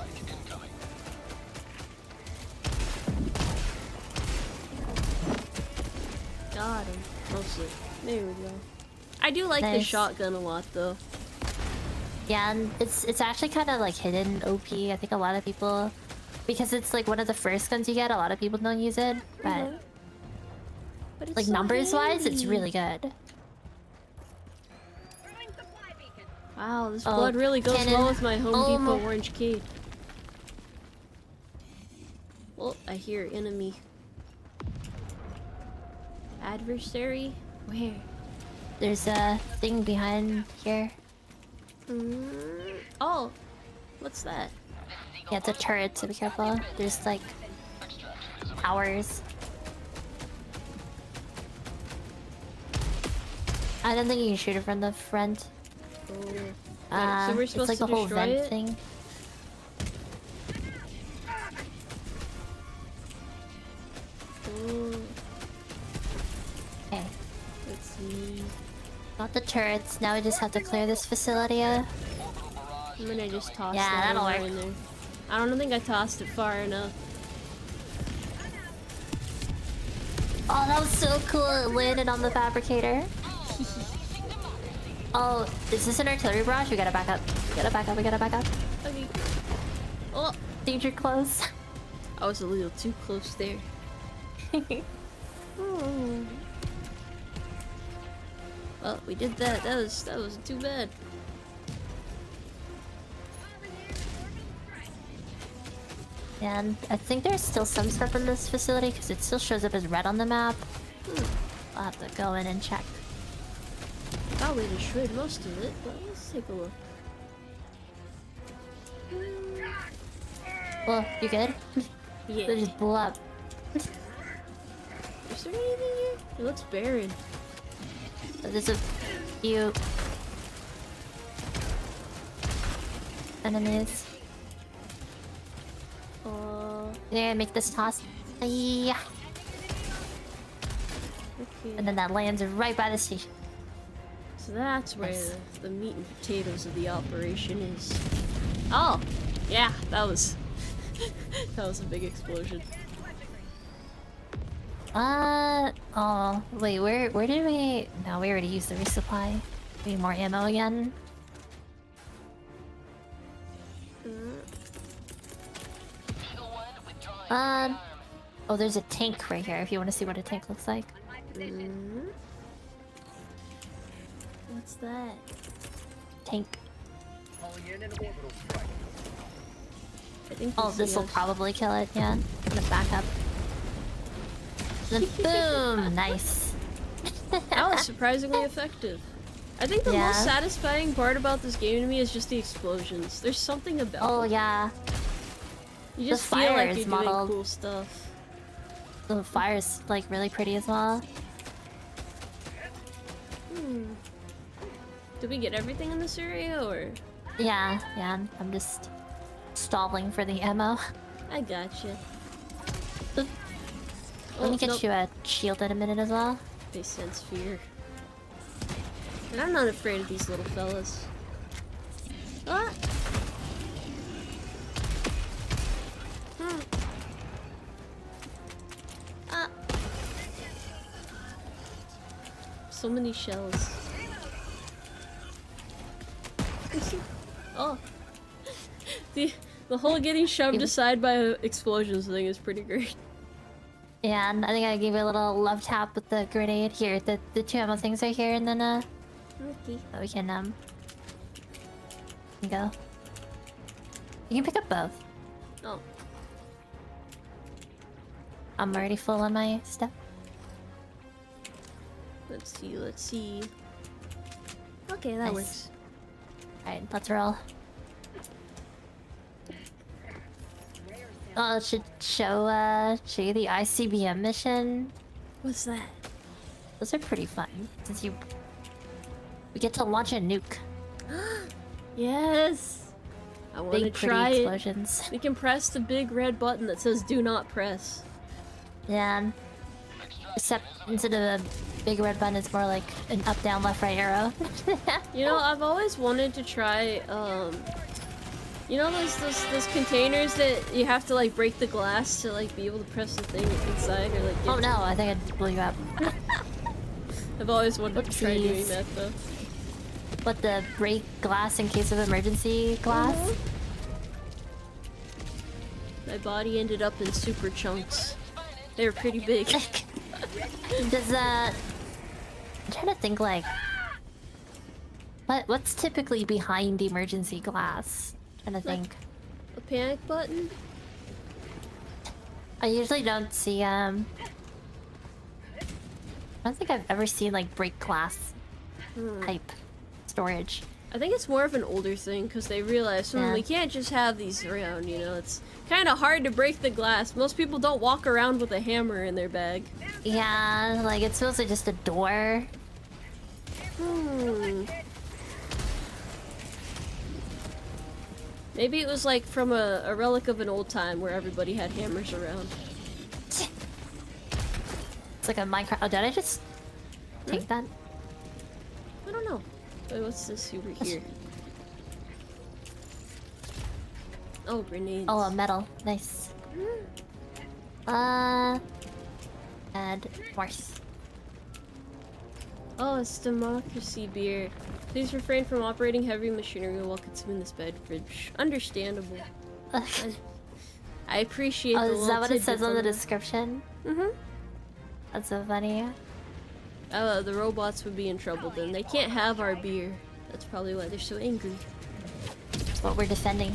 Speaker 1: Got him. Mostly. There we go. I do like the shotgun a lot though.
Speaker 2: Yeah, and it's actually kind of like hidden OP. I think a lot of people, because it's like one of the first guns you get, a lot of people don't use it. But,
Speaker 1: but
Speaker 2: like
Speaker 1: so
Speaker 2: numbers wise, it's
Speaker 1: handy.
Speaker 2: really good.
Speaker 1: Wow, this blood really goes well with my Home Depot orange cape. Oh, I hear enemy. Adversary? Where?
Speaker 2: There's a thing behind here.
Speaker 1: Oh, what's that?
Speaker 2: Yeah, it's a turret, so be careful. There's like towers. I don't think you can shoot it from the front.
Speaker 1: Oh. So we're
Speaker 2: it's
Speaker 1: supposed
Speaker 2: like
Speaker 1: to
Speaker 2: the whole
Speaker 1: destroy
Speaker 2: vent
Speaker 1: it?
Speaker 2: thing.
Speaker 1: Oh.
Speaker 2: Okay.
Speaker 1: Let's see.
Speaker 2: Got the turrets. Now we just have to clear this facility.
Speaker 1: I'm gonna just toss that
Speaker 2: that'll
Speaker 1: over
Speaker 2: work.
Speaker 1: in there. I don't think I tossed it far enough.
Speaker 2: Oh, that was so cool. It landed on the fabricator. Oh, is this an artillery barrage? We gotta back up. We gotta back up.
Speaker 1: Okay. Oh,
Speaker 2: Danger close.
Speaker 1: I was a little too close there. Oh. Well, we did that. That wasn't too bad.
Speaker 2: And I think there's still some stuff in this facility because it still shows up as red on the map. I'll have to go in and check.
Speaker 1: Thought we destroyed most of it, but let's take a look.
Speaker 2: Well, you good?
Speaker 1: Yeah.
Speaker 2: They just blew up.
Speaker 1: There's Is there anything here? It looks barren.
Speaker 2: There's a few enemies. Yeah, make this toss. Yeah.
Speaker 1: Okay.
Speaker 2: And then that lands right by the station.
Speaker 1: So that's where
Speaker 2: Nice.
Speaker 1: the meat and potatoes of the operation is. Oh, yeah, that was that was a big explosion.
Speaker 2: Oh, wait, where did we... No, we already used the resupply. We need more ammo again. Oh, there's a tank right here if you want to see what a tank looks like.
Speaker 1: What's that?
Speaker 2: Tank.
Speaker 1: I think
Speaker 2: Oh, this will probably kill it, yeah. I'm gonna back up. Then boom! Nice.
Speaker 1: That was surprisingly effective. I think the
Speaker 2: Yeah.
Speaker 1: most satisfying part about this game to me is just the explosions. There's something about
Speaker 2: Oh,
Speaker 1: them.
Speaker 2: yeah.
Speaker 1: You just
Speaker 2: the
Speaker 1: feel
Speaker 2: fire
Speaker 1: like
Speaker 2: is
Speaker 1: you're
Speaker 2: modeled.
Speaker 1: doing cool stuff.
Speaker 2: The fire's like really pretty as well.
Speaker 1: Did we get everything in this area, or?
Speaker 2: Yeah, I'm just stalling for the ammo.
Speaker 1: I gotcha.
Speaker 2: Let me get
Speaker 1: nope.
Speaker 2: you a shield in a minute as well.
Speaker 1: They sense fear. And I'm not afraid of these little fellas. Ah! Ah! So many shells. Oh! The whole getting shoved aside by explosions thing is pretty great.
Speaker 2: Yeah, and I think I gave you a little love tap with the grenade here. The two ammo things are here, and then
Speaker 1: Okay.
Speaker 2: we can go. You can pick up both.
Speaker 1: Oh.
Speaker 2: I'm already full on my stuff.
Speaker 1: Let's see. Okay, that
Speaker 2: Nice.
Speaker 1: works.
Speaker 2: Alright, let's roll. Oh, it should show you the ICBM mission.
Speaker 1: What's that?
Speaker 2: Those are pretty fun. Since we get to launch a nuke.
Speaker 1: Yes! I want to
Speaker 2: Big pretty
Speaker 1: try it.
Speaker 2: explosions.
Speaker 1: We can press the big red button that says do not press.
Speaker 2: Yeah. Except instead of a big red button, it's more like an up, down, left, right arrow.
Speaker 1: You know, I've always wanted to try, you know those containers that you have to like break the glass to like be able to press the thing inside, or like get
Speaker 2: Oh no, I think I blew you up.
Speaker 1: I've always wanted to try doing
Speaker 2: Whoopsies.
Speaker 1: that though.
Speaker 2: But the break glass in case of emergency glass?
Speaker 1: My body ended up in super chunks. They were pretty big.
Speaker 2: Does that... I'm trying to think like... What's typically behind emergency glass? I'm trying to think.
Speaker 1: A panic button?
Speaker 2: I usually don't see I don't think I've ever seen like break glass type storage.
Speaker 1: I think it's more of an older thing because they realize
Speaker 2: Yeah.
Speaker 1: we can't just have these around, you know, it's kind of hard to break the glass. Most people don't walk around with a hammer in their bag.
Speaker 2: Yeah, like it's mostly just a door.
Speaker 1: Maybe it was like from a relic of an old time where everybody had hammers around.
Speaker 2: It's like a Minecraft. Oh, did I just take that?
Speaker 1: I don't know. Wait, what's this over here? Oh, grenades.
Speaker 2: Oh, a metal. Nice. And horse.
Speaker 1: Oh, it's democracy beer. Please refrain from operating heavy machinery while consuming this beverage. Understandable. I appreciate the
Speaker 2: Oh, is
Speaker 1: little
Speaker 2: that what it says
Speaker 1: tidbits
Speaker 2: on the
Speaker 1: that.
Speaker 2: description?
Speaker 1: Mm-hmm.
Speaker 2: That's so funny.
Speaker 1: The robots would be in trouble then. They can't have our beer. That's probably why they're so angry.
Speaker 2: That's what we're defending.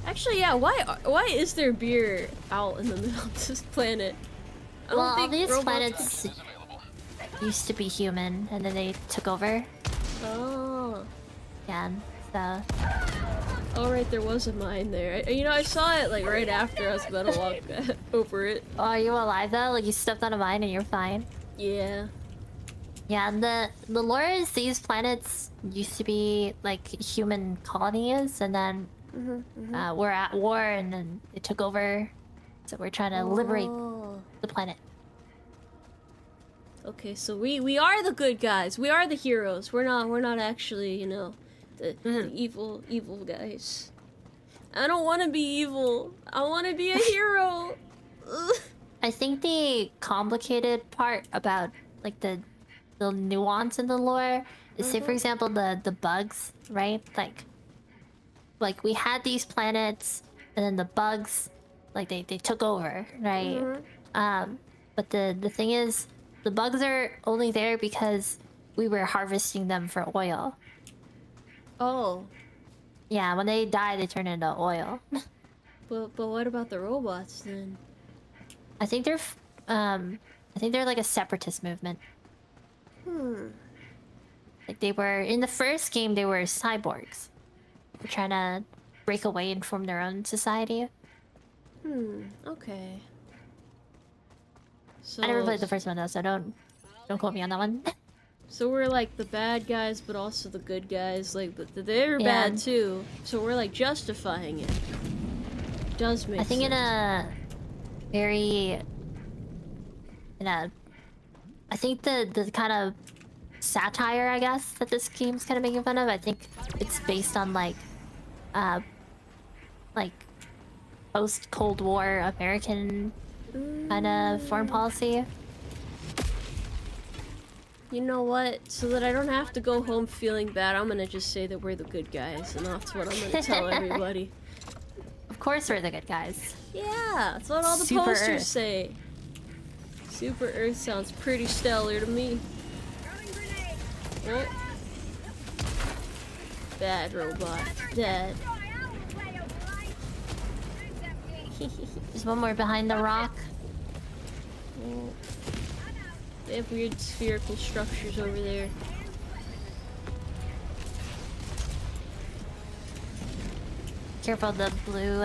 Speaker 1: Actually, yeah, why is there beer out in the middle of this planet? I don't
Speaker 2: Well, all
Speaker 1: think
Speaker 2: these
Speaker 1: robots
Speaker 2: planets used to be human, and then they took over.
Speaker 1: Oh.
Speaker 2: Yeah, so...
Speaker 1: Oh right, there was a mine there. You know, I saw it like right after I was about to walk over it.
Speaker 2: Oh, are you alive though? Like you stepped on a mine and you're fine.
Speaker 1: Yeah.
Speaker 2: Yeah, and the lore is these planets used to be like human colonies, and then we're at war, and then they took over. So we're trying to liberate
Speaker 1: Oh.
Speaker 2: the planet.
Speaker 1: Okay, so we are the good guys. We are the heroes. We're not actually, you know, the evil guys. I don't want to be evil. I want to be a hero. Ugh.
Speaker 2: I think the complicated part about like the nuance in the lore is, say for example, the bugs, right? Like we had these planets, and then the bugs, like they took over, right? But the thing is, the bugs are only there because we were harvesting them for oil.
Speaker 1: Oh,
Speaker 2: Yeah, when they die, they turn into oil.
Speaker 1: but what about the robots then?
Speaker 2: I think they're like a separatist movement. Like they were in the first game, they were cyborgs. They're trying to break away and form their own society.
Speaker 1: Okay. So
Speaker 2: I never played the first one though, so don't quote me on that one.
Speaker 1: So we're like the bad guys, but also the good guys. Like, but they're
Speaker 2: Yeah.
Speaker 1: bad too. So we're like justifying it. Does make
Speaker 2: I think
Speaker 1: sense.
Speaker 2: I think the kind of satire, I guess, that this game's kind of making fun of, I think it's based on like post Cold War American kind of foreign policy.
Speaker 1: You know what? So that I don't have to go home feeling bad, I'm gonna just say that we're the good guys, and that's what I'm gonna tell everybody.
Speaker 2: Of course, we're the good guys.
Speaker 1: Yeah, that's what all the
Speaker 2: Super
Speaker 1: posters
Speaker 2: Earth.
Speaker 1: say. Super Earth sounds pretty stellar to me. Oh. Bad robot. Dead.
Speaker 2: There's one more behind the rock.
Speaker 1: Oh. They have weird spherical structures over there.
Speaker 2: Careful the blue.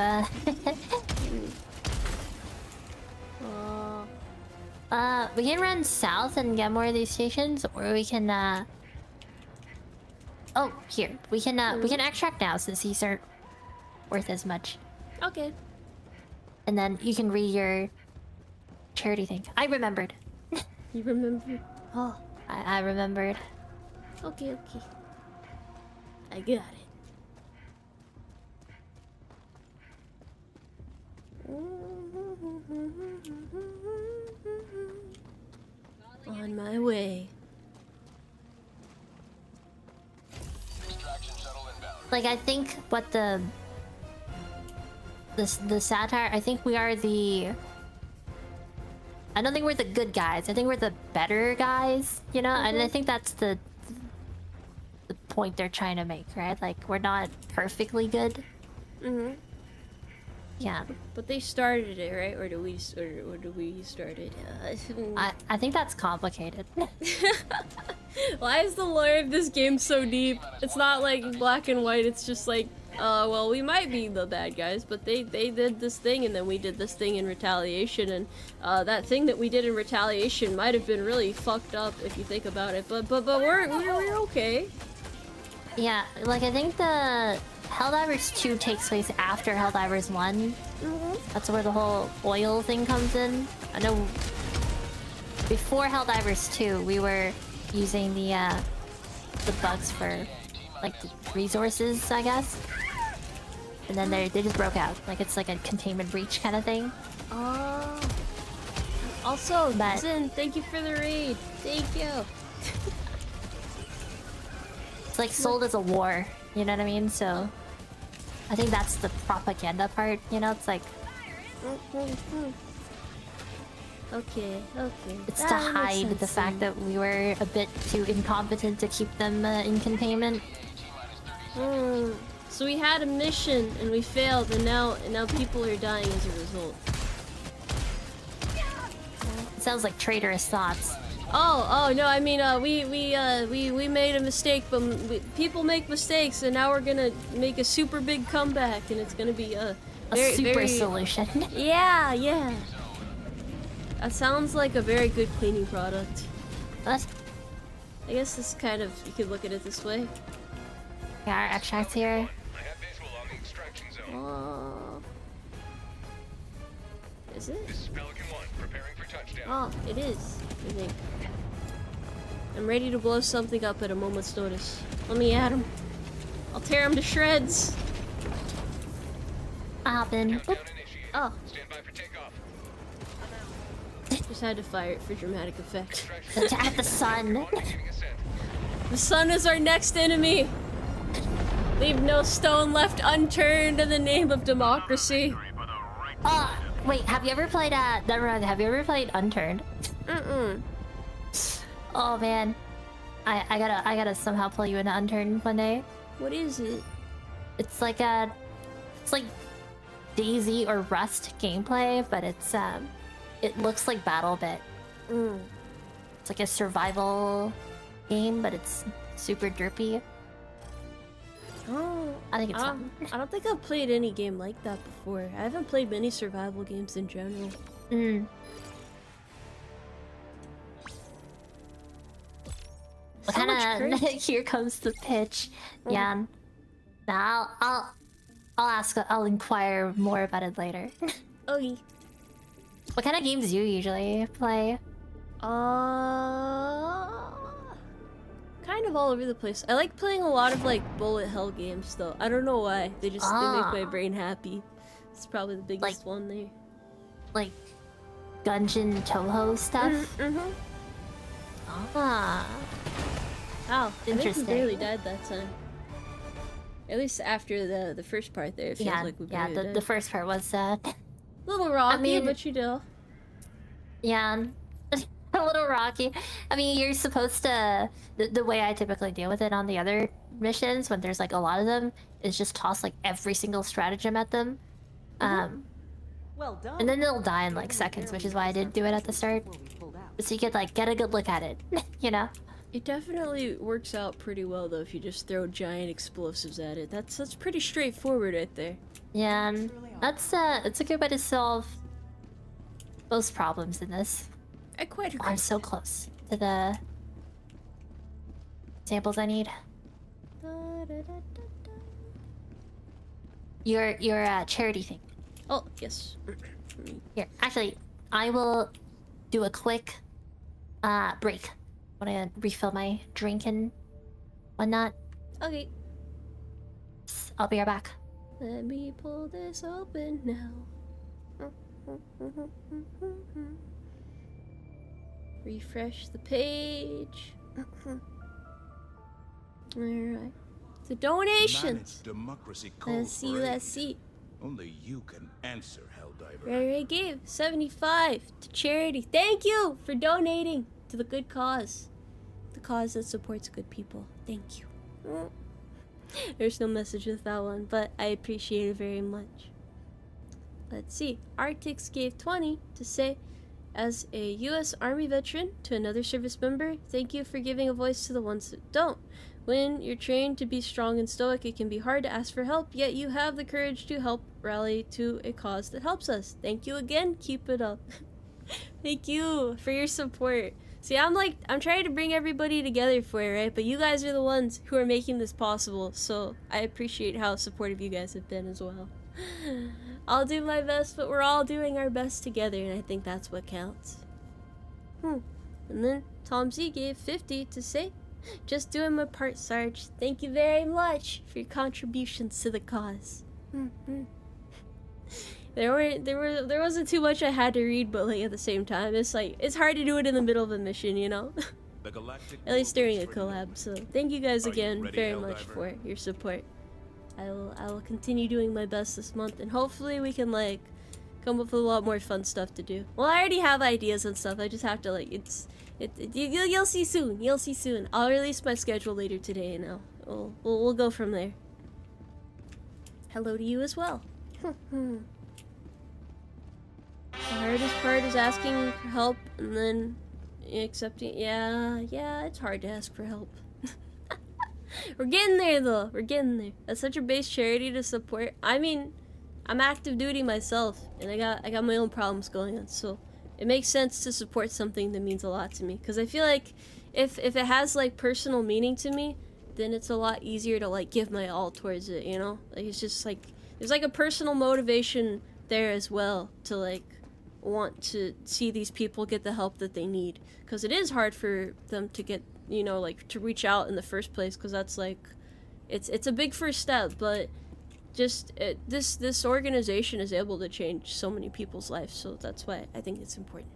Speaker 2: We can run south and get more of these stations, or we can oh, here. We can extract now since these aren't worth as much.
Speaker 1: Okay.
Speaker 2: And then you can read your charity thing. I remembered.
Speaker 1: You remember? Oh,
Speaker 2: I remembered.
Speaker 1: okay. I got it. On my way.
Speaker 2: Like, I think what the satire, I think we are the... I don't think we're the good guys. I think we're the better guys, you know? And I think that's the point they're trying to make, right? Like, we're not perfectly good. Yeah.
Speaker 1: But they started it, right? Or do we start it?
Speaker 2: I think that's complicated.
Speaker 1: Why is the lore of this game so deep? It's not like black and white, it's just like, well, we might be the bad guys, but they did this thing, and then we did this thing in retaliation, and that thing that we did in retaliation might have been really fucked up if you think about it, but we're okay.
Speaker 2: Yeah, like, I think the Helldivers 2 takes place after Helldivers 1. That's where the whole oil thing comes in. I know before Helldivers 2, we were using the bugs for, like, the resources, I guess. And then they just broke out. Like, it's like a containment breach kind of thing.
Speaker 1: Oh. Also,
Speaker 2: But-
Speaker 1: Zen, thank you for the raid. Thank you.
Speaker 2: It's like sold as a war, you know what I mean? So I think that's the propaganda part, you know? It's like,
Speaker 1: Okay.
Speaker 2: it's to
Speaker 1: That makes
Speaker 2: hide the
Speaker 1: sense
Speaker 2: fact that we were a bit too incompetent to keep them in containment.
Speaker 1: then. So we had a mission and we failed, and now people are dying as a result.
Speaker 2: It sounds like traitorous thoughts.
Speaker 1: Oh no! I mean, we made a mistake, but people make mistakes, and now we're gonna make a super big comeback, and it's gonna be
Speaker 2: A
Speaker 1: very,
Speaker 2: super
Speaker 1: very...
Speaker 2: solution.
Speaker 1: Yeah. That sounds like a very good cleaning product.
Speaker 2: What?
Speaker 1: I guess this kind of, you could look at it this way.
Speaker 2: Yeah, our extracts here.
Speaker 3: I have visual on the extraction zone.
Speaker 1: Is it?
Speaker 3: This is Pelican 1, preparing for touchdown.
Speaker 1: Oh, it is, I think. I'm ready to blow something up at a moment's notice. Let me at him. I'll tear him to shreds.
Speaker 2: Hop in.
Speaker 3: Countdown initiated.
Speaker 1: Oh,
Speaker 3: Stand by for takeoff.
Speaker 1: just had to fire it for dramatic effect.
Speaker 2: At the sun.
Speaker 3: Beginning ascent.
Speaker 1: The sun is our next enemy. Leave no stone left unturned in the name of democracy.
Speaker 3: Victory for the right.
Speaker 2: Wait, have you ever played never mind, have you ever played Unturned? Oh man. I gotta somehow pull you into Unturned one day.
Speaker 1: What is it?
Speaker 2: It's like Daisy or Rust gameplay, but it's it looks like BattleBit. It's like a survival game, but it's super derpy.
Speaker 1: Oh,
Speaker 2: I think it's fun.
Speaker 1: I don't think I've played any game like that before. I haven't played many survival games in general.
Speaker 2: What
Speaker 1: So much
Speaker 2: kind of
Speaker 1: courage.
Speaker 2: here comes the pitch. Yeah. Now I'll inquire more about it later.
Speaker 1: Okay.
Speaker 2: What kind of games do you usually play?
Speaker 1: Kind of all over the place. I like playing a lot of like bullet hell games though. I don't know why. They make my brain happy. It's probably the biggest one there.
Speaker 2: Like Gungeon Toho stuff? Ah.
Speaker 1: Oh,
Speaker 2: Interesting.
Speaker 1: I think we barely died that time. At least after the first part there, it feels like we barely died.
Speaker 2: The first part was
Speaker 1: A little rocky,
Speaker 2: I mean-
Speaker 1: but you know.
Speaker 2: yeah. A little rocky. I mean, you're supposed to... The way I typically deal with it on the other missions, when there's like a lot of them, is just toss like every single stratagem at them.
Speaker 6: Well done.
Speaker 2: And then they'll die in like seconds, which is why I didn't do it at the start. So you could like get a good look at it, you know?
Speaker 1: It definitely works out pretty well though if you just throw giant explosives at it. That's pretty straightforward right there.
Speaker 2: Yeah, and it's a good way to solve most problems in this.
Speaker 1: I quite agree.
Speaker 2: I'm so close to the samples I need. Your charity thing.
Speaker 1: Oh, yes.
Speaker 2: Here, actually, I will do a quick break. I want to refill my drink and whatnot.
Speaker 1: Okay.
Speaker 2: I'll be right back.
Speaker 1: Let me pull this open now. Refresh the page. Alright. The donations.
Speaker 7: Managed democracy calls for
Speaker 1: Let's
Speaker 7: aid.
Speaker 1: see.
Speaker 7: Only you can answer, Helldiver.
Speaker 1: Ray gave 75 to charity. Thank you for donating to the good cause. The cause that supports good people. Thank you. There's no message with that one, but I appreciate it very much. Let's see. Artix gave 20 to say, as a U.S. Army veteran to another service member, thank you for giving a voice to the ones that don't. When you're trained to be strong and stoic, it can be hard to ask for help, yet you have the courage to help rally to a cause that helps us. Thank you again. Keep it up. Thank you for your support. See, I'm trying to bring everybody together for it, right? But you guys are the ones who are making this possible, so I appreciate how supportive you guys have been as well. I'll do my best, but we're all doing our best together, and I think that's what counts. And then Tom Z gave 50 to say, just doing my part, Sarge. Thank you very much for your contributions to the cause. There wasn't too much I had to read, but like at the same time, it's hard to do it in the middle of a mission, you know?
Speaker 7: The galactic
Speaker 1: At least during a
Speaker 7: war is ready.
Speaker 1: collab. So thank you guys
Speaker 7: Are you
Speaker 1: again
Speaker 7: ready,
Speaker 1: very much
Speaker 7: Helldiver?
Speaker 1: for your support. I will continue doing my best this month, and hopefully we can like come up with a lot more fun stuff to do. Well, I already have ideas and stuff. I just have to like you'll see soon. You'll see soon. I'll release my schedule later today, and we'll go from there. Hello to you as well. The hardest part is asking for help and then accepting. Yeah, it's hard to ask for help. We're getting there though. We're getting there. That's such a base charity to support. I mean, I'm active duty myself, and I got my own problems going on, so it makes sense to support something that means a lot to me. Cause I feel like if it has like personal meaning to me, then it's a lot easier to like give my all towards it. You know, like it's just like there's like a personal motivation there as well to like want to see these people get the help that they need. Cause it is hard for them to get, you know, like to reach out in the first place. Cause that's like, it's a big first step, but just this organization is able to change so many people's lives, so that's why I think it's important.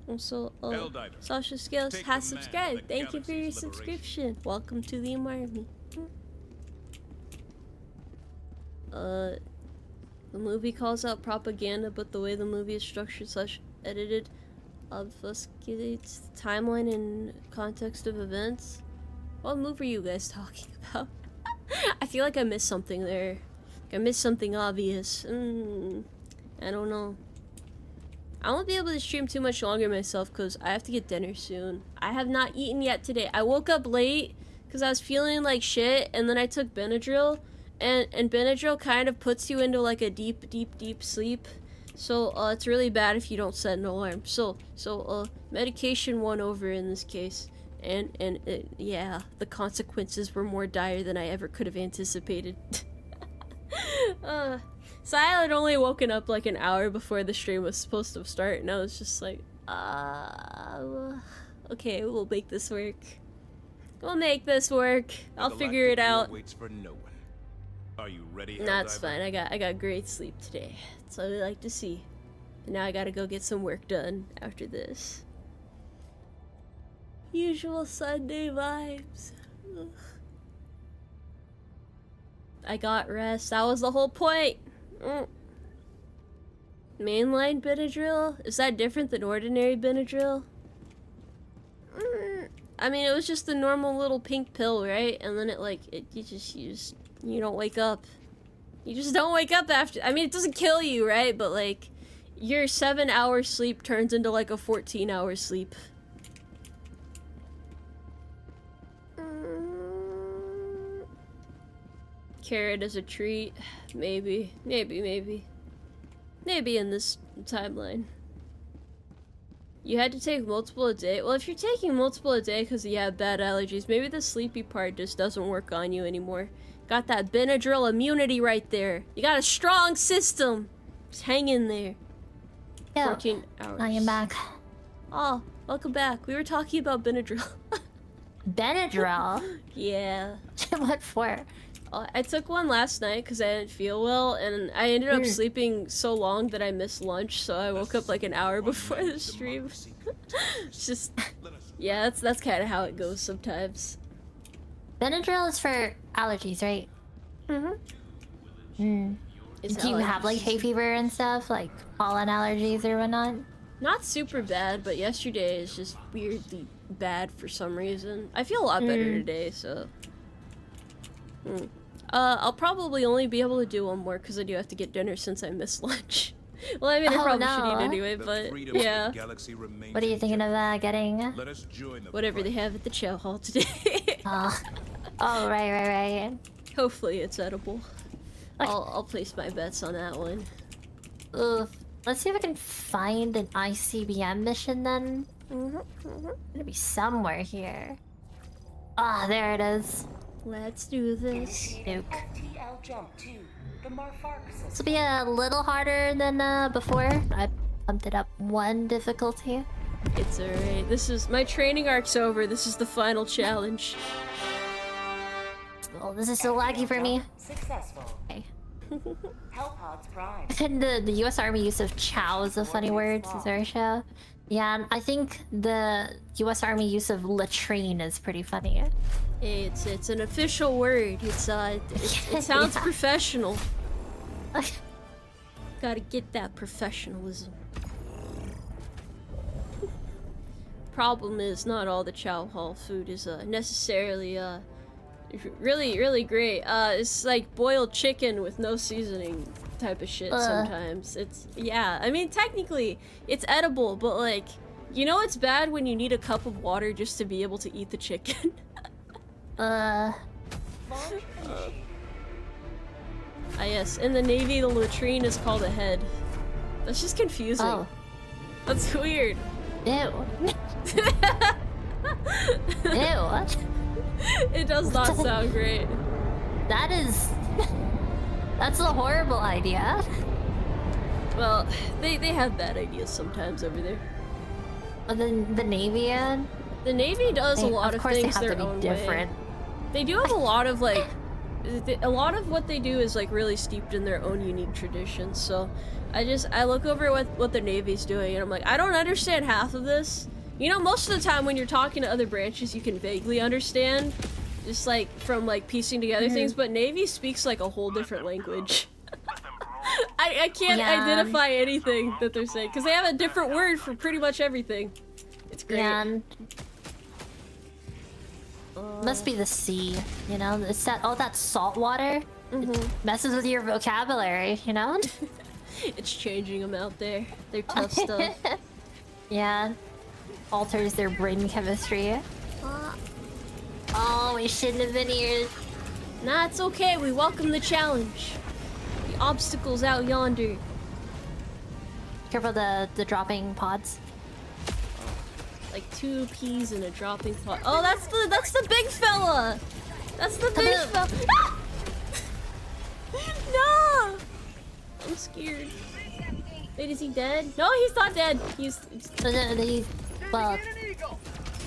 Speaker 1: Also, Sasha Scales
Speaker 7: Take
Speaker 1: has
Speaker 7: command of
Speaker 1: subscribed.
Speaker 7: the
Speaker 1: Thank you for your
Speaker 7: galaxy's
Speaker 1: subscription. Welcome to the Umarmy. The movie calls out propaganda, but the way the movie is structured / edited obfuscates the timeline and context of events. What movie are you guys talking about? I feel like I missed something there. Like I missed something obvious. I don't know. I won't be able to stream too much longer myself because I have to get dinner soon. I have not eaten yet today. I woke up late because I was feeling like shit, and then I took Benadryl, and Benadryl kind of puts you into like a deep sleep. So it's really bad if you don't set an alarm. So medication won over in this case. And yeah, the consequences were more dire than I ever could have anticipated. So I had only woken up like an hour before the stream was supposed to start, and I was just like, okay, we'll make this work. We'll make this work. I'll figure it out.
Speaker 7: Waits for no one. Are you ready?
Speaker 1: That's fine. I got great sleep today. That's what I like to see. And now I gotta go get some work done after this. Usual Sunday vibes. Ugh. I got rest. That was the whole point. Mainline Benadryl? Is that different than ordinary Benadryl? I mean, it was just the normal little pink pill, right? And then you don't wake up. You just don't wake up after. I mean, it doesn't kill you, right? But like, your 7-hour sleep turns into like a 14-hour sleep. Carrot as a treat. Maybe in this timeline. You had to take multiple a day. Well, if you're taking multiple a day because you have bad allergies, maybe the sleepy part just doesn't work on you anymore. Got that Benadryl immunity right there. You got a strong system. Just hang in there.
Speaker 2: Yeah.
Speaker 1: 14 hours.
Speaker 2: I am back.
Speaker 1: Oh, welcome back. We were talking about Benadryl.
Speaker 2: Benadryl?
Speaker 1: Yeah.
Speaker 2: What for?
Speaker 1: I took one last night because I didn't feel well, and I ended up sleeping so long that I missed lunch, so I woke up like an hour before the stream. It's just, yeah, that's kind of how it goes sometimes.
Speaker 2: Benadryl is for allergies, right? Do you have like hay fever and stuff, like pollen allergies or whatnot?
Speaker 1: Not super bad, but yesterday is just weirdly bad for some reason. I feel a lot better today, so. I'll probably only be able to do one more because I do have to get dinner since I missed lunch. Well, I mean, I probably should eat anyway, but yeah.
Speaker 2: What are you thinking of getting?
Speaker 1: Whatever they have at the chow hall today.
Speaker 2: Oh, right.
Speaker 1: Hopefully it's edible. I'll place my bets on that one.
Speaker 2: Let's see if I can find an ICBM mission then. It'll be somewhere here. Ah, there it is.
Speaker 1: Let's do this.
Speaker 2: Nuke. This will be a little harder than before. I bumped it up one difficulty.
Speaker 1: It's alright. This is my training arc's over. This is the final challenge.
Speaker 2: Oh, this is so laggy for me.
Speaker 6: Successful.
Speaker 2: Okay.
Speaker 6: Hellpods Prime.
Speaker 2: And the US Army use of chow is a funny word, Zersha. Yeah, and I think the US Army use of latrine is pretty funny.
Speaker 1: It's an official word. It sounds professional. Gotta get that professionalism. Problem is, not all the chow hall food is necessarily really great. It's like boiled chicken with no seasoning type of shit sometimes. I mean, technically it's edible, but like You know it's bad when you need a cup of water just to be able to eat the chicken. Ah yes, in the Navy the latrine is called a head. That's just confusing. Oh. That's weird.
Speaker 2: Ew. Ew.
Speaker 1: It does not sound great.
Speaker 2: That is... That's a horrible idea.
Speaker 1: Well, they have bad ideas sometimes over there.
Speaker 2: But then the Navy,
Speaker 1: the Navy does a lot of things their own
Speaker 2: different.
Speaker 1: way. They do have a lot of like, a lot of what they do is like really steeped in their own unique traditions. So, I look over at what the Navy's doing, and I'm like, I don't understand half of this. You know, most of the time when you're talking to other branches, you can vaguely understand, just like from like piecing together things. But Navy speaks like a whole different language. I can't identify anything that they're saying because they have a different word for pretty much everything. It's great.
Speaker 2: Yeah. Must be the sea, you know? It's that all that salt water messes with your vocabulary, you know?
Speaker 1: It's changing them out there. They're tough stuff.
Speaker 2: Yeah. Alters their brain chemistry. Oh, we shouldn't have been here.
Speaker 1: Nah, it's okay. We welcome the challenge. The obstacles out yonder.
Speaker 2: Careful the dropping pods.
Speaker 1: Like 2 peas in a dropping pot. Oh, that's the big fella. That's the big fella. Ah! No! I'm scared. Wait, is he dead? No, he's not dead. He's
Speaker 2: well,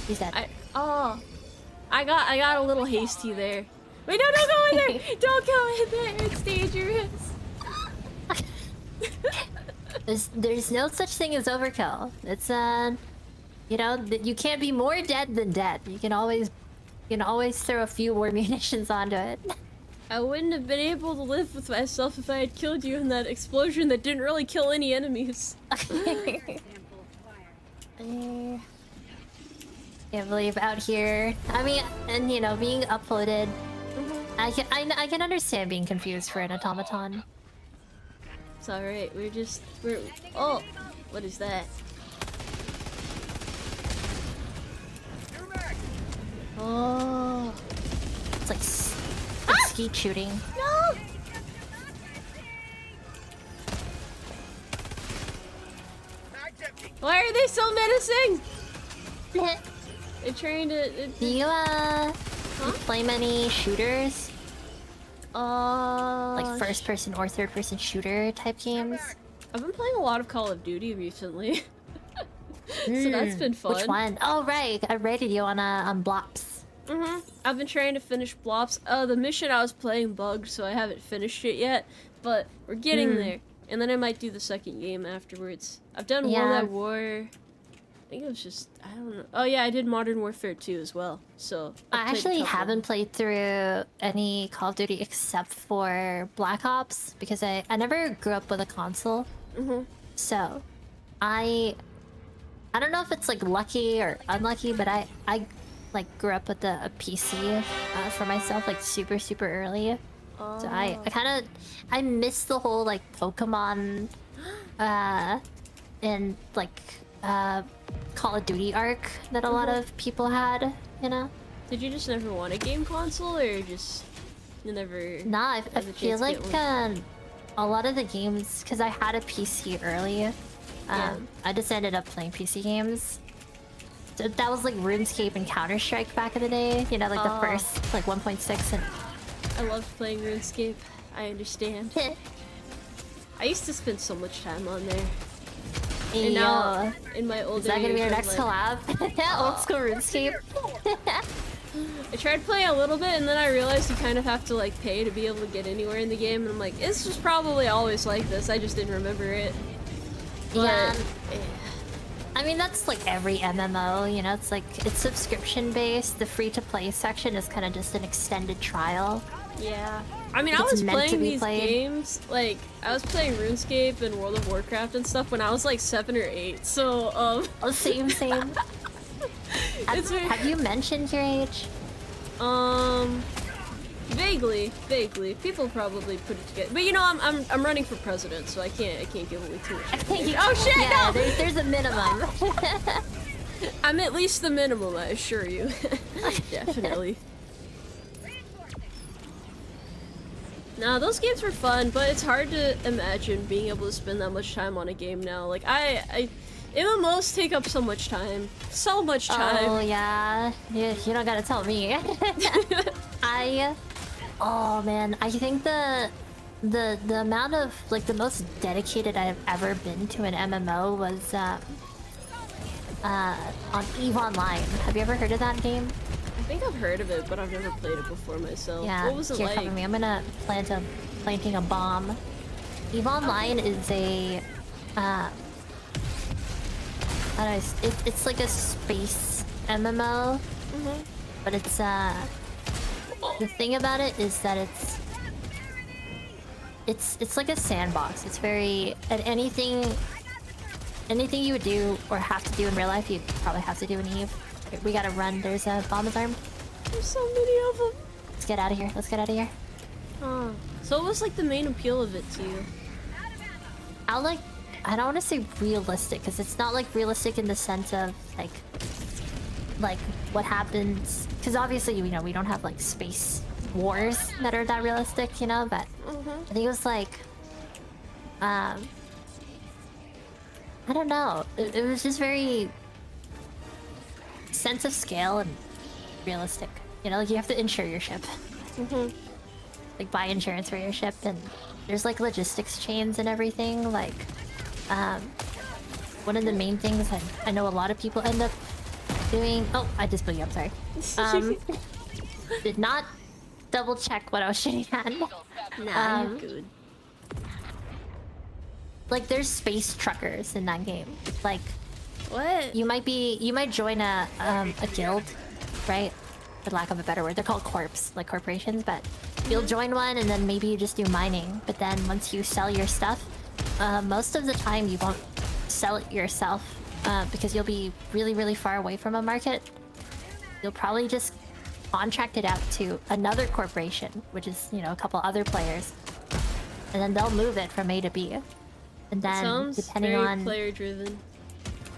Speaker 2: he's dead.
Speaker 1: I got a little hasty there. Wait, no, don't go in there! Don't go in there. It's dangerous.
Speaker 2: There's no such thing as overkill. It's you know, you can't be more dead than dead. You can always throw a few more munitions onto it.
Speaker 1: I wouldn't have been able to live with myself if I had killed you in that explosion that didn't really kill any enemies.
Speaker 2: Can't believe out here. I mean, and you know, being uploaded. I can understand being confused for an automaton.
Speaker 1: It's alright, we're oh, what is that? Oh,
Speaker 2: it's like skeet shooting.
Speaker 1: No! Why are they so menacing? They're trying to.
Speaker 2: Do you play many shooters? Like first-person or third-person shooter type games?
Speaker 1: I've been playing a lot of Call of Duty recently. So that's been fun.
Speaker 2: Which one? Oh right, I rated you on Blops.
Speaker 1: I've been trying to finish Blops. The mission I was playing bugged, so I haven't finished it yet. But we're getting there, and then I might do the second game afterwards. I've done World at War. I think it was just, I don't know. Oh yeah, I did Modern Warfare 2 as well. So
Speaker 2: I actually haven't played through any Call of Duty except for Black Ops because I never grew up with a console. So I don't know if it's like lucky or unlucky, but I like grew up with a PC for myself like super early. So I miss the whole like Pokemon and like Call of Duty arc that a lot of people had, you know?
Speaker 1: Did you just never want a game console or just you never?
Speaker 2: Nah, I feel like a lot of the games, because I had a PC early, I just ended up playing PC games. So that was like RuneScape and Counter-Strike back in the day, you know, like the first like 1.6 and...
Speaker 1: I loved playing RuneScape. I understand. I used to spend so much time on there. And now, in my older
Speaker 2: years... Is that gonna be our next
Speaker 1: collab?
Speaker 2: Old school RuneScape?
Speaker 1: I tried playing a little bit and then I realized you kind of have to like pay to be able to get anywhere in the game, and I'm like, it's just probably always like this, I just didn't remember it. But,
Speaker 2: yeah. I mean, that's like every MMO, you know, it's like, it's subscription based. The free-to-play section is kind of just an extended trial.
Speaker 1: Yeah. I mean, I was playing these games, like, I was playing RuneScape and World of Warcraft and stuff when I was like 7 or 8, so,
Speaker 2: Oh, same. Have you mentioned your age?
Speaker 1: Vaguely. People probably put it together. But you know, I'm running for president, so I can't give away too much. Oh shit!
Speaker 2: Yeah,
Speaker 1: No!
Speaker 2: there's a minimum.
Speaker 1: I'm at least the minimum, I assure you. Definitely. No, those games were fun, but it's hard to imagine being able to spend that much time on a game now. Like, MMOs take up so much time. So much time.
Speaker 2: Oh, yeah. You don't gotta tell me. Oh, man. I think the amount of, like, the most dedicated I've ever been to an MMO was, on EVE Online. Have you ever heard of that game?
Speaker 1: I think I've heard of it, but I've never played it before myself.
Speaker 2: Yeah,
Speaker 1: What was it
Speaker 2: here,
Speaker 1: like?
Speaker 2: cover me. I'm gonna planting a bomb. EVE Online is a I don't know, it's like a space MMO, but it's the thing about it is that it's like a sandbox. It's very, and anything you would do or have to do in real life, you'd probably have to do in EVE. We gotta run. There's a bomb armed.
Speaker 1: There's so many of them.
Speaker 2: Let's get out of here. Let's get out of here.
Speaker 1: Oh, so what was like the main appeal of it to you?
Speaker 2: I don't want to say realistic, because it's not like realistic in the sense of like what happens, because obviously, you know, we don't have like space wars that are that realistic, you know, but I think it was like I don't know, it was just very sense of scale and realistic, you know, like you have to insure your ship, like buy insurance for your ship, and there's like logistics chains and everything. Like one of the main things I know a lot of people end up doing. Oh, I just blew you up, sorry. Did not double check what I was shooting at.
Speaker 1: Nah, you're good.
Speaker 2: Like there's space truckers in that game. Like
Speaker 1: What?
Speaker 2: you might join a guild, right? For lack of a better word, they're called corps, like corporations, but you'll join one and then maybe you just do mining. But then once you sell your stuff, most of the time you won't sell it yourself because you'll be really, really far away from a market. You'll probably just contract it out to another corporation, which is, you know, a couple other players, and then they'll move it from A to B. And then
Speaker 1: Sounds
Speaker 2: depending
Speaker 1: very
Speaker 2: on
Speaker 1: player driven.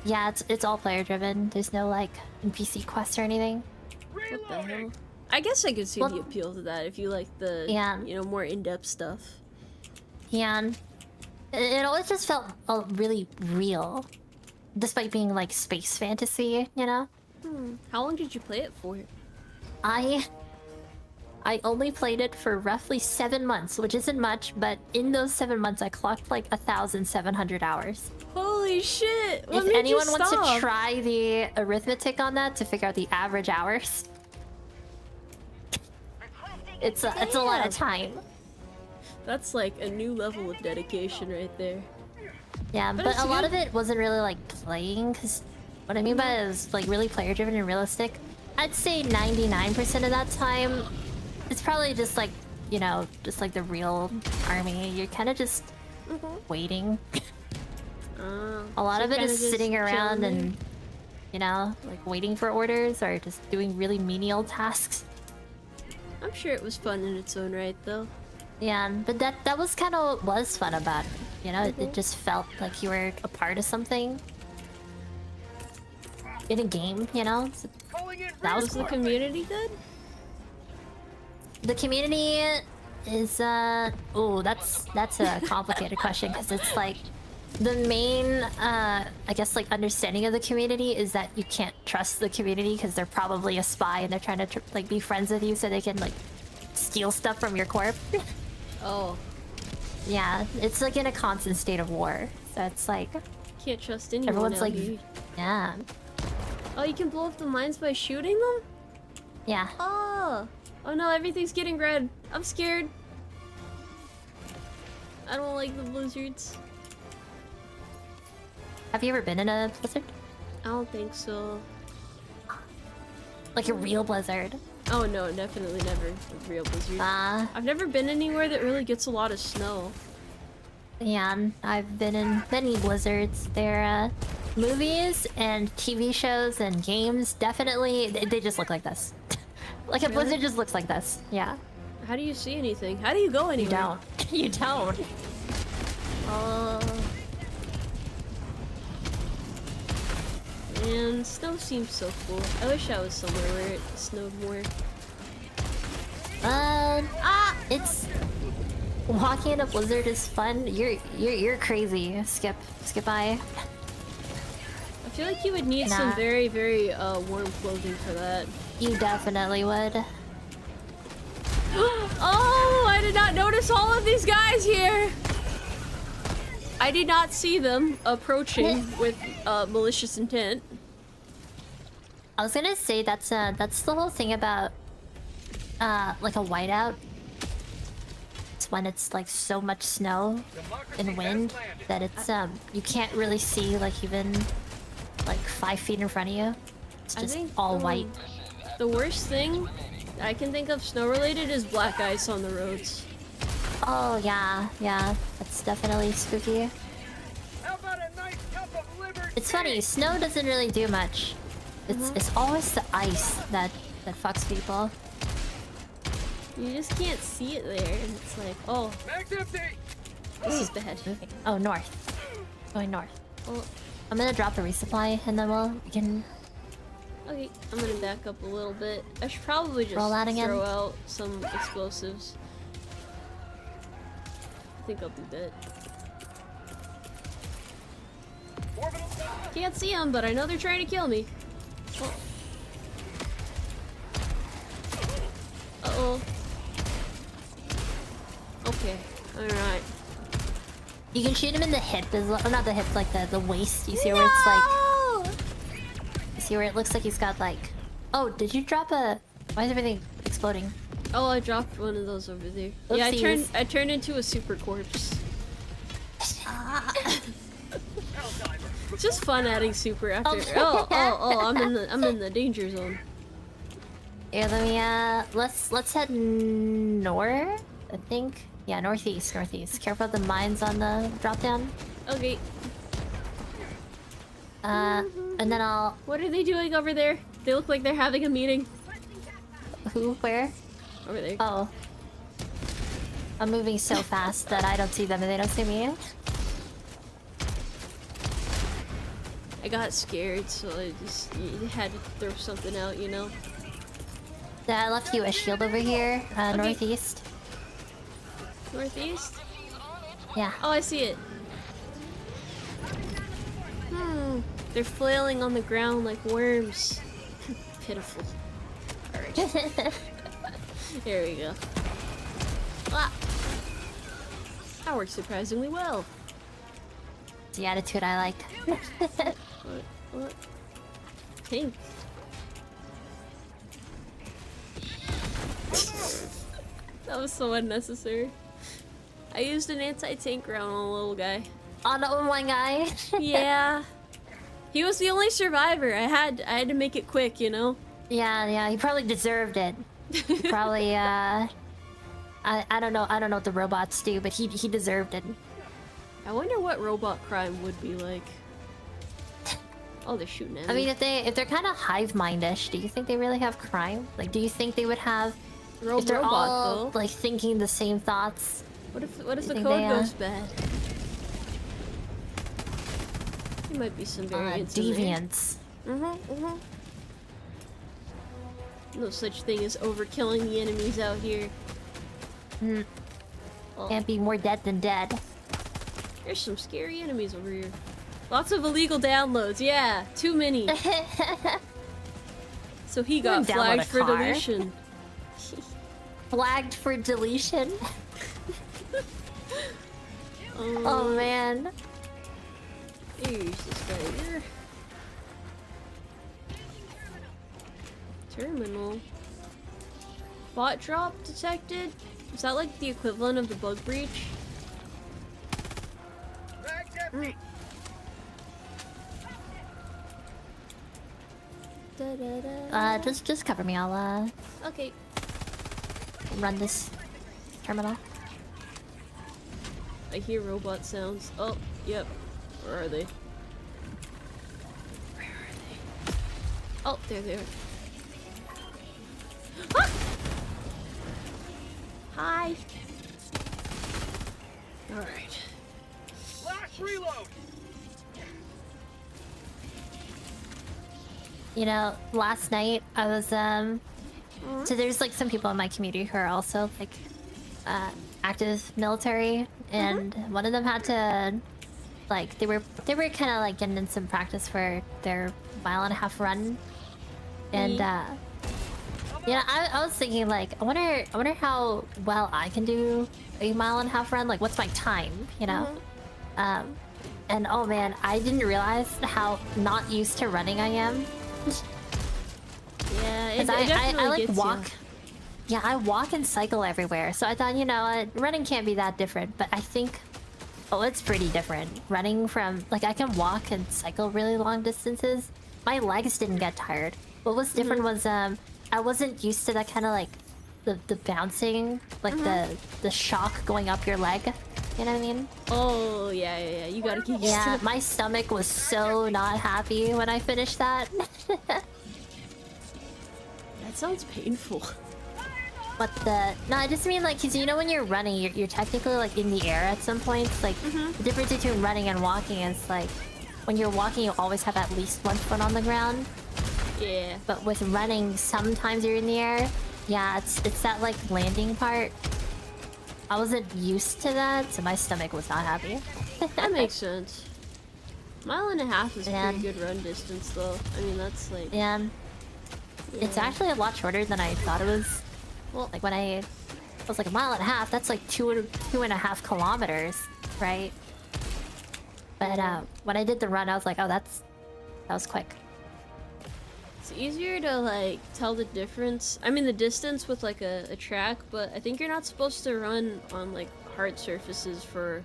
Speaker 2: yeah, it's all player driven. There's no like NPC quests or anything.
Speaker 1: What the hell? I guess I could see the appeal to that if you like the you know, more in-depth stuff.
Speaker 2: Yeah, and it always just felt really real, despite being like space fantasy, you know.
Speaker 1: How long did you play it for?
Speaker 2: I only played it for roughly 7 months, which isn't much, but in those 7 months I clocked like 1,700 hours.
Speaker 1: Holy shit! What
Speaker 2: If
Speaker 1: made
Speaker 2: anyone
Speaker 1: you
Speaker 2: wants to
Speaker 1: stop?
Speaker 2: try the arithmetic on that to figure out the average hours, it's a lot of time.
Speaker 1: That's like a new level of dedication right there.
Speaker 2: Yeah, but
Speaker 1: it's
Speaker 2: a lot
Speaker 1: good.
Speaker 2: of it wasn't really like playing, because what I mean by it is like really player driven and realistic. I'd say 99% of that time, it's probably just like, you know, just like the real army. You're kind of just waiting. A lot of it is sitting around and, you know, like waiting for orders or just doing really menial tasks.
Speaker 1: I'm sure it was fun in its own right, though.
Speaker 2: Yeah, but that was kind of what was fun about it. You know, it just felt like you were a part of something in a game, you know? So that was
Speaker 1: Was the
Speaker 2: cool.
Speaker 1: community good?
Speaker 2: The community is oh, that's a complicated question, because it's like the main I guess like understanding of the community is that you can't trust the community because they're probably a spy and they're trying to like be friends with you so they can like steal stuff from your corp.
Speaker 1: Oh,
Speaker 2: Yeah, it's like in a constant state of war. So it's like
Speaker 1: can't trust anyone.
Speaker 2: everyone's
Speaker 1: out
Speaker 2: like,
Speaker 1: here.
Speaker 2: yeah,
Speaker 1: Oh, you can blow up the mines by shooting them?
Speaker 2: yeah.
Speaker 1: Oh! Oh no, everything's getting red. I'm scared. I don't like the blizzards.
Speaker 2: Have you ever been in a blizzard?
Speaker 1: I don't think so.
Speaker 2: Like a real blizzard?
Speaker 1: Oh no, definitely never a real blizzard.
Speaker 2: Ah.
Speaker 1: I've never been anywhere that really gets a lot of snow.
Speaker 2: Yeah, I've been in many blizzards. They're movies and TV shows and games. Definitely, they just look like this. Like a
Speaker 1: Really?
Speaker 2: blizzard just looks like this. Yeah.
Speaker 1: How do you see anything? How do you go anywhere?
Speaker 2: You don't. You don't.
Speaker 1: Man, snow seems so cool. I wish I was somewhere where it snowed more.
Speaker 2: It's walking in a blizzard is fun. You're crazy. Skip by.
Speaker 1: I feel like you would need some very, very warm clothing for that.
Speaker 2: You definitely would.
Speaker 1: Oh, I did not notice all of these guys here. I did not see them approaching with malicious intent.
Speaker 2: I was gonna say that's the whole thing about like a whiteout. It's when it's like so much snow and wind that it's you can't really see like even like 5 feet in front of you. It's just all white.
Speaker 1: The worst thing I can think of snow related is black ice on the roads.
Speaker 2: Oh yeah, that's definitely spooky.
Speaker 3: How about a nice cup of liberty?
Speaker 2: It's funny, snow doesn't really do much. It's always the ice that fucks people.
Speaker 1: You just can't see it there, and it's like, oh,
Speaker 3: Mag's empty.
Speaker 1: this is bad.
Speaker 2: Oh, north. Going north.
Speaker 1: Well,
Speaker 2: I'm gonna drop a resupply and then we can
Speaker 1: okay, I'm gonna back up a little bit. I should probably just
Speaker 2: roll out again.
Speaker 1: throw out some explosives. I think I'll do that. Can't see them, but I know they're trying to kill me. Oh. Uh-oh. Okay, alright.
Speaker 2: You can shoot him in the hip as well. Not the hip, like the waist. You see where it's like. You see where it looks like he's got like. Oh, did you drop a? Why is everything exploding?
Speaker 1: Oh, I dropped one of those over there. Yeah,
Speaker 2: Oopsies.
Speaker 1: I turned into a super corpse. It's just fun adding super after. I'm in the danger zone.
Speaker 2: Here, let me let's head north. I think. Yeah, northeast. Careful of the mines on the drop down.
Speaker 1: Okay.
Speaker 2: And then I'll.
Speaker 1: What are they doing over there? They look like they're having a meeting.
Speaker 2: Who? Where?
Speaker 1: Over there.
Speaker 2: Oh. I'm moving so fast that I don't see them and they don't see me.
Speaker 1: I got scared, so I just had to throw something out, you know?
Speaker 2: Yeah, I left you a shield over here,
Speaker 1: Okay.
Speaker 2: northeast.
Speaker 1: Northeast?
Speaker 2: Yeah.
Speaker 1: Oh, I see it. They're flailing on the ground like worms. Pitiful. Alright. Here we go. Ah. That works surprisingly well.
Speaker 2: It's the attitude I like.
Speaker 1: What? Pink. That was so unnecessary. I used an anti-tank round on a little guy.
Speaker 2: On the one guy.
Speaker 1: Yeah. He was the only survivor. I had to make it quick, you know?
Speaker 2: Yeah, he probably deserved it. He probably I don't know what the robots do, but he deserved it.
Speaker 1: I wonder what robot crime would be like. Oh, they're shooting at me.
Speaker 2: I mean, if they're kind of hive mindish, do you think they really have crime? Like, do you think they would have? If they're
Speaker 1: robot
Speaker 2: all
Speaker 1: though.
Speaker 2: like thinking the same thoughts.
Speaker 1: What if the
Speaker 2: think
Speaker 1: code
Speaker 2: they,
Speaker 1: goes bad? There might be some variants in there.
Speaker 2: Deviants.
Speaker 1: No such thing as overkilling the enemies out here. Well,
Speaker 2: Can't be more dead than dead.
Speaker 1: there's some scary enemies over here. Lots of illegal downloads. Yeah, too many. So he got
Speaker 2: download
Speaker 1: flagged
Speaker 2: a
Speaker 1: for
Speaker 2: car.
Speaker 1: deletion.
Speaker 2: Flagged for deletion. Oh man.
Speaker 1: Here's this guy here. Terminal. Bot drop detected? Is that like the equivalent of the bug breach?
Speaker 3: Mag's empty.
Speaker 2: Just cover me. I'll
Speaker 1: Okay.
Speaker 2: run this terminal.
Speaker 1: I hear robot sounds. Oh, yep. Where are they? Where are they? Oh, there they are. Ah! Bye. Alright.
Speaker 3: Last reload.
Speaker 2: You know, last night I was so there's like some people in my community who are also like active military, and one of them had to like they were kind of like getting in some practice for their 1.5 mile run, and yeah, I was thinking like I wonder how well I can do a 1.5 mile run. Like, what's my time? You know, and oh man, I didn't realize how not used to running I am.
Speaker 1: Yeah, it
Speaker 2: I
Speaker 1: definitely
Speaker 2: like
Speaker 1: gets
Speaker 2: walk.
Speaker 1: you.
Speaker 2: Yeah, I walk and cycle everywhere. So I thought, you know, running can't be that different. But I think, oh, it's pretty different. Running from, like, I can walk and cycle really long distances. My legs didn't get tired. What was different was, I wasn't used to that kind of like, the bouncing, like the shock going up your leg. You know what I mean?
Speaker 1: Oh, yeah. You gotta get used to
Speaker 2: Yeah,
Speaker 1: it.
Speaker 2: my stomach was so not happy when I finished that.
Speaker 1: That sounds painful.
Speaker 2: But no, I just mean like, cause you know when you're running, you're technically like in the air at some points. Like the difference between running and walking is like, when you're walking, you always have at least one foot on the ground.
Speaker 1: Yeah.
Speaker 2: But with running, sometimes you're in the air. Yeah, it's that like landing part. I wasn't used to that, so my stomach was not happy.
Speaker 1: That makes sense. 1.5 miles is
Speaker 2: Yeah.
Speaker 1: pretty good run distance, though. I mean, that's like...
Speaker 2: Yeah. It's actually a lot shorter than I thought it was. Well, like when I was like 1.5 miles, that's like 2.5 kilometers, right? But when I did the run, I was like, oh, that was quick.
Speaker 1: It's easier to, like, tell the difference. I mean, the distance with, like, a track, but I think you're not supposed to run on, like, hard surfaces for,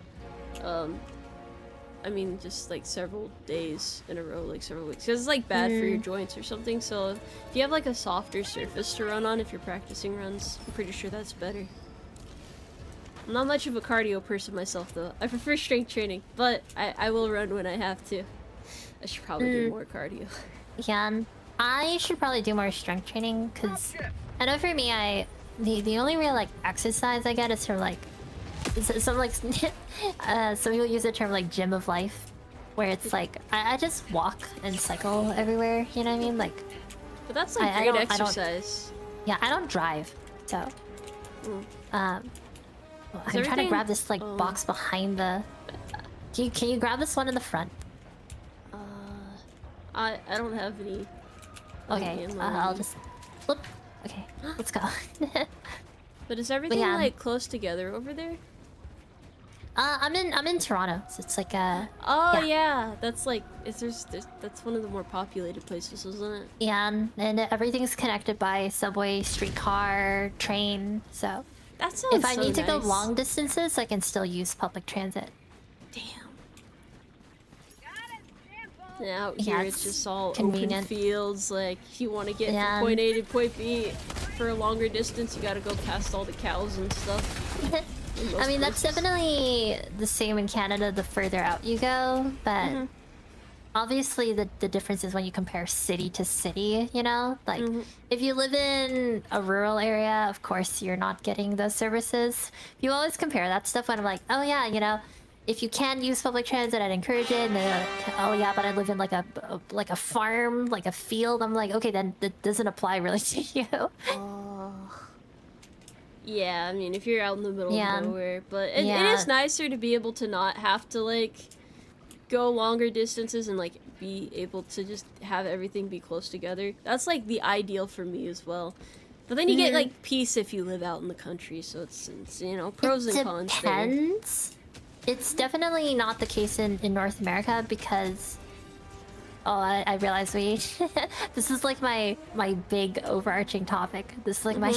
Speaker 1: I mean, just, like, several days in a row, like, several weeks. Because it's, like, bad for your joints or something, so if you have, like, a softer surface to run on if you're practicing runs, I'm pretty sure that's better. I'm not much of a cardio person myself, though. I prefer strength training, but I will run when I have to. I should probably do more cardio.
Speaker 2: Yeah, I should probably do more strength training, because I know for me, the only real like exercise I get is from like some like some people use the term like gym of life, where it's like I just walk and cycle everywhere. You know what I mean? Like,
Speaker 1: But that's like great exercise.
Speaker 2: Yeah, I don't drive, so I'm trying to
Speaker 1: everything-
Speaker 2: grab this like box behind the. Can you grab this one in the front?
Speaker 1: I don't have any.
Speaker 2: Okay,
Speaker 1: ammo.
Speaker 2: I'll just. Whoop. Okay, let's go.
Speaker 1: But is everything
Speaker 2: yeah.
Speaker 1: like close together over there?
Speaker 2: I'm in Toronto, so it's like
Speaker 1: Oh yeah, that's like that's one of the more populated places, isn't it?
Speaker 2: yeah, and everything's connected by subway, streetcar, train. So
Speaker 1: That sounds
Speaker 2: if I
Speaker 1: so
Speaker 2: need to go
Speaker 1: nice.
Speaker 2: long distances, I can still use public transit.
Speaker 1: Damn.
Speaker 4: Got it, sample.
Speaker 1: And out
Speaker 2: Yeah,
Speaker 1: here it's
Speaker 2: it's
Speaker 1: just all
Speaker 2: convenient.
Speaker 1: open fields. Like you want to get
Speaker 2: Yeah.
Speaker 1: from point A to point B for a longer distance, you got to go past all the cows and stuff. in most
Speaker 2: I mean, that's
Speaker 1: places.
Speaker 2: definitely the same in Canada the further out you go, but obviously the difference is when you compare city to city, you know? Like, if you live in a rural area, of course you're not getting those services. You always compare that stuff when I'm like, oh yeah, you know, if you can use public transit, I'd encourage it. And they're like, oh yeah, but I live in like a farm, like a field. I'm like, okay, then that doesn't apply really to you.
Speaker 1: Yeah, I mean, if you're out in the middle
Speaker 2: Yeah.
Speaker 1: of nowhere, but it
Speaker 2: Yeah.
Speaker 1: is nicer to be able to not have to like go longer distances and like be able to just have everything be close together. That's like the ideal for me as well. But then you get like peace if you live out in the country, so it's you know, pros and cons there.
Speaker 2: Depends. It's definitely not the case in North America because... Oh, I realize we... this is like my big overarching topic. This is like my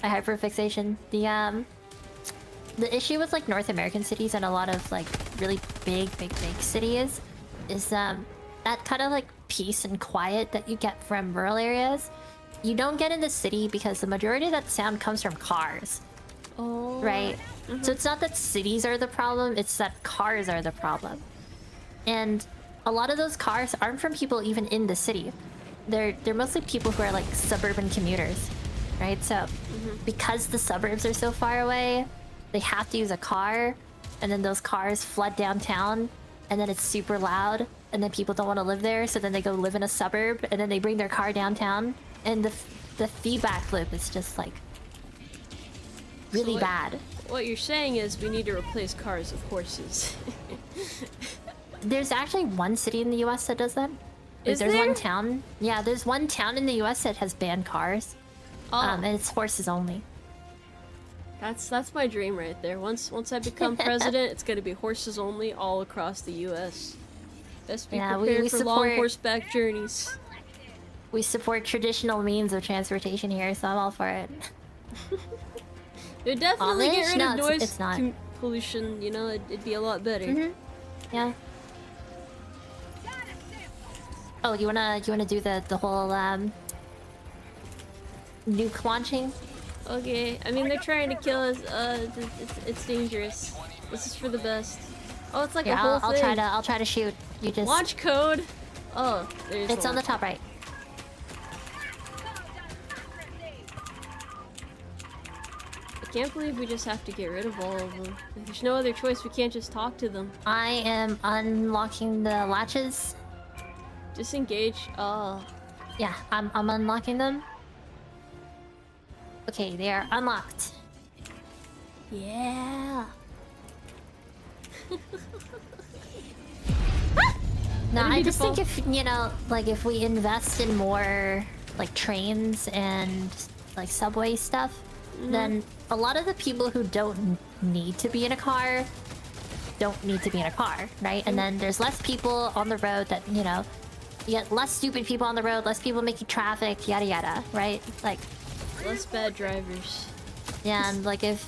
Speaker 2: hyperfixation. The issue with like North American cities and a lot of like really big cities is that kind of like peace and quiet that you get from rural areas, you don't get in the city because the majority of that sound comes from cars.
Speaker 1: Oh.
Speaker 2: Right? So it's not that cities are the problem, it's that cars are the problem. And a lot of those cars aren't from people even in the city. They're mostly people who are like suburban commuters. right? So because the suburbs are so far away, they have to use a car, and then those cars flood downtown, and then it's super loud, and then people don't want to live there, so then they go live in a suburb, and then they bring their car downtown, and the feedback loop is just like really bad.
Speaker 1: What you're saying is we need to replace cars with horses.
Speaker 2: There's actually one city in the US that does that.
Speaker 1: Is
Speaker 2: there's
Speaker 1: there?
Speaker 2: one town. Yeah, there's one town in the US that has banned cars.
Speaker 1: Oh.
Speaker 2: And it's horses only.
Speaker 1: That's my dream right there. Once I become president, it's gonna be horses only all across the U.S. Best be prepared for long horseback journeys.
Speaker 2: We support traditional means of transportation here, so I'm all for it.
Speaker 1: It would definitely get rid of noise
Speaker 2: it's not.
Speaker 1: pollution. You know, it'd be a lot better.
Speaker 2: Yeah. Oh, you wanna do the whole nuke launching?
Speaker 1: Okay, I mean they're trying to kill us. It's dangerous. This is for the best. Oh, it's like a whole thing.
Speaker 2: I'll try to shoot. You just
Speaker 1: launch code. Oh, there's.
Speaker 2: It's on the top right.
Speaker 1: I can't believe we just have to get rid of all of them. There's no other choice. We can't just talk to them.
Speaker 2: I am unlocking the latches.
Speaker 1: Disengage. Oh.
Speaker 2: Yeah, I'm unlocking them. Okay, they are unlocked.
Speaker 1: Yeah.
Speaker 2: No, I just think if, you know, like if we invest in more like trains and like subway stuff, then a lot of the people who don't need to be in a car don't need to be in a car, right? And then there's less people on the road that, you know, you get less stupid people on the road, less people making traffic, yada yada, right? Like
Speaker 1: less bad drivers.
Speaker 2: Yeah, and like if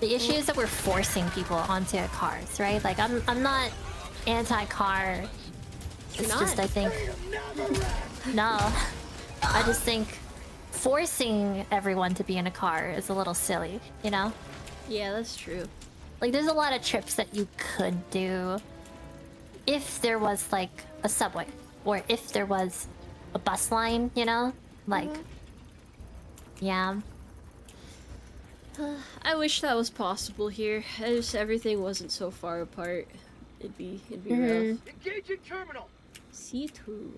Speaker 2: the issue is that we're forcing people onto cars, right? Like I'm not anti-car. It's just I think no. I just think forcing everyone to be in a car is a little silly, you know?
Speaker 1: Yeah, that's true.
Speaker 2: Like there's a lot of trips that you could do if there was like a subway or if there was a bus line, you know? Like yeah.
Speaker 1: I wish that was possible here. I just everything wasn't so far apart. It'd be rough.
Speaker 3: Engaging terminal.
Speaker 1: C2.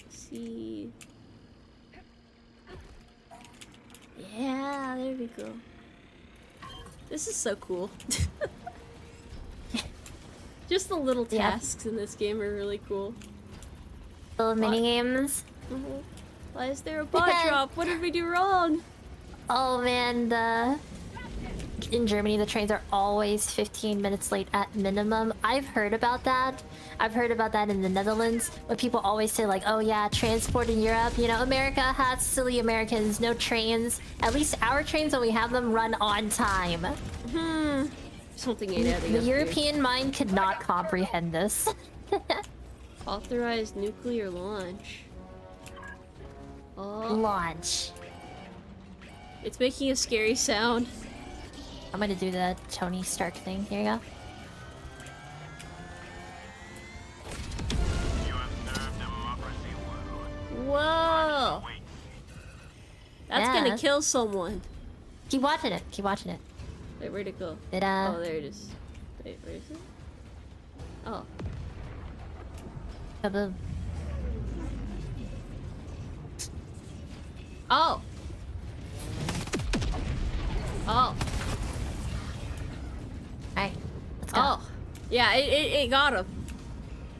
Speaker 1: C. Yeah, there we go. This is so cool. Just the little tasks in this game are really cool.
Speaker 2: Little mini games.
Speaker 1: Why is there a bot drop? What did we do wrong?
Speaker 2: Oh man, in Germany the trains are always 15 minutes late at minimum. I've heard about that. I've heard about that in the Netherlands, when people always say like, oh yeah, transport in Europe, you know, America has silly Americans, no trains. At least our trains, when we have them, run on time.
Speaker 1: Something ain't adding up
Speaker 2: The European mind could not comprehend this.
Speaker 1: Authorized nuclear launch. Oh,
Speaker 2: Launch.
Speaker 1: it's making a scary sound.
Speaker 2: I'm gonna do the Tony Stark thing. Here you go.
Speaker 3: You have served democracy well.
Speaker 1: Whoa! That's
Speaker 2: Yeah.
Speaker 1: gonna kill someone.
Speaker 2: Keep watching it. Keep watching it.
Speaker 1: Wait, where'd it go?
Speaker 2: It
Speaker 1: Oh, there it is. Wait, where is it? Oh.
Speaker 2: Kaboom.
Speaker 1: Oh! Oh.
Speaker 2: Alright, let's go.
Speaker 1: Oh. Yeah, it got him.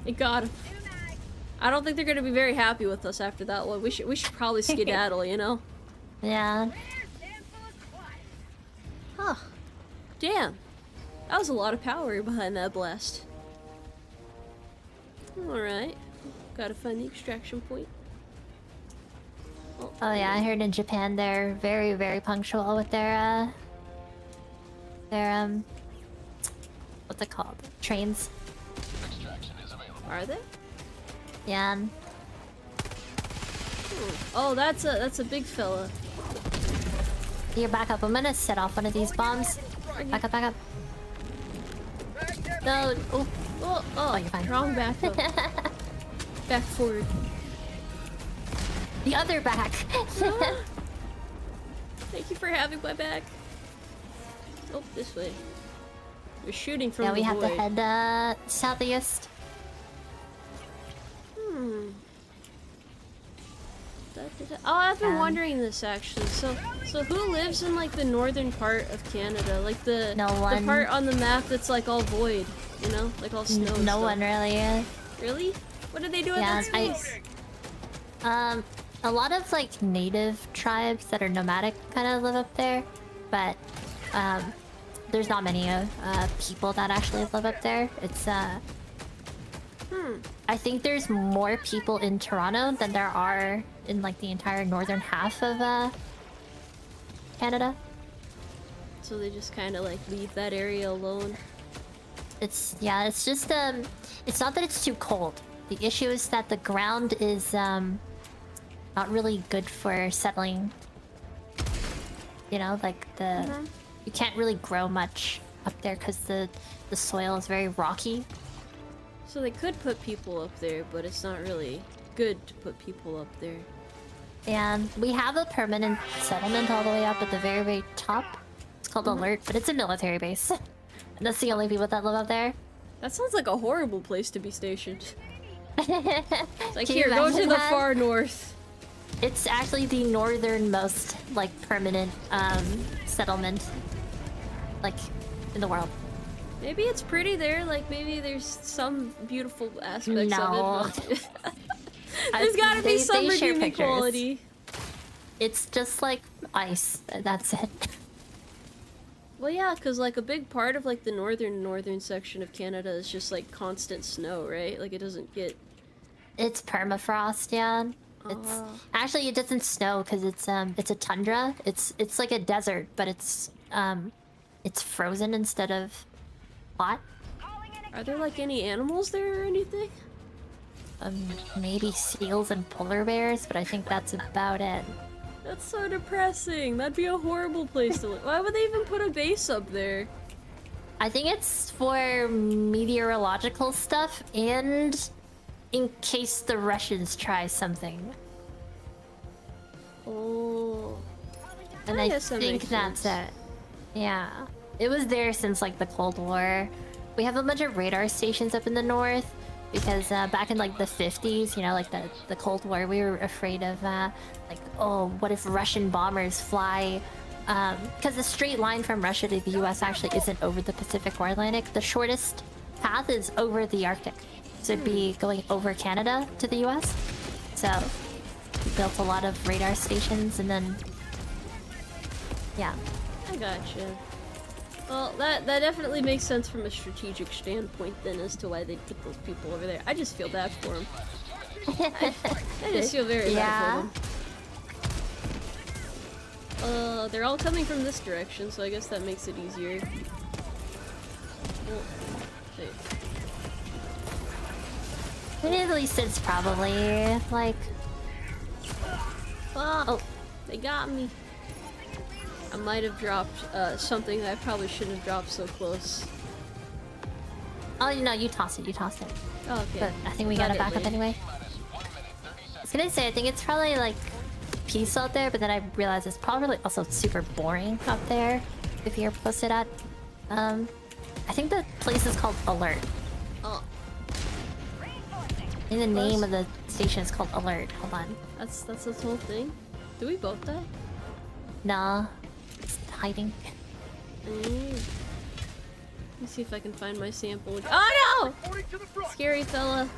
Speaker 1: It got him. I don't think they're gonna be very happy with us after that one. We should probably skedaddle, you know?
Speaker 2: Yeah.
Speaker 1: Huh. Damn. That was a lot of power behind that blast. Alright. Gotta find the extraction point.
Speaker 2: Oh yeah, I heard in Japan they're very, very punctual with their what's it called? Trains.
Speaker 1: Are they?
Speaker 2: Yeah.
Speaker 1: Oh, that's a big fella.
Speaker 2: You back up. I'm gonna set off one of these bombs. Back up, back up.
Speaker 1: No. Oh,
Speaker 2: you're fine.
Speaker 1: Wrong back up. Back forward.
Speaker 2: The other back.
Speaker 1: Thank you for having my back. Oh, this way. We're shooting from
Speaker 2: Yeah,
Speaker 1: the
Speaker 2: we have
Speaker 1: void.
Speaker 2: to head southeast.
Speaker 1: Oh, I've been wondering this actually. So who lives in like the northern part of Canada? Like the
Speaker 2: No
Speaker 1: the
Speaker 2: one.
Speaker 1: part on the map that's like all void, you know, like all snow. and
Speaker 2: No
Speaker 1: stuff.
Speaker 2: one really.
Speaker 1: Really? What do they do in
Speaker 2: Yeah,
Speaker 1: that space?
Speaker 2: A lot of like native tribes that are nomadic kind of live up there, but there's not many people that actually live up there. It's I think there's more people in Toronto than there are in like the entire northern half of Canada.
Speaker 1: So they just kind of like leave that area alone.
Speaker 2: It's just it's not that it's too cold. The issue is that the ground is not really good for settling. You know, like you can't really grow much up there because the soil is very rocky.
Speaker 1: So they could put people up there, but it's not really good to put people up there.
Speaker 2: And we have a permanent settlement all the way up at the very, very top. It's called Alert, but it's a military base. And that's the only people that live up there.
Speaker 1: That sounds like a horrible place to be stationed. It's like,
Speaker 2: Can you
Speaker 1: here, go to
Speaker 2: imagine
Speaker 1: the
Speaker 2: that?
Speaker 1: far north.
Speaker 2: It's actually the northernmost, like, permanent settlement, like, in the world.
Speaker 1: Maybe it's pretty there, like maybe there's some beautiful aspects
Speaker 2: No.
Speaker 1: of it. But there's gotta be some
Speaker 2: they share
Speaker 1: redeeming
Speaker 2: pictures.
Speaker 1: quality.
Speaker 2: It's just like ice. That's it.
Speaker 1: Well, yeah, because like a big part of like the northern section of Canada is just like constant snow, right? Like it doesn't get.
Speaker 2: It's permafrost, yeah. It's actually it doesn't snow because it's a tundra. It's like a desert, but it's frozen instead of hot.
Speaker 1: Are there like any animals there or anything?
Speaker 2: Maybe seals and polar bears, but I think that's about it.
Speaker 1: That's so depressing. That'd be a horrible place to live. Why would they even put a base up there?
Speaker 2: I think it's for meteorological stuff and in case the Russians try something.
Speaker 1: Oh.
Speaker 2: And
Speaker 1: I
Speaker 2: I
Speaker 1: guess that
Speaker 2: think
Speaker 1: makes
Speaker 2: that's
Speaker 1: sense.
Speaker 2: it. Yeah. It was there since like the Cold War. We have a bunch of radar stations up in the north because back in like the 50s, you know, like the Cold War, we were afraid of like, oh, what if Russian bombers fly? Because the straight line from Russia to the US actually isn't over the Pacific or Atlantic. The shortest path is over the Arctic. So it'd be going over Canada to the US. So we built a lot of radar stations and then, yeah.
Speaker 1: I gotcha. Well, that definitely makes sense from a strategic standpoint then as to why they'd put those people over there. I just feel bad for them. I just feel very bad for them. They're all coming from this direction, so I guess that makes it easier. Well, shit.
Speaker 2: And at least it's probably like...
Speaker 1: Oh, they got me. I might have dropped something that I probably shouldn't have dropped so close.
Speaker 2: Oh, no, you tossed it,
Speaker 1: Oh, okay.
Speaker 2: But I think we got it back up anyway. I was gonna say, I think it's probably like peace out there, but then I realized it's probably also super boring up there if you're posted at. I think the place is called Alert.
Speaker 1: Oh.
Speaker 2: And the name of the station is called Alert. Hold on.
Speaker 1: That's this whole thing? Do we both die?
Speaker 2: Nah. It's hiding.
Speaker 1: Let me see if I can find my sample. Oh no! Scary fella.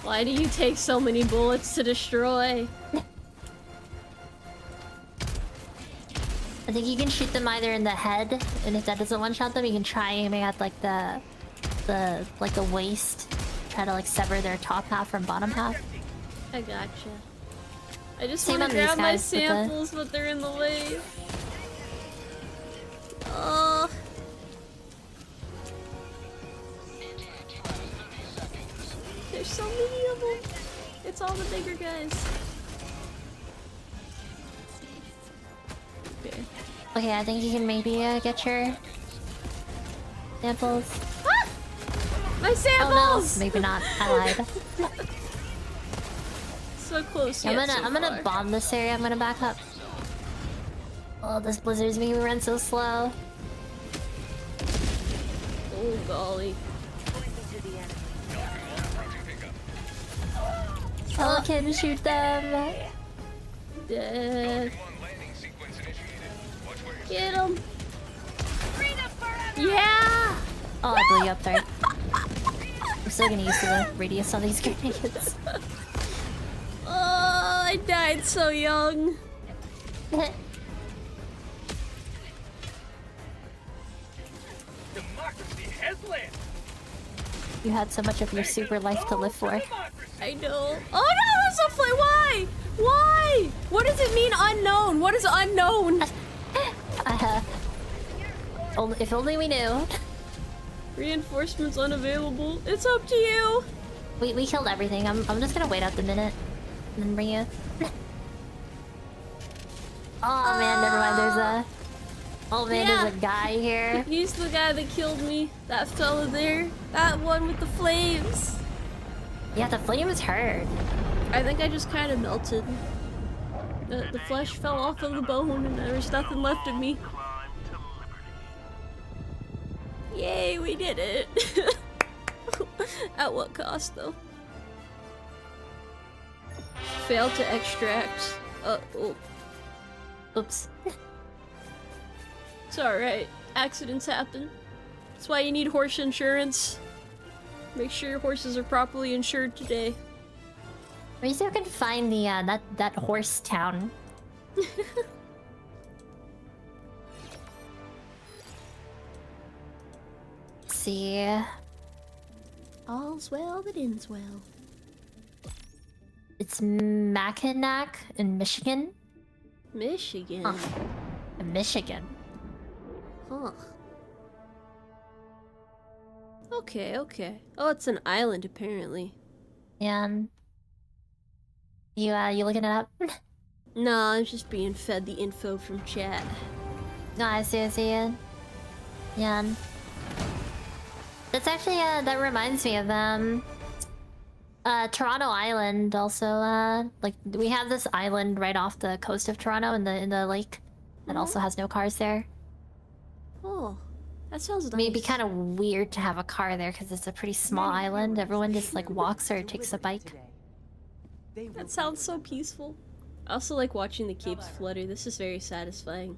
Speaker 1: Why do you take so many bullets to destroy?
Speaker 2: I think you can shoot them either in the head, and if that doesn't one-shot them, you can try aiming at like the waist. Try to like sever their top half from bottom half.
Speaker 1: I gotcha. I just
Speaker 2: Same
Speaker 1: want to
Speaker 2: on these
Speaker 1: grab my
Speaker 2: guys, but
Speaker 1: samples, but they're in the way. Oh. There's so many of them. It's all the bigger guys. Okay.
Speaker 2: Okay, I think you can maybe get your samples.
Speaker 1: Ah! My samples!
Speaker 2: Oh no, maybe not. I lied.
Speaker 1: So close.
Speaker 2: I'm
Speaker 1: yet
Speaker 2: gonna
Speaker 1: so
Speaker 2: I'm gonna
Speaker 1: far.
Speaker 2: bomb this area. I'm gonna back up. Oh, this blizzard's making me run so slow.
Speaker 1: Oh golly.
Speaker 2: Oh, I can't shoot them.
Speaker 1: Death. Get him. Yeah.
Speaker 2: Oh, I blew you up there. I'm still getting used to the radius on these grenades.
Speaker 1: Oh, I died so young.
Speaker 3: Democracy has landed.
Speaker 2: You had so much of your super life to live for.
Speaker 1: I know. Oh no, that's so funny. Why? Why? What does it mean unknown? What is unknown?
Speaker 2: If only we knew.
Speaker 1: Reinforcements unavailable. It's up to you.
Speaker 2: We killed everything. I'm just gonna wait out the minute and then bring you. Oh man, never mind. There's a. Oh man,
Speaker 1: Yeah.
Speaker 2: there's a guy here.
Speaker 1: He's the guy that killed me. That fella there. That one with the flames.
Speaker 2: Yeah, the flames hurt.
Speaker 1: I think I just kind of melted. The flesh fell off of the bone and there was nothing left of me.
Speaker 3: Climb to liberty.
Speaker 1: Yay, we did it. At what cost, though? Failed to extract. Oh.
Speaker 2: Oops.
Speaker 1: It's alright. Accidents happen. That's why you need horse insurance. Make sure your horses are properly insured today.
Speaker 2: Let me see if I can find the that horse town. Let's see.
Speaker 1: All's well that ends well.
Speaker 2: It's Mackinac in Michigan.
Speaker 1: Michigan.
Speaker 2: Huh. In Michigan.
Speaker 1: Huh. Okay. Oh, it's an island apparently.
Speaker 2: And you looking it up?
Speaker 1: No, I'm just being fed the info from chat.
Speaker 2: No, I see it. Yeah. That's actually that reminds me of Toronto Island also. Like we have this island right off the coast of Toronto in the lake that also has no cars there.
Speaker 1: Oh, that sounds nice.
Speaker 2: I mean, it'd be kind of weird to have a car there because it's a pretty small island. Everyone just like walks or takes a bike.
Speaker 1: That sounds so peaceful. I also like watching the capes flutter. This is very satisfying.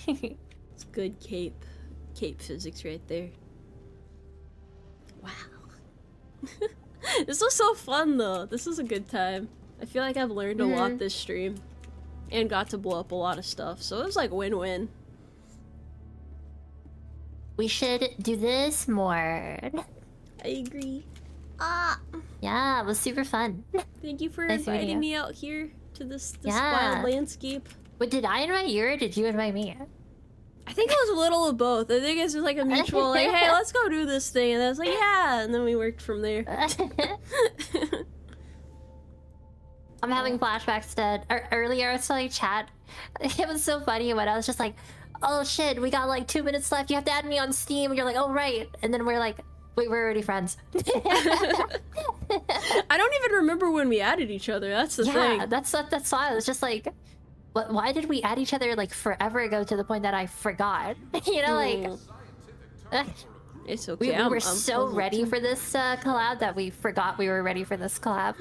Speaker 1: It's good cape physics right there. Wow. This was so fun though. This was a good time. I feel like I've learned a lot this stream. And got to blow up a lot of stuff. So it was like win-win.
Speaker 2: We should do this more.
Speaker 1: I agree.
Speaker 2: Yeah, it was super fun.
Speaker 1: Thank you for
Speaker 2: Nice meeting
Speaker 1: inviting
Speaker 2: you.
Speaker 1: me out here to this
Speaker 2: Yeah.
Speaker 1: wild landscape.
Speaker 2: But did I invite you or did you invite me?
Speaker 1: I think it was a little of both. I think it was like a mutual, like, hey, let's go do this thing. And I was like, yeah. And then we worked from there.
Speaker 2: I'm having flashbacks to earlier. I was telling chat. It was so funny when I was just like, "Oh shit, we got like 2 minutes left. You have to add me on Steam." And you're like, "Oh right," and then we're like, "Wait, we're already friends."
Speaker 1: I don't even remember when we added each other. That's the
Speaker 2: Yeah,
Speaker 1: thing.
Speaker 2: that's why I was just like, why did we add each other like forever ago to the point that I forgot? You know, like.
Speaker 1: It's okay.
Speaker 2: We were
Speaker 1: I'm
Speaker 2: so
Speaker 1: puzzled.
Speaker 2: ready for this collab that we forgot we were ready for this collab.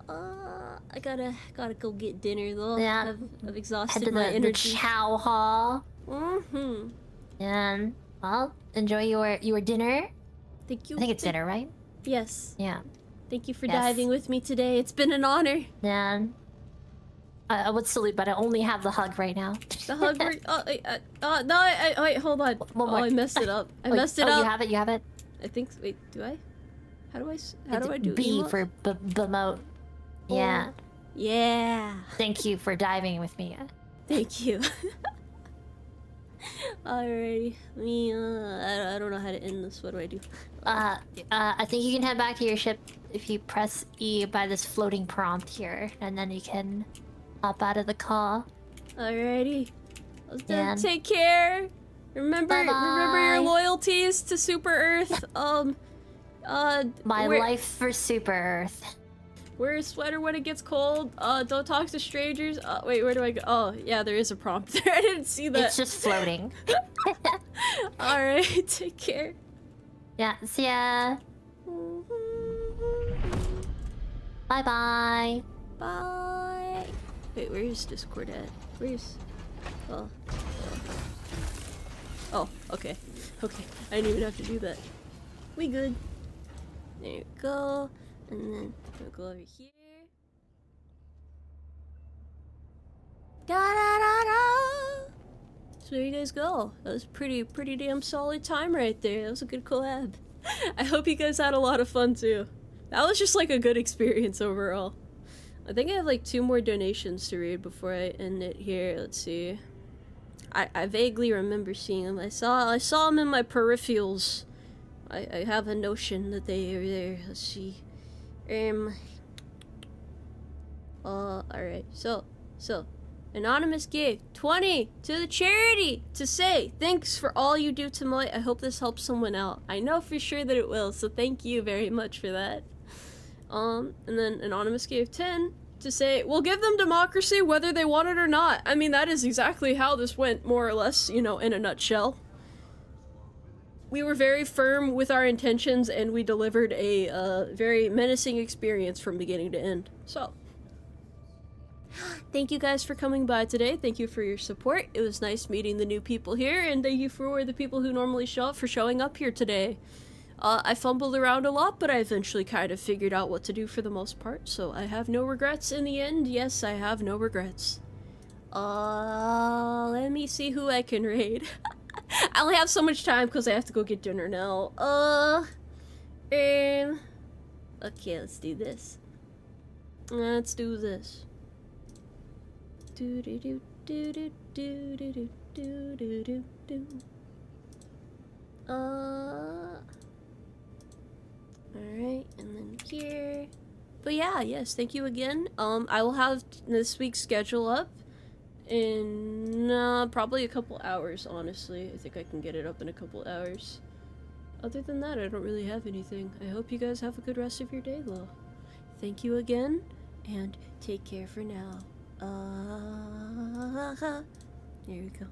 Speaker 1: I gotta go get dinner though.
Speaker 2: Yeah.
Speaker 1: I've
Speaker 2: Head
Speaker 1: exhausted
Speaker 2: to
Speaker 1: my
Speaker 2: the
Speaker 1: energy.
Speaker 2: chow hall.
Speaker 1: Mm-hmm.
Speaker 2: And well, enjoy your dinner.
Speaker 1: Thank you.
Speaker 2: I think it's dinner, right?
Speaker 1: Yes.
Speaker 2: Yeah.
Speaker 1: Thank you for
Speaker 2: Yes.
Speaker 1: diving with me today. It's been an honor.
Speaker 2: And I would salute, but I only have the hug right now.
Speaker 1: The hug. Wait, hold on.
Speaker 2: One more.
Speaker 1: I messed it up. I
Speaker 2: Wait,
Speaker 1: messed it
Speaker 2: oh,
Speaker 1: up.
Speaker 2: You have it.
Speaker 1: I think. Wait, do I? How do I do
Speaker 2: B
Speaker 1: emote?
Speaker 2: for bemote. Yeah.
Speaker 1: Yeah.
Speaker 2: Thank you for diving with me.
Speaker 1: Thank you. Alrighty. Me. I don't know how to end this. What do I do?
Speaker 2: I think you can head back to your ship if you press E by this floating prompt here, and then you can hop out of the call.
Speaker 1: Alrighty.
Speaker 2: Yeah.
Speaker 1: Take care. Remember your loyalties to Super Earth.
Speaker 2: My life for Super Earth.
Speaker 1: Wear a sweater when it gets cold. Don't talk to strangers. Wait, where do I go? Oh, yeah, there is a prompt there. I didn't see that.
Speaker 2: It's just floating.
Speaker 1: Alright, take care.
Speaker 2: Yeah, see ya. Bye-bye.
Speaker 1: Bye. Wait, where's Discord at? Where's... Oh. Oh, okay. Okay, I didn't even have to do that. We good. There you go. And then we'll go over here. Da-da-da-da! So there you guys go. That was pretty damn solid time right there. That was a good collab. I hope you guys had a lot of fun too. That was just like a good experience overall. I think I have like 2 more donations to read before I end it here. Let's see. I vaguely remember seeing them. I saw them in my peripherals. I have a notion that they are there. Let's see. Alright. So, Anonymous gave 20 to the charity to say thanks for all you do, Tomoe. I hope this helps someone out. I know for sure that it will, so thank you very much for that. And then Anonymous gave 10 to say, we'll give them democracy whether they want it or not. I mean, that is exactly how this went, more or less, you know, in a nutshell. We were very firm with our intentions, and we delivered a very menacing experience from beginning to end. So, thank you guys for coming by today. Thank you for your support. It was nice meeting the new people here, and thank you for the people who normally show up for showing up here today. I fumbled around a lot, but I eventually kind of figured out what to do for the most part, so I have no regrets in the end. Yes, I have no regrets. Let me see who I can raid. I only have so much time because I have to go get dinner now. Okay, let's do this. Let's do this. Do do do do do do do do do do do. Alright, and then here. But yeah, yes, thank you again. I will have this week's schedule up in probably a couple hours, honestly. I think I can get it up in a couple hours. Other than that, I don't really have anything. I hope you guys have a good rest of your day, though. Thank you again, and take care for now. Here we go.